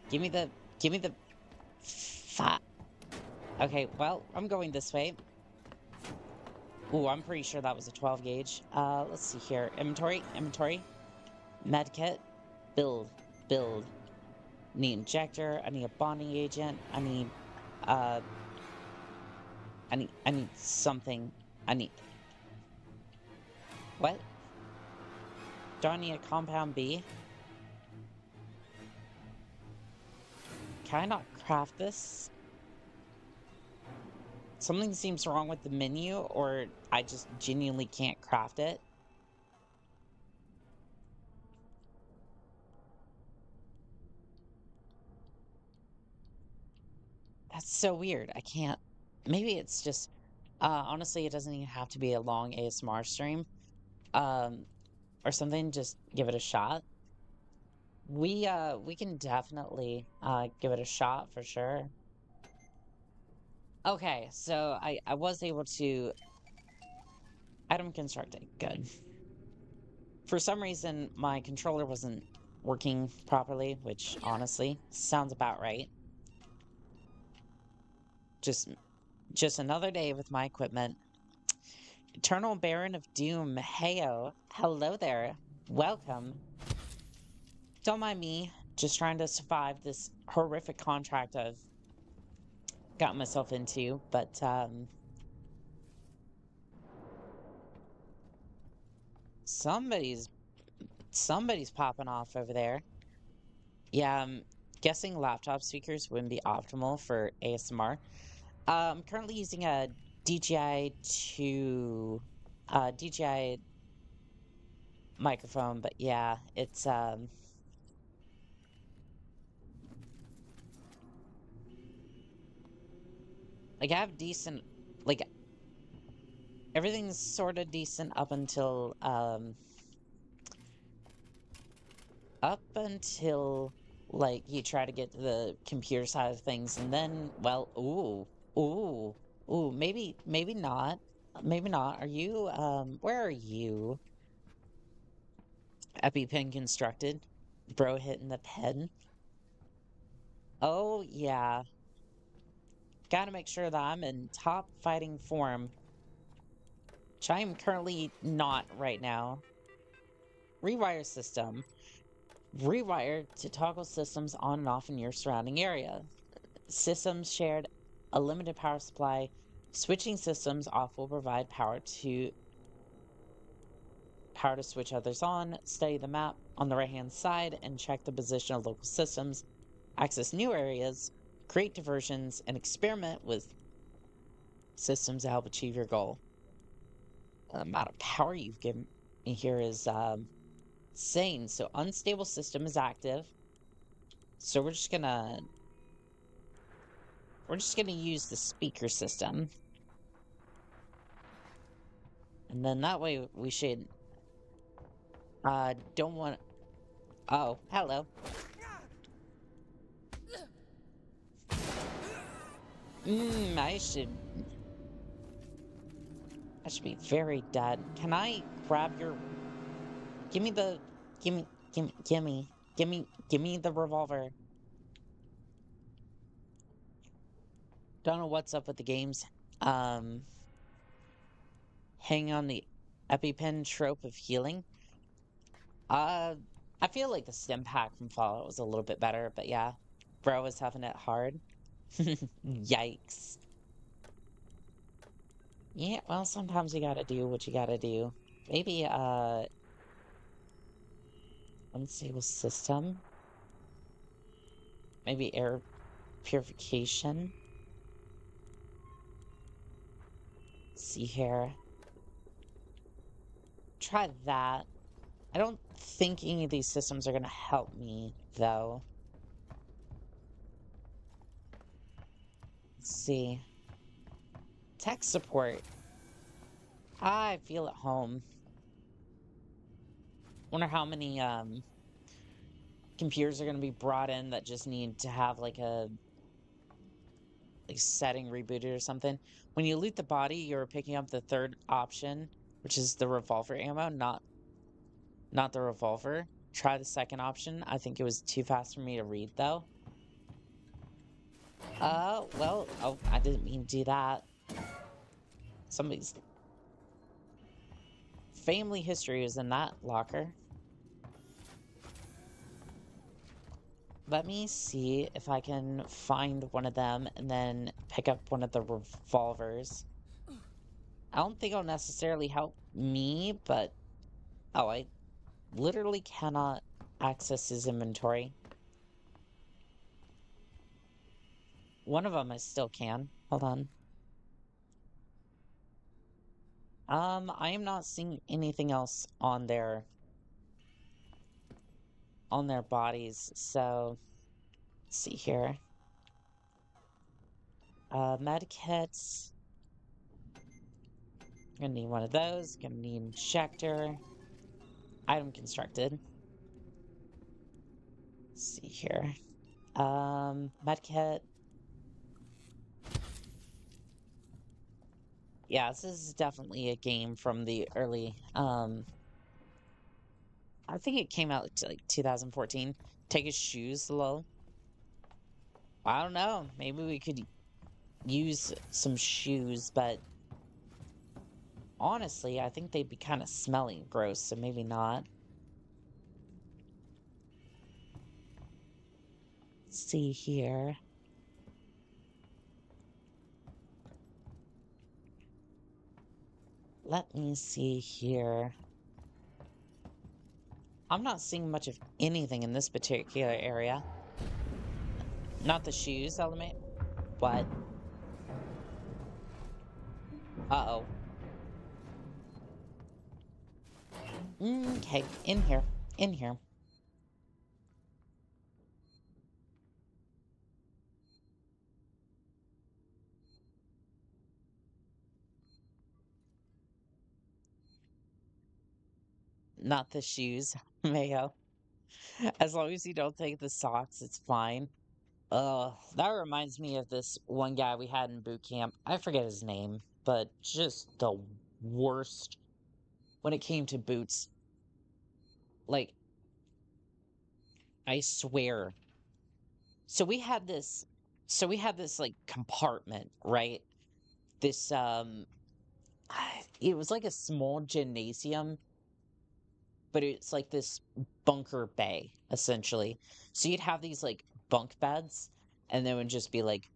Give me the fat. Okay, well, I'm going this way. Ooh, I'm pretty sure that was a 12 gauge. Let's see here. Inventory. Medkit. Build. Need injector. I need a bonding agent. I need something. What? Do I need a compound B? Can I not craft this? Something seems wrong with the menu, or I just genuinely can't craft it. That's so weird. I can't. Maybe it's just. Honestly, it doesn't even have to be a long ASMR stream. Or something. Just give it a shot. We can definitely give it a shot for sure. Okay, so I was able to item construct it. Good. For some reason, my controller wasn't working properly, which honestly sounds about right. Just another day with my equipment. Eternal Baron of Doom, heyo. Hello there. Welcome. Don't mind me, just trying to survive this horrific contract I've got myself into, but somebody's popping off over there. Yeah, I'm guessing laptop speakers wouldn't be optimal for ASMR. I'm currently using a DJI microphone, but yeah, it's like I have decent, like everything's sort of decent up until like you try to get to the computer side of things, and then, well, ooh, maybe not. Maybe not. Are you where are you? EpiPen constructed. Bro hitting the pen. Oh yeah. Gotta make sure that I'm in top fighting form, which I am currently not right now. Rewire system. Rewire to toggle systems on and off in your surrounding area. Systems shared a limited power supply. Switching systems off will provide power to switch others on. Study the map on the right-hand side and check the position of local systems. Access new areas, create diversions, and experiment with systems to help achieve your goal. The amount of power you've given me here is insane. So unstable system is active. So we're just gonna use the speaker system. And then that way we should don't want. Oh, hello. I should be very dead. Can I grab your? Give me the revolver. Don't know what's up with the games. Hang on the EpiPen trope of healing. I feel like the stim pack from Fallout was a little bit better, but yeah, bro was having it hard. Yikes. Yeah, well, sometimes you gotta do what you gotta do. Maybe, unstable system. Maybe air purification. Let's see here. Try that. I don't think any of these systems are gonna help me, though. Let's see. Tech support. I feel at home. Wonder how many computers are going to be brought in that just need to have like a setting rebooted or something. When you loot the body, you're picking up the third option, which is the revolver ammo, not the revolver. Try the second option. I think it was too fast for me to read though. Well, oh, I didn't mean to do that. Somebody's family history is in that locker. Let me see if I can find one of them and then pick up one of the revolvers. I don't think it'll necessarily help me, but... Oh, I literally cannot access his inventory. One of them I still can. Hold on. I am not seeing anything else on their bodies, so let's see here. Med kits. Gonna need one of those. Gonna need injector. Item constructed. Let's see here. Med kit. Yeah, this is definitely a game from the early, I think it came out like 2014. Take his shoes, lol. I don't know. Maybe we could use some shoes, but honestly, I think they'd be kind of smelly and gross, so maybe not. Let's see here. Let me see here. I'm not seeing much of anything in this particular area. Not the shoes element. What? Uh-oh. Okay, in here. In here. Not the shoes, Mayo. As long as you don't take the socks, it's fine. That reminds me of this one guy we had in boot camp. I forget his name, but just the worst when it came to boots. Like, I swear. So we had this like compartment, right? This it was like a small gymnasium, but it's like this bunker bay, essentially. So you'd have these like bunk beds, and there would just be like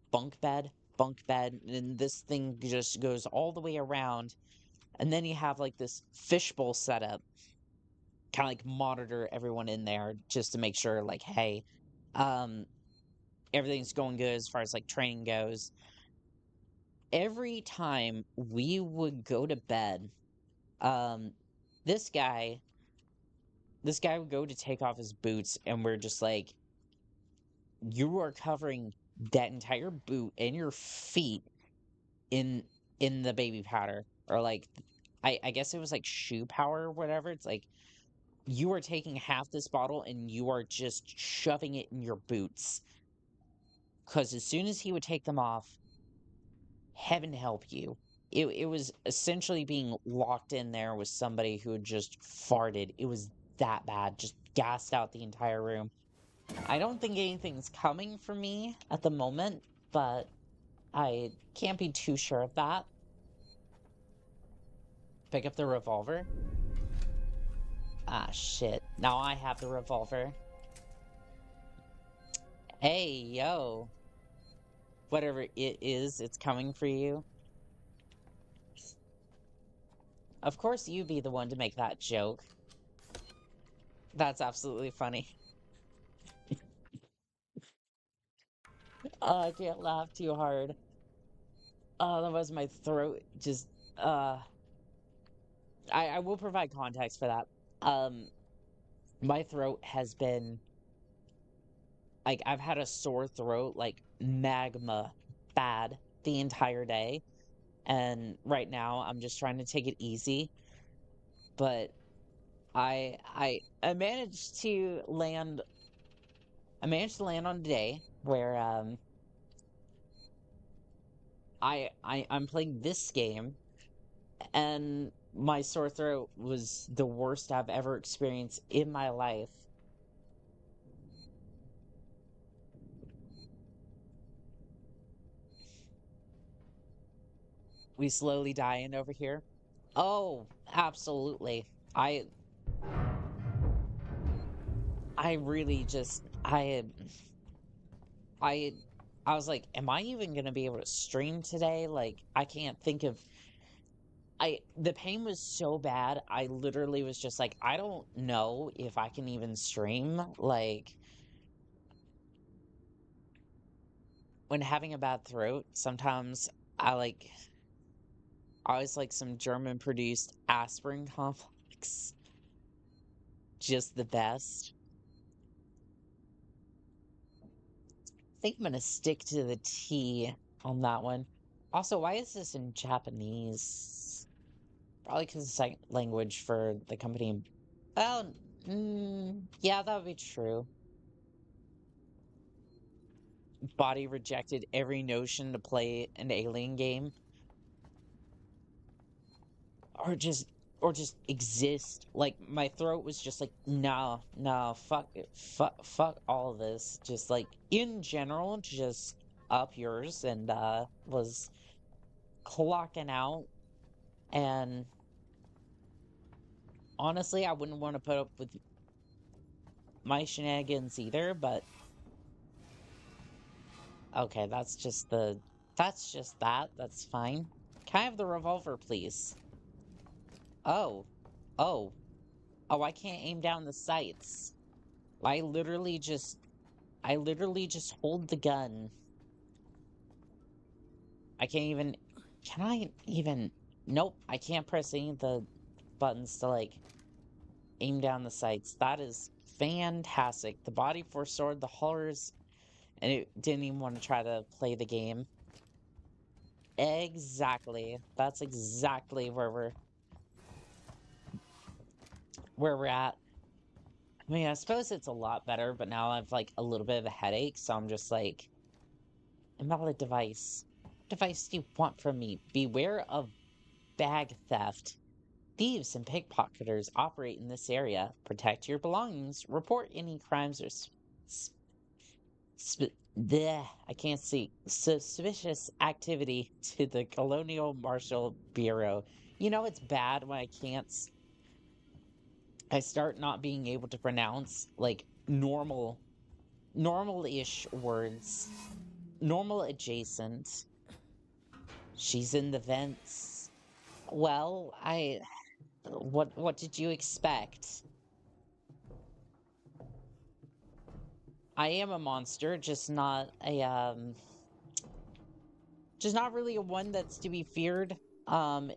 bunk bed, and this thing just goes all the way around. And then you have like this fishbowl setup, kind of like monitor everyone in there just to make sure, like, hey, everything's going good as far as like training goes. Every time we would go to bed, this guy would go to take off his boots, and we're just like, you are covering that entire boot and your feet in the baby powder, or like, I guess it was like shoe powder or whatever. It's like, you are taking half this bottle and you are just shoving it in your boots. Because as soon as he would take them off, heaven help you, it was essentially being locked in there with somebody who had just farted. It was that bad, just gassed out the entire room. I don't think anything's coming for me at the moment, but I can't be too sure of that. Pick up the revolver. Ah, shit. Now I have the revolver. Hey, yo. Whatever it is, it's coming for you. Of course you be the one to make that joke. That's absolutely funny. I can't laugh too hard. Otherwise my throat just, I will provide context for that. My throat has been, like, I've had a sore throat, like, magma bad the entire day. And right now I'm just trying to take it easy. But I managed to land on a day where I'm playing this game, and my sore throat was the worst I've ever experienced in my life. We slowly dying over here. Oh, absolutely. I really just I was like, am I even gonna be able to stream today? Like, I can't think of, the pain was so bad, I literally was just like, I don't know if I can even stream. Like, when having a bad throat, sometimes I always like some German-produced aspirin complex. Just the best. I think I'm gonna stick to the tea on that one. Also, why is this in Japanese? Probably because it's like language for the company. Oh, yeah, that would be true. Body rejected every notion to play an alien game. Or just exist. Like, my throat was just like, no, fuck it, fuck all of this. Just like, in general, just up yours, and was clocking out. And honestly, I wouldn't want to put up with my shenanigans either, but okay, that's just that. That's fine. Can I have the revolver, please? Oh. Oh. Oh, I can't aim down the sights. I literally just hold the gun. I can't even... Can I even... Nope, I can't press any of the buttons to, like, aim down the sights. That is fantastic. The body force sword, the horrors, and it didn't even want to try to play the game. Exactly. That's exactly where we're at. I mean, I suppose it's a lot better, but now I have, like, a little bit of a headache, so I'm just like... Invalid device. What device do you want from me? Beware of bag theft. Thieves and pickpocketers operate in this area. Protect your belongings. Report any crimes or I can't see. Suspicious activity to the Colonial Marshal Bureau. You know, it's bad when I start not being able to pronounce, like, normal-ish words. Normal adjacent. She's in the vents. Well, what did you expect? I am a monster, just not really a one that's to be feared.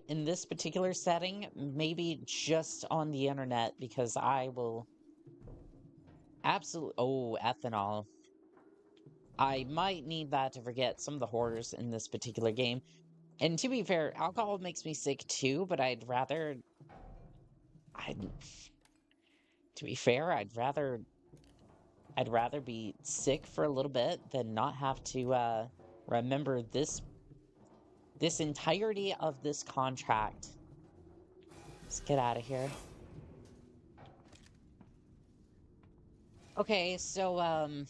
In this particular setting, maybe just on the internet, because I will absolutely... Oh, ethanol. I might need that to forget some of the horrors in this particular game. And to be fair, alcohol makes me sick too, but to be fair, I'd rather be sick for a little bit than not have to remember this entirety of this contract. Let's get out of here. Okay, so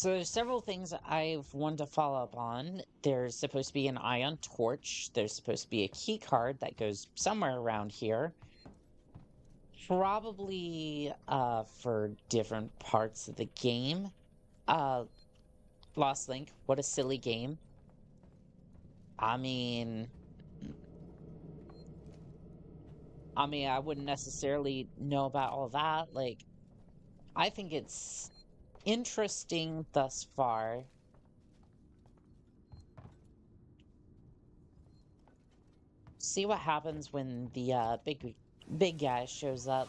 there's several things I've wanted to follow up on. There's supposed to be an ion torch. There's supposed to be a key card that goes somewhere around here. Probably for different parts of the game. Lost Link, what a silly game. I mean, I wouldn't necessarily know about all that. Like, I think it's interesting thus far. See what happens when the big guy shows up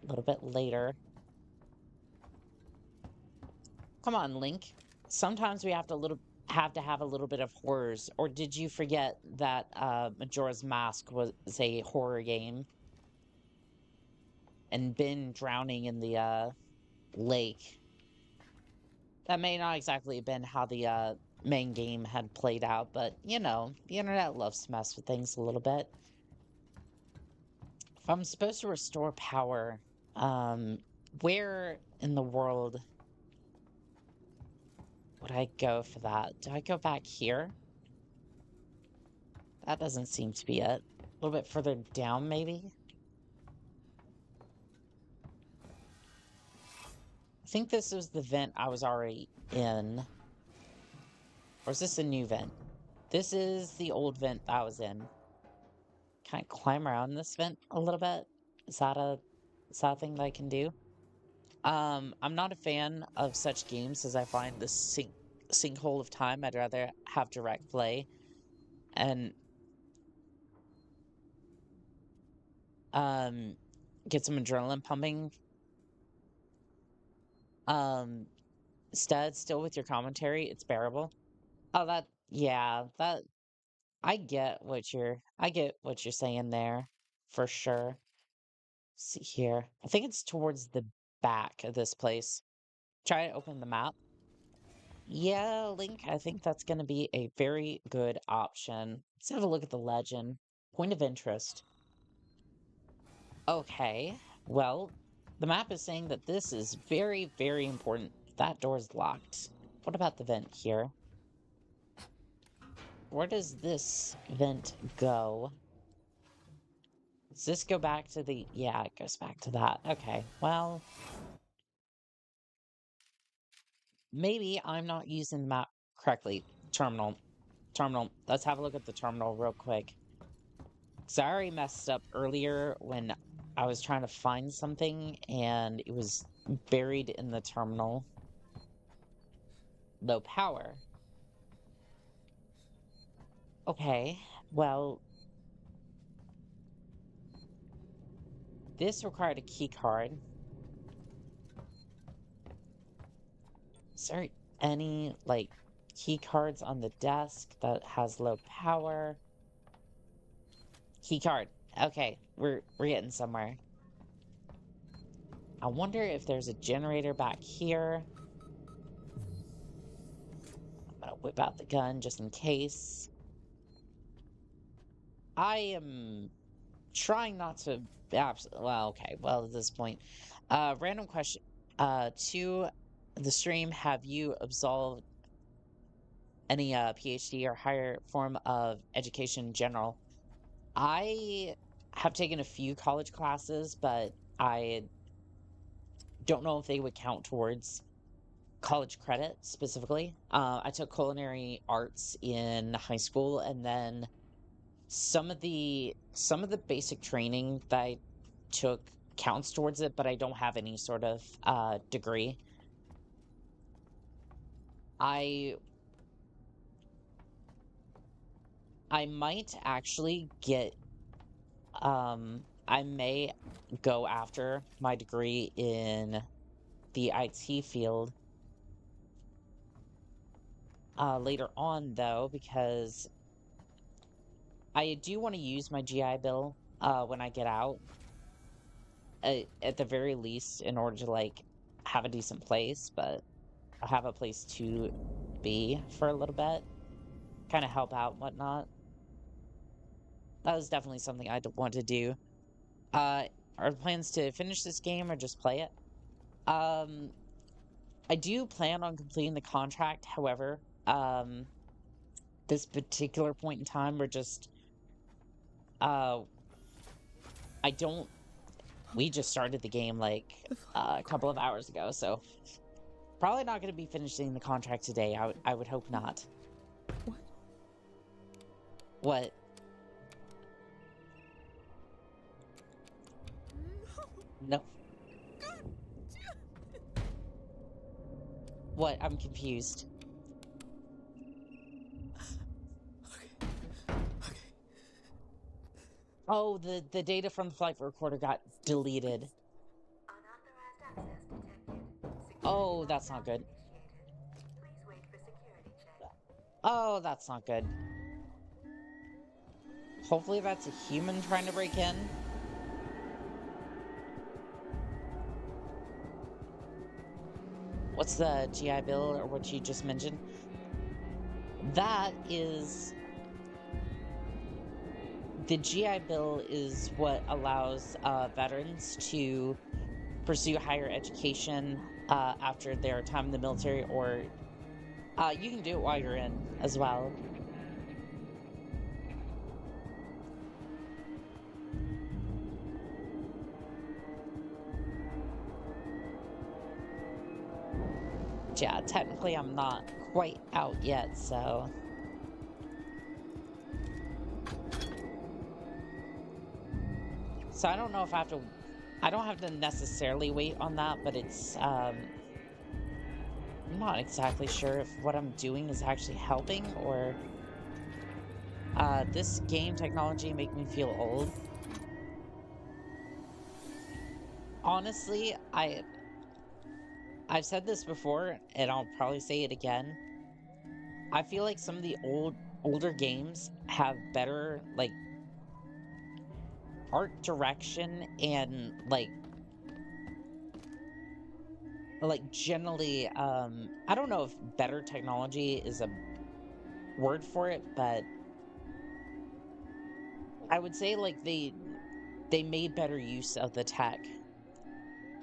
a little bit later. Come on, Link. Sometimes we have to have a little bit of horrors. Or did you forget that Majora's Mask was a horror game? And been drowning in the lake. That may not exactly have been how the main game had played out, but you know, the internet loves to mess with things a little bit. If I'm supposed to restore power, where in the world would I go for that? Do I go back here? That doesn't seem to be it. A little bit further down, maybe? I think this was the vent I was already in. Or is this a new vent? This is the old vent I was in. Can I climb around this vent a little bit? Is that a thing that I can do? I'm not a fan of such games as I find the sinkhole of time. I'd rather have direct play and get some adrenaline pumping. Instead, still with your commentary, it's bearable. Oh, that I get what you're saying there for sure. See here. I think it's towards the back of this place. Try to open the map. Yeah, Link, I think that's going to be a very good option. Let's have a look at the legend. Point of interest. Okay, well, the map is saying that this is very, very important. That door's locked. What about the vent here? Where does this vent go? Does this go back to the... Yeah, it goes back to that. Okay, well... Maybe I'm not using the map correctly. Terminal. Let's have a look at the terminal real quick. Because I already messed up earlier when I was trying to find something and it was buried in the terminal. Low power. Okay, well... This required a key card. Is there any, like, key cards on the desk that has low power? Key card. Okay, we're getting somewhere. I wonder if there's a generator back here. I'm gonna whip out the gun just in case. I am trying not to... Well, okay. Well, at this point. Random question. To the stream, have you absolved any PhD or higher form of education in general? I have taken a few college classes, but I don't know if they would count towards college credit specifically. I took culinary arts in high school, and then some of the basic training that I took counts towards it, but I don't have any sort of degree. I might actually get I may go after my degree in the IT field later on, though, because I do want to use my GI Bill when I get out, at the very least, in order to, like, have a decent place, but I'll have a place to be for a little bit, kind of help out and whatnot. That was definitely something I'd want to do. Are the plans to finish this game or just play it? I do plan on completing the contract, however, this particular point in time, we're just, we just started the game, like, a couple of hours ago, so probably not going to be finishing the contract today. I would hope not. What? What? No. What? I'm confused. Okay. Oh, the data from the flight recorder got deleted. Oh, that's not good. Oh, that's not good. Hopefully that's a human trying to break in. What's the GI Bill, or what you just mentioned? That is... The GI Bill is what allows veterans to pursue higher education after their time in the military, or you can do it while you're in as well. Yeah, technically I'm not quite out yet, so... So I don't know if I have to I don't have to necessarily wait on that, but it's, I'm not exactly sure if what I'm doing is actually helping or, this game technology make me feel old. Honestly, I've said this before, and I'll probably say it again. I feel like some of the older games have better, like, art direction and, like, generally, I don't know if better technology is a word for it, but I would say, like, they made better use of the tech.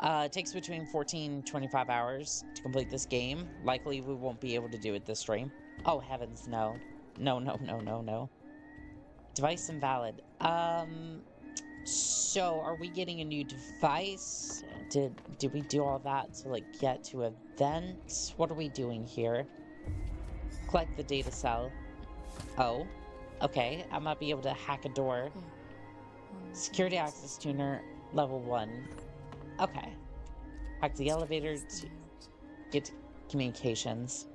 It takes between 14 25 hours to complete this game. Likely we won't be able to do it this stream. Oh, heavens, no. No, no, no, no, no. Device invalid. So are we getting a new device? Did we do all that to, like, get to event? What are we doing here? Collect the data cell. Oh, okay. I might be able to hack a door. Security access tuner, level 1. Okay. Hack the elevator to get to communications.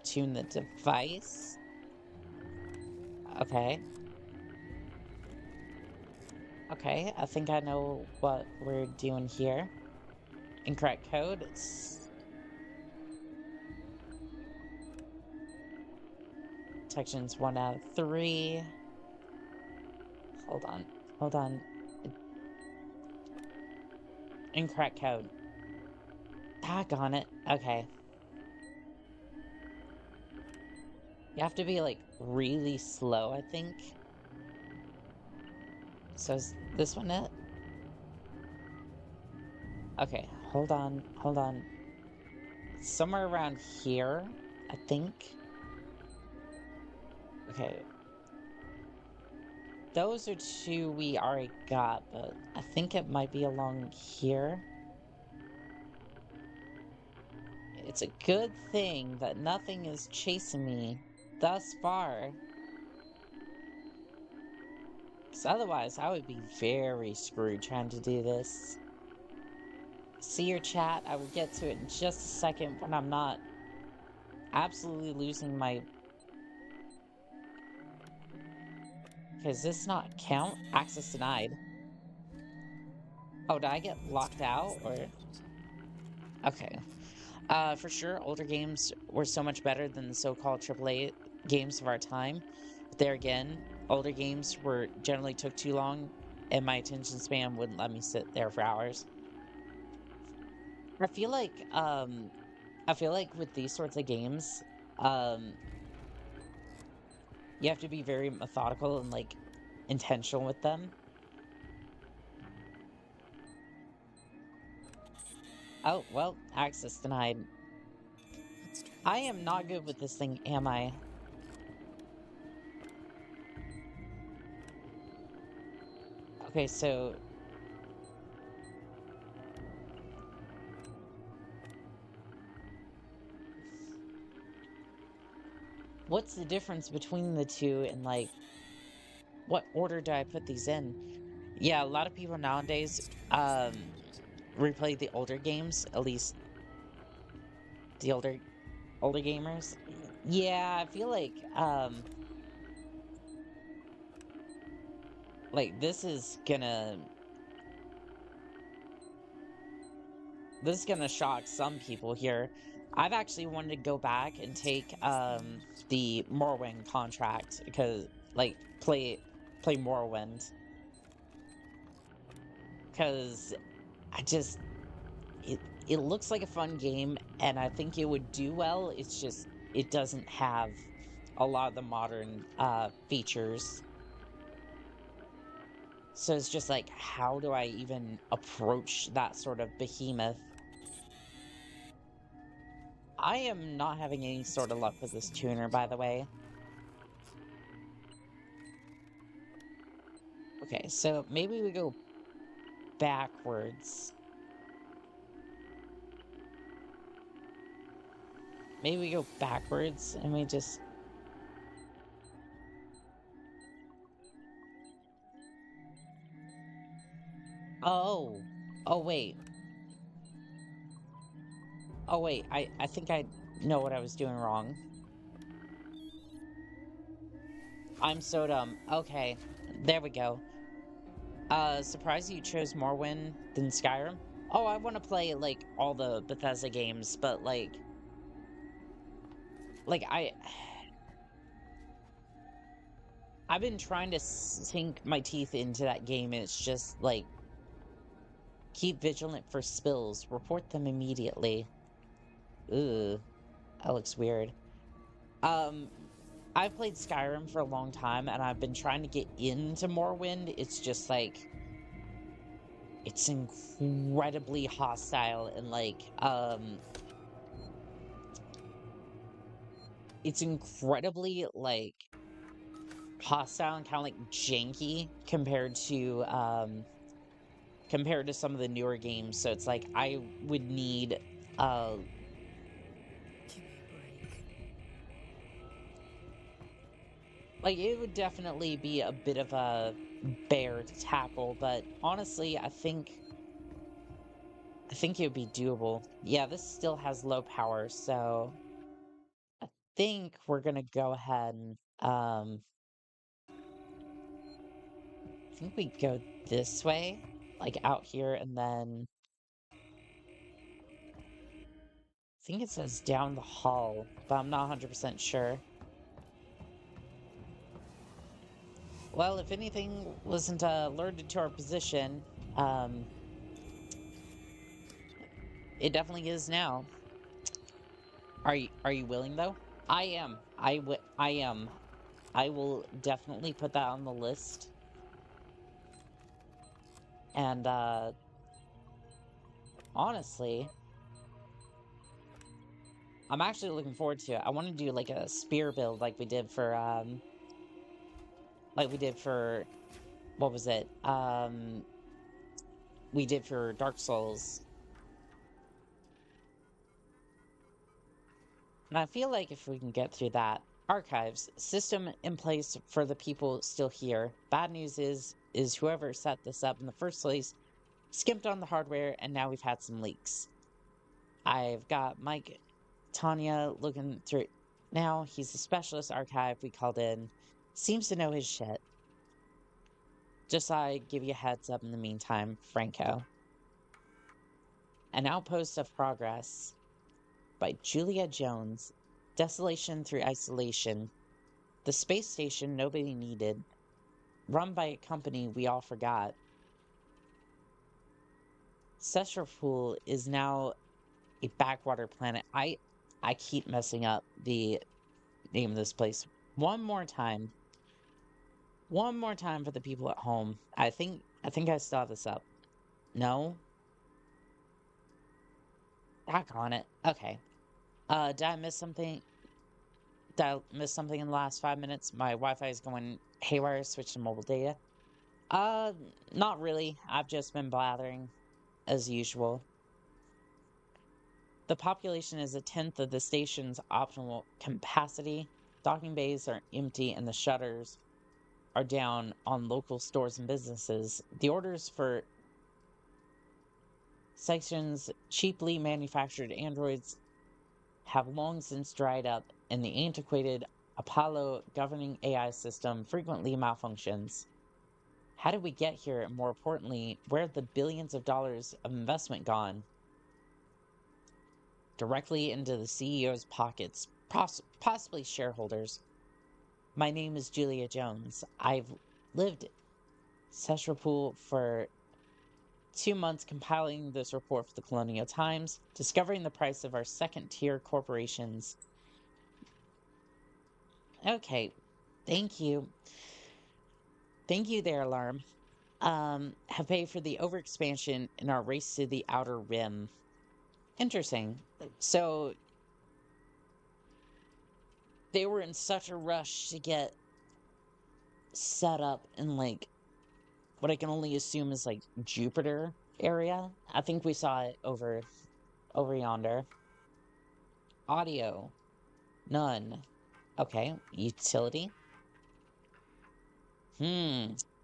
Tune the device. Okay. Okay, I think I know what we're doing here. Incorrect code. Detection's 1 out of 3. Hold on. Hold on. Incorrect code. Doggone it. Okay. You have to be, like, really slow, I think. So is this one it? Okay, hold on, hold on. Somewhere around here, I think. Okay. Those are 2 we already got, but I think it might be along here. It's a good thing that nothing is chasing me thus far. Because otherwise, I would be very screwed trying to do this. See your chat. I will get to it in just a second when I'm not absolutely losing my... Okay, does this not count? Access denied. Oh, did I get locked out? Or... Okay. For sure, older games were so much better than the so-called AAA games of our time. But there again, older games generally took too long, and my attention span wouldn't let me sit there for hours. I feel like with these sorts of games, you have to be very methodical and, like, intentional with them. Oh, well, access denied. I am not good with this thing, am I? Okay, so... What's the difference between the two, and, like, what order do I put these in? Yeah, a lot of people nowadays, replay the older games, at least the older gamers. Yeah, I feel like, this is gonna shock some people here. I've actually wanted to go back and take, the Morrowind contract, because, like, play Morrowind. Because it looks like a fun game, and I think it would do well. It's just, it doesn't have a lot of the modern, features. So it's just like, how do I even approach that sort of behemoth? I am not having any sort of luck with this tuner, by the way. Okay, so maybe we go backwards. Maybe we go backwards and we just... Oh, Oh, wait. Oh, wait. I think I know what I was doing wrong. I'm so dumb. Okay. There we go. Surprised you chose Morrowind than Skyrim? Oh, I want to play, like, all the Bethesda games, but, like, I've been trying to sink my teeth into that game, and it's just, like, keep vigilant for spills. Report them immediately. Ugh. That looks weird. I've played Skyrim for a long time, and I've been trying to get into Morrowind. It's just, like, it's incredibly hostile and, like, it's incredibly, like, hostile and kind of, like, janky compared to some of the newer games. So it's like I would need like, it would definitely be a bit of a bear to tackle, but honestly, I think it would be doable. Yeah, this still has low power, so I think we're gonna go ahead and I think we go this way, like out here, and then I think it says down the hall, but I'm not 100% sure. Well, if anything wasn't alerted to our position, it definitely is now. Are you willing though? I am. I am. I will definitely put that on the list. And honestly, I'm actually looking forward to it. I want to do like a spear build like we did for what was it? We did for Dark Souls. And I feel like if we can get through that. Archives, system in place for the people still here. Bad news is whoever set this up in the first place skimped on the hardware, and now we've had some leaks. I've got Mike Tanya looking through it now. He's the specialist archive we called in. Seems to know his shit. Just thought I'd give you a heads up in the meantime, Franco. An Outpost of Progress by Julia Jones. Desolation through isolation. The space station nobody needed. Run by a company we all forgot. Sestropool is now a backwater planet. I keep messing up the name of this place. One more time. One more time for the people at home. I think I still have this up. No? Back on it. Okay. Did I miss something? Did I miss something in the last 5 minutes? My Wi-Fi is going haywire, switch to mobile data. Not really. I've just been blathering as usual. The population is 1/10 of the station's optimal capacity. Docking bays are empty and the shutters are down on local stores and businesses. The orders for sections cheaply manufactured androids have long since dried up, and the antiquated Apollo governing AI system frequently malfunctions. How did we get here, and more importantly, where have the billions of dollars of investment gone? Directly into the CEO's pockets, possibly shareholders. My name is Julia Jones. I've lived Sestropool for 2 months compiling this report for the Colonial Times, discovering the price of our second-tier corporations. Okay, thank you. Thank you there, Alarm. Have paid for the overexpansion in our race to the Outer Rim. Interesting. So, they were in such a rush to get set up in, like, what I can only assume is, like, Jupiter area. I think we saw it over yonder. Audio. None. Okay. Utility.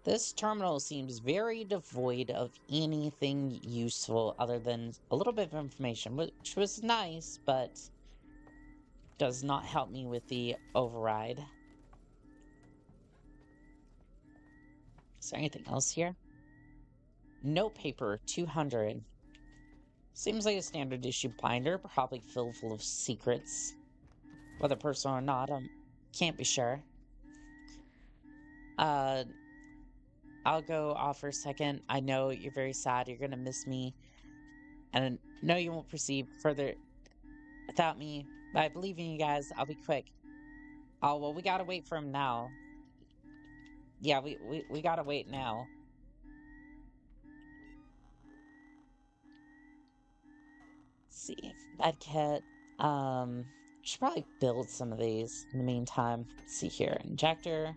This terminal seems very devoid of anything useful other than a little bit of information, which was nice, but does not help me with the override. Is there anything else here? Note paper 200. Seems like a standard issue binder, probably filled full of secrets. Whether personal or not, I can't be sure. I'll go off for a second. I know you're very sad. You're gonna miss me. And I know you won't proceed further without me. But I believe in you guys. I'll be quick. Oh, well, we gotta wait for him now. Yeah, we gotta wait now. Let's see. Medkit. Should probably build some of these in the meantime. Let's see here. Injector.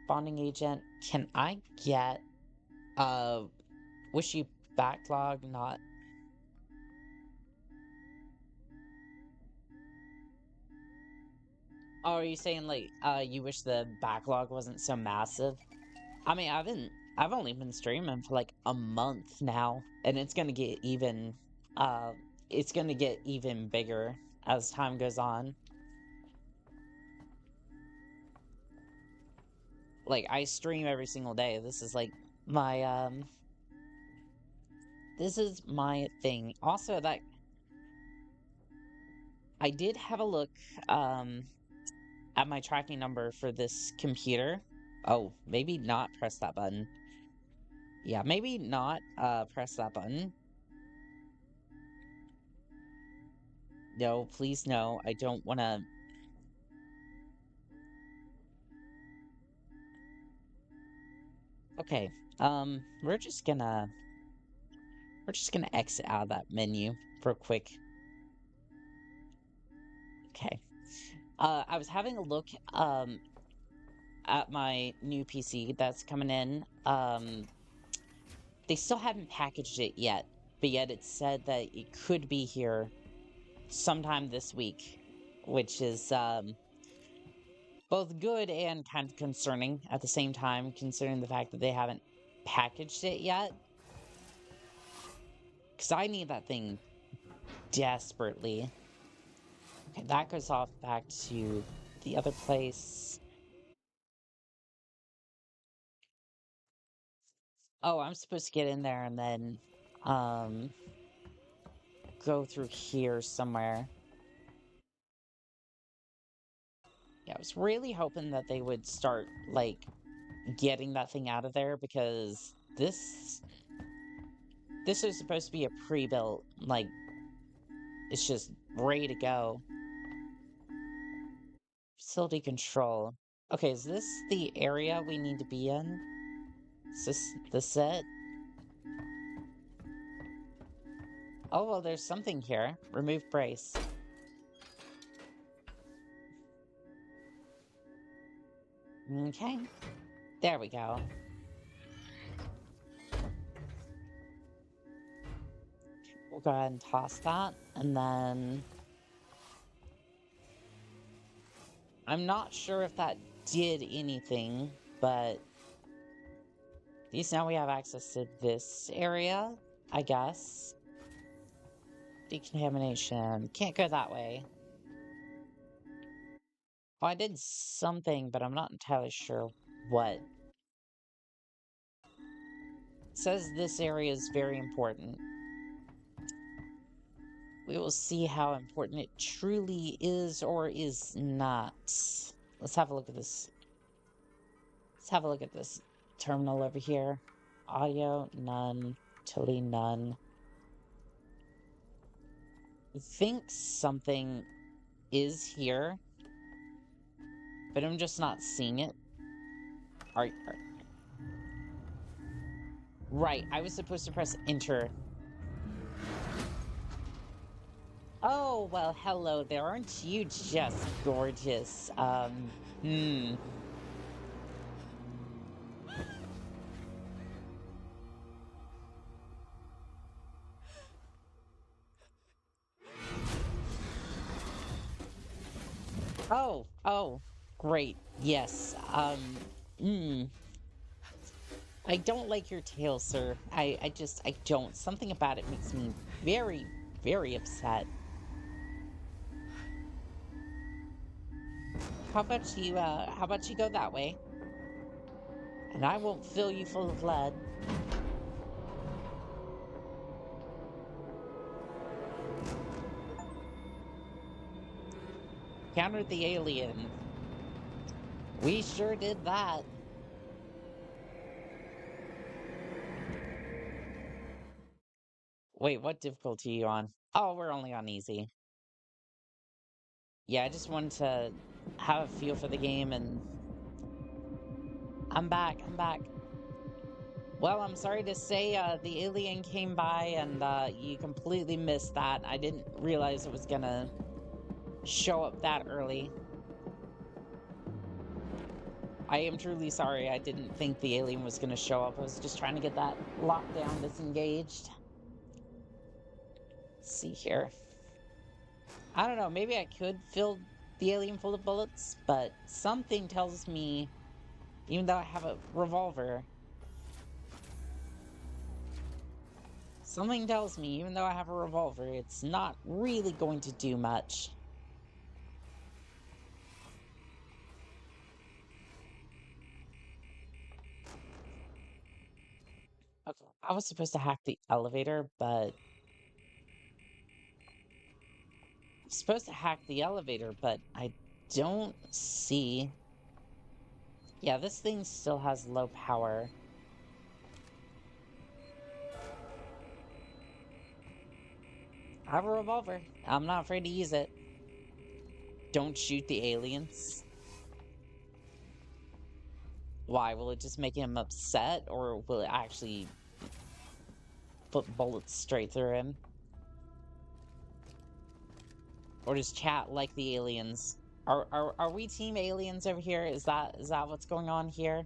Bonding agent. Can I get wishy backlog? Not. Oh, are you saying like you wish the backlog wasn't so massive? I mean, I've only been streaming for like a month now, and it's gonna get even bigger as time goes on. Like, I stream every single day. This is like my this is my thing. Also, that I did have a look at my tracking number for this computer. Oh, maybe not press that button. Yeah, maybe not press that button. No, please no. I don't want to. Okay. We're just gonna exit out of that menu real quick. Okay. I was having a look at my new PC that's coming in. They still haven't packaged it yet, but yet it said that it could be here sometime this week, which is both good and kind of concerning at the same time, considering the fact that they haven't packaged it yet. Because I need that thing desperately. Okay, that goes off back to the other place. Oh, I'm supposed to get in there and then go through here somewhere. Yeah, I was really hoping that they would start, like, getting that thing out of there, because this is supposed to be a pre-built, like, it's just ready to go. Facility control. Okay, is this the area we need to be in? Is this it? Oh, well, there's something here. Remove brace. Okay. There we go. We'll go ahead and toss that, and then... I'm not sure if that did anything, but... At least now we have access to this area, I guess. Decontamination. Can't go that way. Oh, I did something, but I'm not entirely sure what. It says this area is very important. We will see how important it truly is or is not. Let's have a look at this. Let's have a look at this terminal over here. Audio, none. Utility, none. I think something is here, but I'm just not seeing it. Right, I was supposed to press enter. Oh, well, hello there. Aren't you just gorgeous? Oh, great. Yes. I don't like your tail, sir. I don't. Something about it makes me very, very upset. How about you go that way? And I won't fill you full of lead. Countered the alien. We sure did that. Wait, what difficulty are you on? Oh, we're only on easy. Yeah, I just wanted to have a feel for the game, and I'm back. Well, I'm sorry to say, the alien came by, and you completely missed that. I didn't realize it was gonna show up that early. I am truly sorry. I didn't think the alien was gonna show up. I was just trying to get that lockdown disengaged. Let's see here. I don't know, maybe I could fill the alien full of bullets, but something tells me, even though I have a revolver, something tells me, even though I have a revolver, it's not really going to do much. Okay, I was supposed to hack the elevator, but... I don't see... Yeah, this thing still has low power. I have a revolver. I'm not afraid to use it. Don't shoot the aliens. Why? Will it just make him upset, or will it actually put bullets straight through him? Or does chat like the aliens? Are we team aliens over here? Is that what's going on here?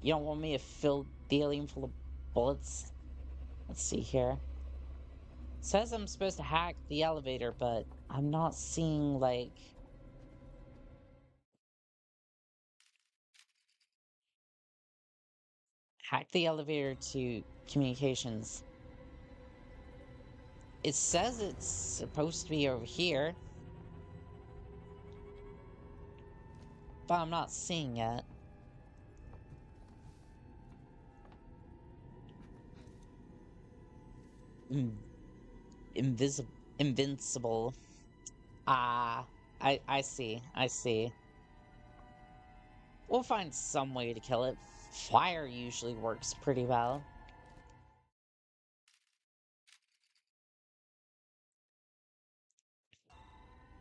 You don't want me to fill the alien full of bullets? Let's see here. It says I'm supposed to hack the elevator, but I'm not seeing, like... Hack the elevator to communications. It says it's supposed to be over here, but I'm not seeing it. Invincible. Ah, I see. We'll find some way to kill it. Fire usually works pretty well.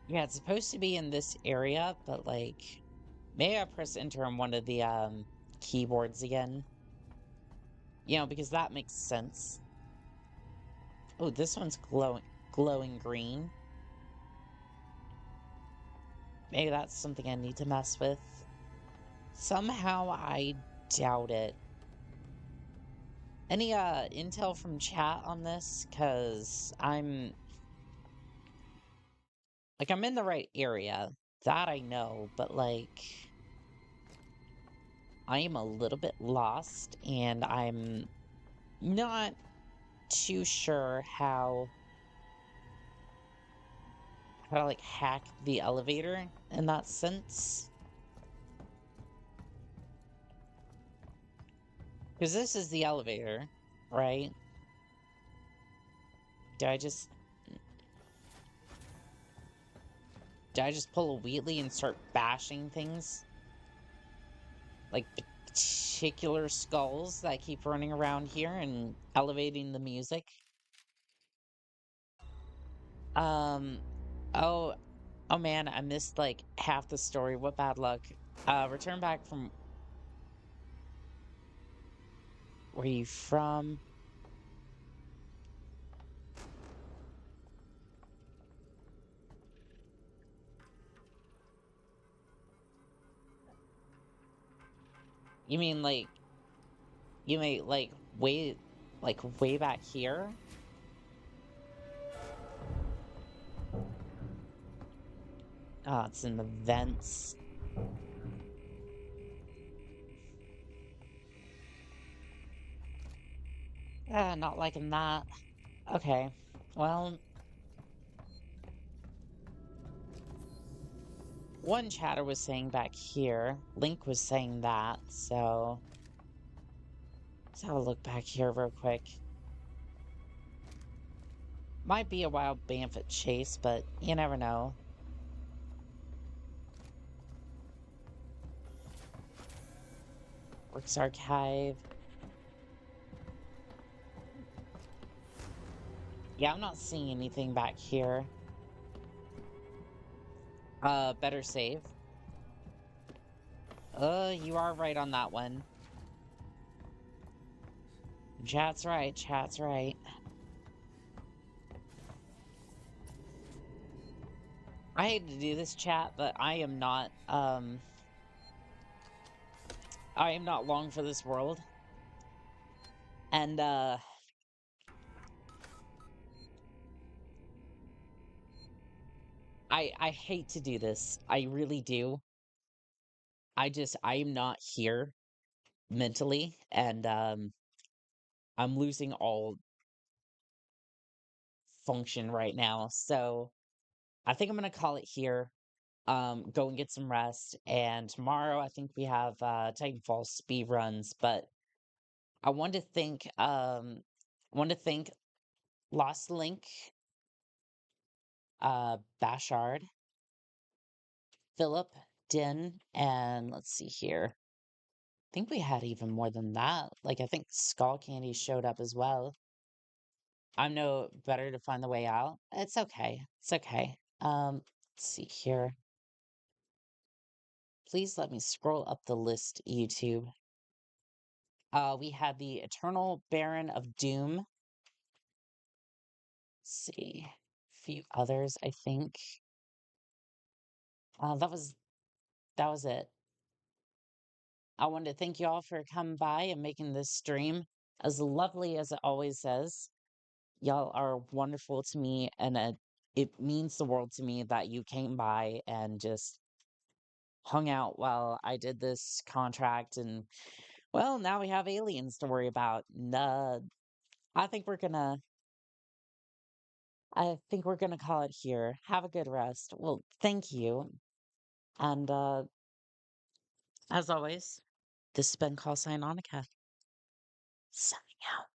Yeah, it's supposed to be in this area, but like... Maybe I press enter on one of the keyboards again. You know, because that makes sense. Oh, this one's glowing green. Maybe that's something I need to mess with. Somehow I doubt it. Any intel from chat on this? Cause I'm in the right area. That I know, but like I am a little bit lost, and I'm not too sure how to like hack the elevator in that sense. Because this is the elevator, right? Did I just pull a wheelie and start bashing things? Like particular skulls that keep running around here and elevating the music? Oh man, I missed like half the story. What bad luck. Return back from... Where are you from? You mean like... You mean like way back here? Oh, it's in the vents. Not liking that. Okay, well, one chatter was saying back here, Link was saying that, so let's have a look back here real quick. Might be a wild Bamford chase, but you never know. Works Archive. Yeah, I'm not seeing anything back here. Better save. You are right on that one. Chat's right, chat's right. I hate to do this, chat, but I am not long for this world. And, I hate to do this. I really do. I am not here mentally, and, I'm losing all function right now. So I think I'm gonna call it here. Go and get some rest. And tomorrow I think we have Titanfall speed runs, but I want to thank Lost Link, Bashard, Philip, Din, and let's see here. I think we had even more than that. Like I think Skull Candy showed up as well. I'm no better to find the way out. It's okay. It's okay. Let's see here. Please let me scroll up the list, YouTube. We had the Eternal Baron of Doom. Let's see. A few others, I think. That was it. I wanted to thank you all for coming by and making this stream as lovely as it always is. Y'all are wonderful to me, and it means the world to me that you came by and just hung out while I did this contract. And well, now we have aliens to worry about. I think we're gonna call it here. Have a good rest. Well, thank you. And as always, this has been Call Sign Annika. Signing out.